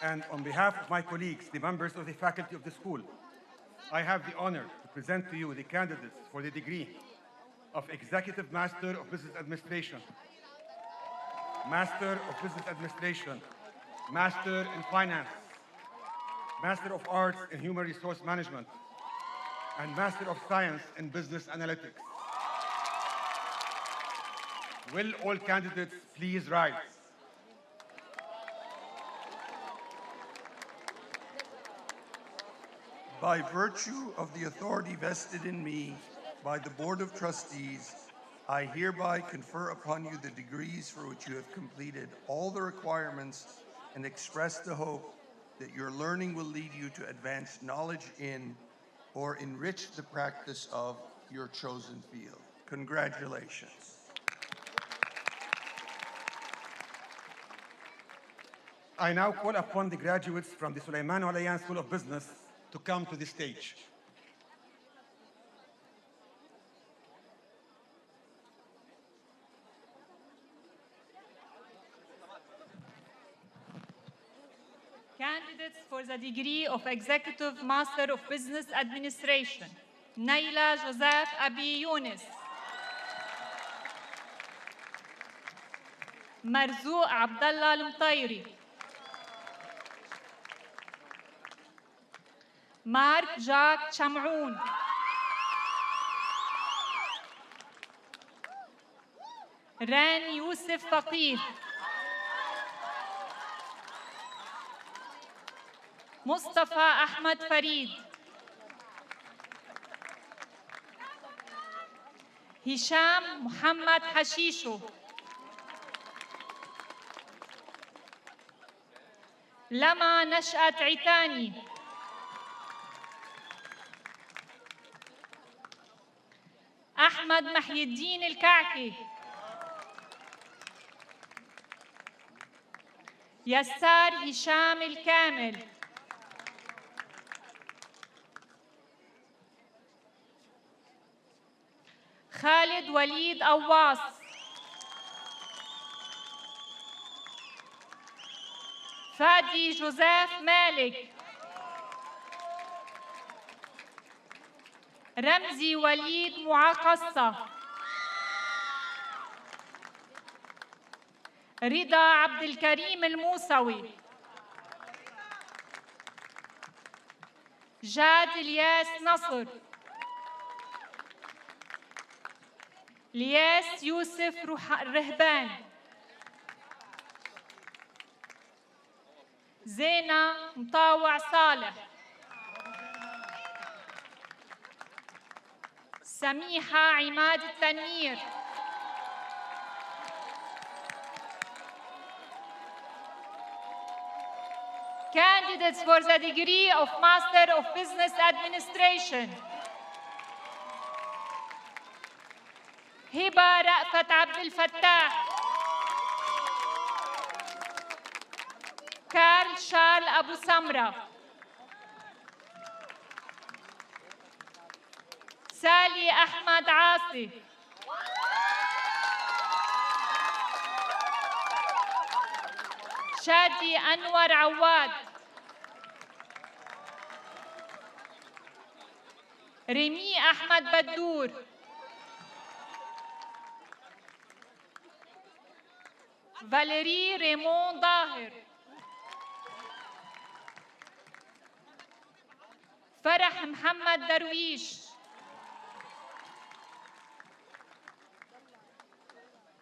Speaker 2: and on behalf of my colleagues, the members of the faculty of the school, I have the honor to present to you the candidates for the degree of Executive Master of Business Administration, Master of Business Administration, Master in Finance, Master of Arts in Human Resource Management, and Master of Science in Business Analytics. Will all candidates please rise?
Speaker 4: By virtue of the authority vested in me by the Board of Trustees, I hereby confer upon you the degrees for which you have completed all the requirements and express the hope that your learning will lead you to advance knowledge in or enrich the practice of your chosen field. Congratulations.
Speaker 2: I now call upon the graduates from the Sulaiman Olayan School of Business to come to the stage.
Speaker 12: Candidates for the degree of Executive Master of Business Administration, Naila Joseph Abi Yunus, Marzouk Abdallah Al-Mtayri, Mark Jacques Chamroun, Ran Youssef Faqih, Mustafa Ahmad Farid, Hisham Muhammad Hashisho, Lama Nashat Itani, Ahmad Mahyiddin Al-Ka'ki, Yassar Hisham Al-Kamil, Khalid Walid Awas, Fadi Joseph Malik, Ramzi Walid Muaqassa, Rida Abdul Karim Al-Musawi, Jad Ilyas Nasr, Lias Yusuf Rehban, Zena Mtawa Saleh, Samiha Imad Tanir, candidates for the degree of Master of Business Administration, Hiba Ra'fat Abdel Fattah, Karl Charles Abu Samra, Sali Ahmad Asi, Shadi Anwar Awad, Remy Ahmad Baddour, Valérie Raymond Dahir, Farah Muhammad Darwish,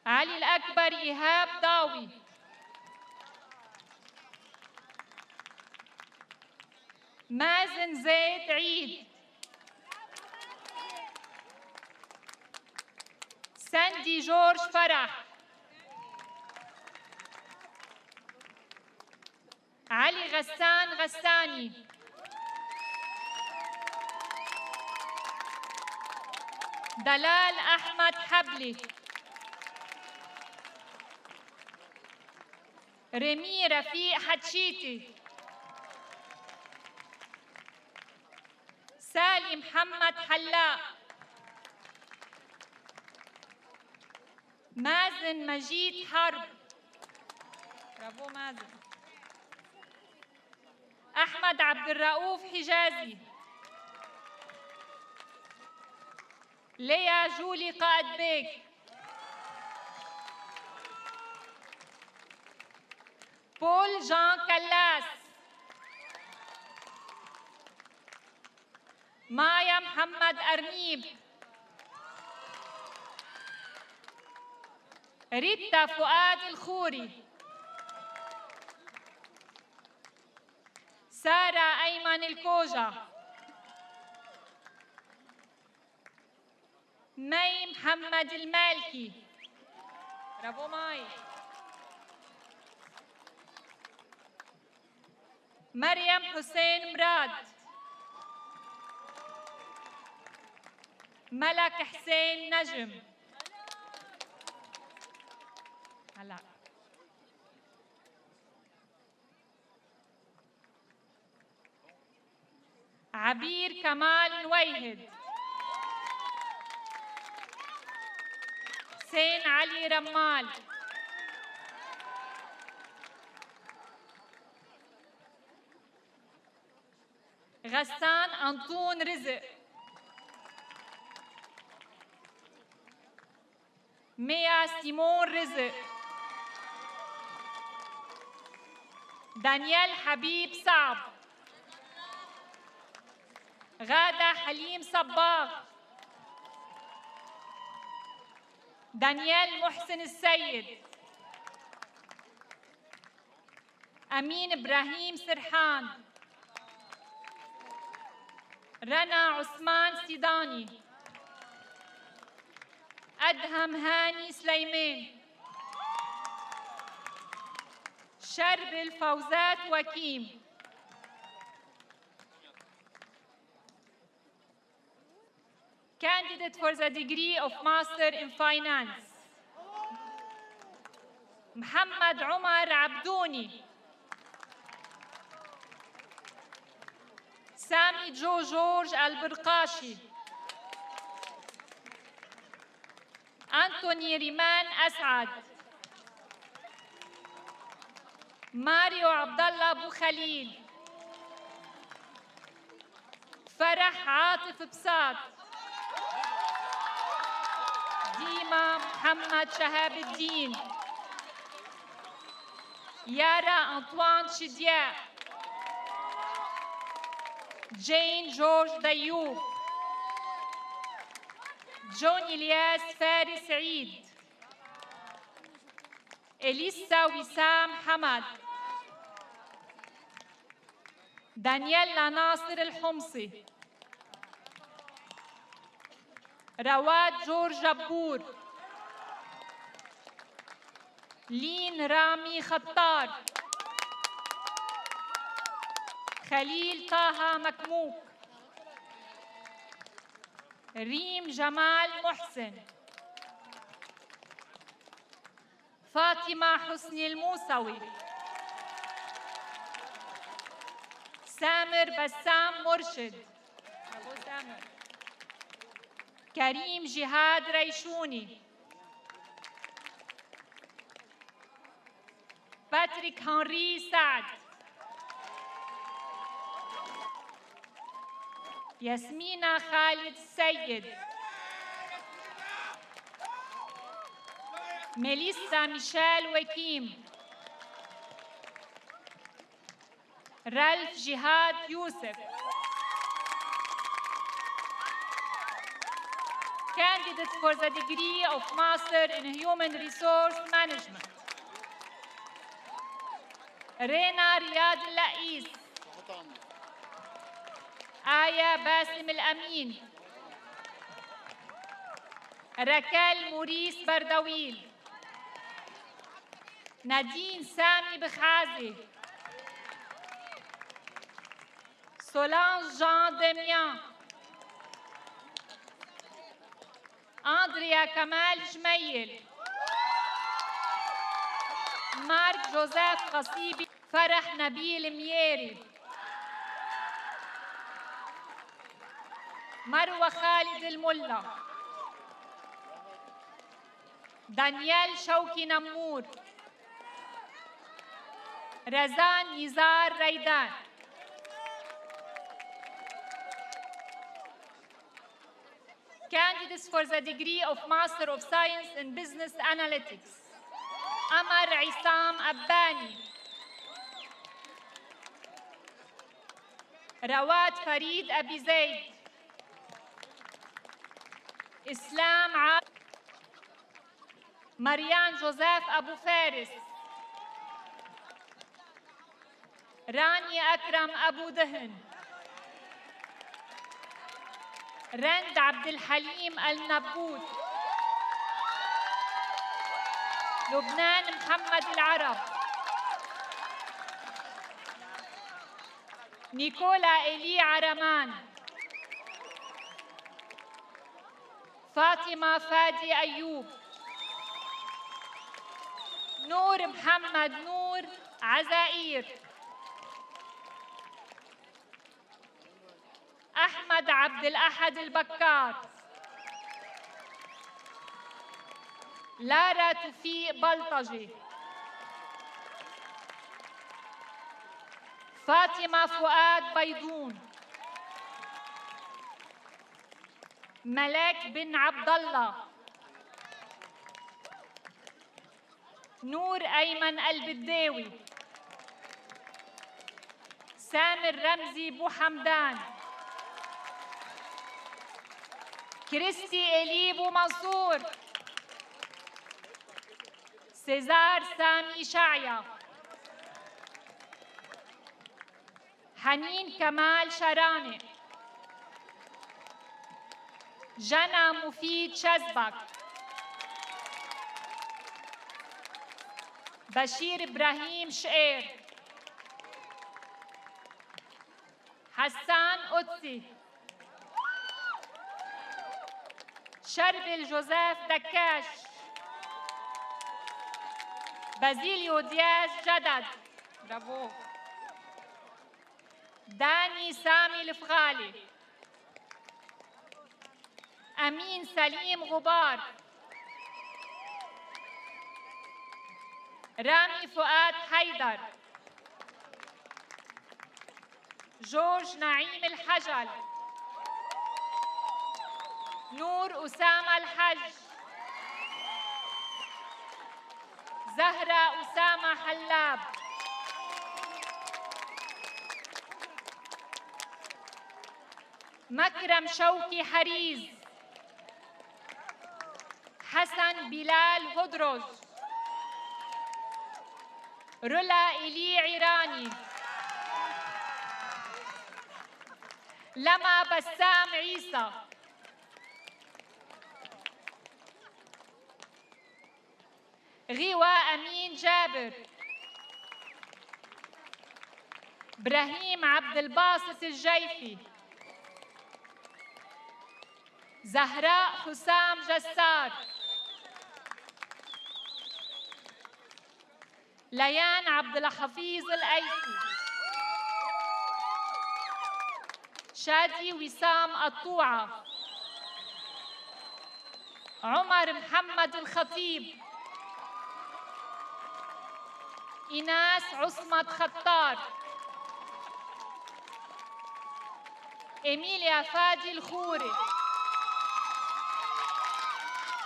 Speaker 12: Ali Al-Akbar Ihab Dawi, Mazen Zaid Eid, Sandy George Farah, Ali Ghassan Ghassani,
Speaker 17: دلال أحمد حبلي، ريمي رفيق حتشيتي، سالي محمد حلاق، مازن مجيد حرب، برافو مازن، أحمد عبد الرؤوف حجازي، ليا جولي قائد بيك، بول جان كلاس، مايا محمد أرنيب، ريتا فؤاد الخوري، سارة أيمن الكوجا، مي محمد المالكي، برافو ماي، مريم حسين مراد، ملك حسين نجم، هلا عبير كمال نويهد، حسين علي رمال، غسان أنطون رزق، ميا سيمون رزق، دانيال حبيب صعب، غادة حليم صباغ، دانيال محسن السيد، أمين إبراهيم سرحان، رنا عثمان سيداني، أدهم هاني سليمان، شربل فوزات وكيم، candidate for the degree of Master in Finance, محمد عمر عبدوني، سامي جو جورج البرقاشي، أنتوني ريمان أسعد، ماريو عبد الله أبو خليل، فرح عاطف بساط، ديما محمد شهاب الدين، يارا أنطوان شدياء، جين جورج ديوب، جون إلياس فارس عيد، إليسا وسام حمد، دانييلا ناصر الحمصي، رواد جورج جبور، لين رامي خطار، خليل طه مكموك، ريم جمال محسن، فاطمة حسني الموسوي، سامر بسام مرشد، كريم جهاد ريشوني، باتريك هنري سعد، ياسمينة خالد السيد، ميليسا ميشيل وكيم، رالف جهاد يوسف، candidate for the degree of Master in Human Resource Management, رينا رياض اللقيس، آية باسم الأمين، ركال موريس بردويل، نادين سامي بخازي، سولانج جان ديميان، أندريا كمال جميل، مارك جوزيف قصيبي، فرح نبيل مياري، مروة خالد الملا، دانيال شوقي نمور، رزان نزار ريدان. Candidates for the degree of Master of Science in Business Analytics: Amar Isam Abbani, Rawat Farid Abi Zaid, Islam Marian Joseph Abu Faris, Rani Akram Abu Dahan, رند عبد الحليم النبوت، لبنان محمد العرب، نيكولا إيلي عرمان، فاطمة فادي أيوب، نور محمد نور عزائير، أحمد عبد الأحد البكار، لارا توفيق بلطجي، فاطمة فؤاد بيضون، ملاك بن عبد الله، نور أيمن البداوي، سامر رمزي بو حمدان، كريستي إلي بو منصور، سيزار سامي شعيا، حنين كمال شراني، جنى مفيد شزبك، بشير إبراهيم شقير، حسان قدسي، شربل جوزيف دكاش، بازيليو دياز جدد، برافو، داني سامي الفغالي، أمين سليم غبار، رامي فؤاد حيدر، جورج نعيم الحجل، نور أسامة الحج، زهرة أسامة حلاب، مكرم شوقي حريز، حسن بلال هدرز، رولا إلي عيراني، لما بسام عيسى، غيوة أمين جابر، إبراهيم عبد الباسط الجيفي، زهراء حسام جسار، ليان عبد الحفيظ الأيسي، شادي وسام الطوعة، عمر محمد الخطيب، إيناس عصمت خطار، إيميليا فادي الخوري،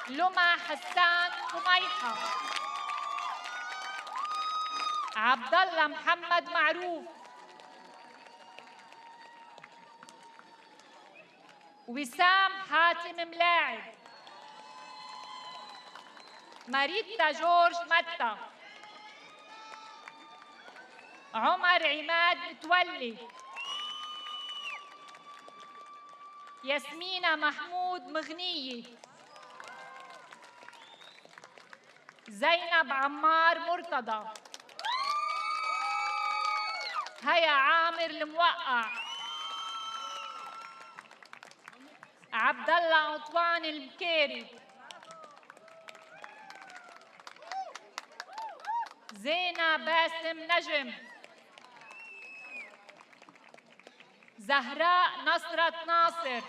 Speaker 17: لما حسان قميحة، عبد الله محمد معروف، وسام حاتم ملاعب، ماريتا جورج متى، عمر عماد متولي، ياسمينة محمود مغنية، زينب عمار مرتضى، هيا عامر الموقع،
Speaker 5: عبد الله عطوان المكيري، زينة باسم نجم، زهراء نصرت ناصر،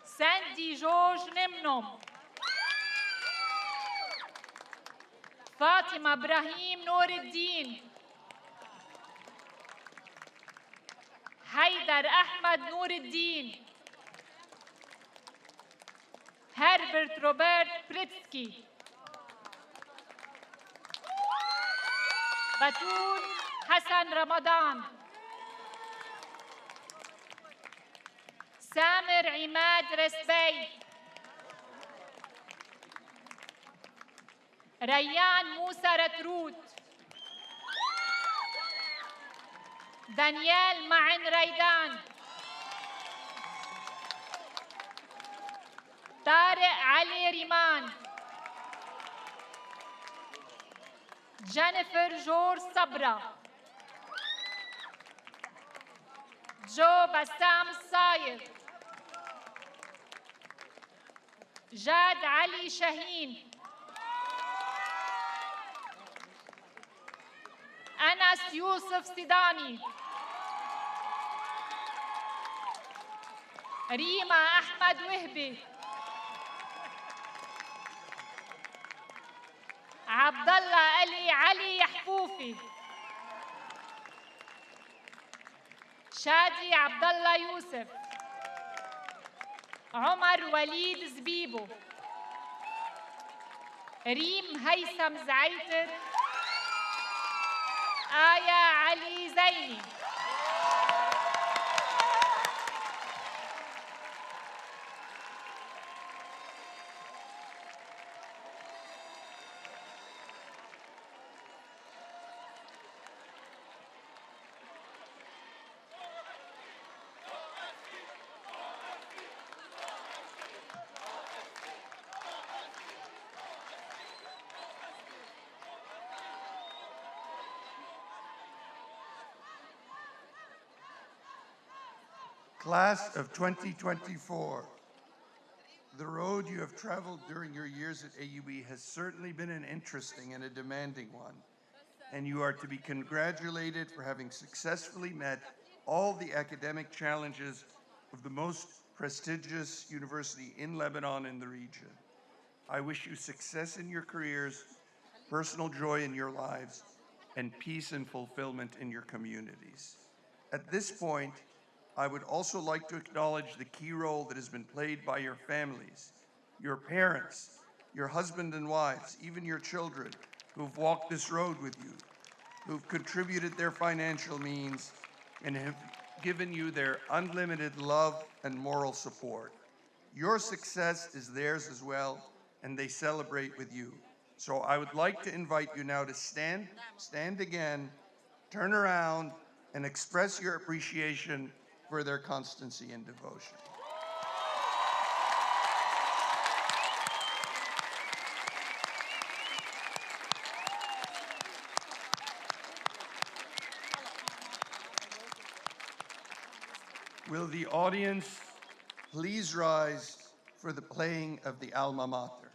Speaker 5: ساندي جورج نمنم، فاطمة إبراهيم نور الدين، حيدر أحمد نور الدين، هربرت روبرت بريتسكي، بتول حسن رمضان، سامر عماد رسبي، ريان موسى رتروت، دانيال معن ريدان، طارق علي ريمان، جينيفر جورج صبرا، جو بسام الصايغ، جاد علي شاهين، أنس يوسف سيداني، ريما أحمد وهبي، عبد الله علي يحفوفي، شادي عبد الله يوسف، عمر وليد زبيبو، ريم هيثم زعيتر، آية علي زيني.
Speaker 4: Class of 2024, the road you have traveled during your years at AUB has certainly been an interesting and a demanding one, and you are to be congratulated for having successfully met all the academic challenges of the most prestigious university in Lebanon and the region. I wish you success in your careers, personal joy in your lives, and peace and fulfillment in your communities. At this point, I would also like to acknowledge the key role that has been played by your families, your parents, your husband and wives, even your children who've walked this road with you, who've contributed their financial means and have given you their unlimited love and moral support. Your success is theirs as well, and they celebrate with you. So I would like to invite you now to stand again, turn around, and express your appreciation for their constancy and devotion. Will the audience please rise for the playing of the alma mater?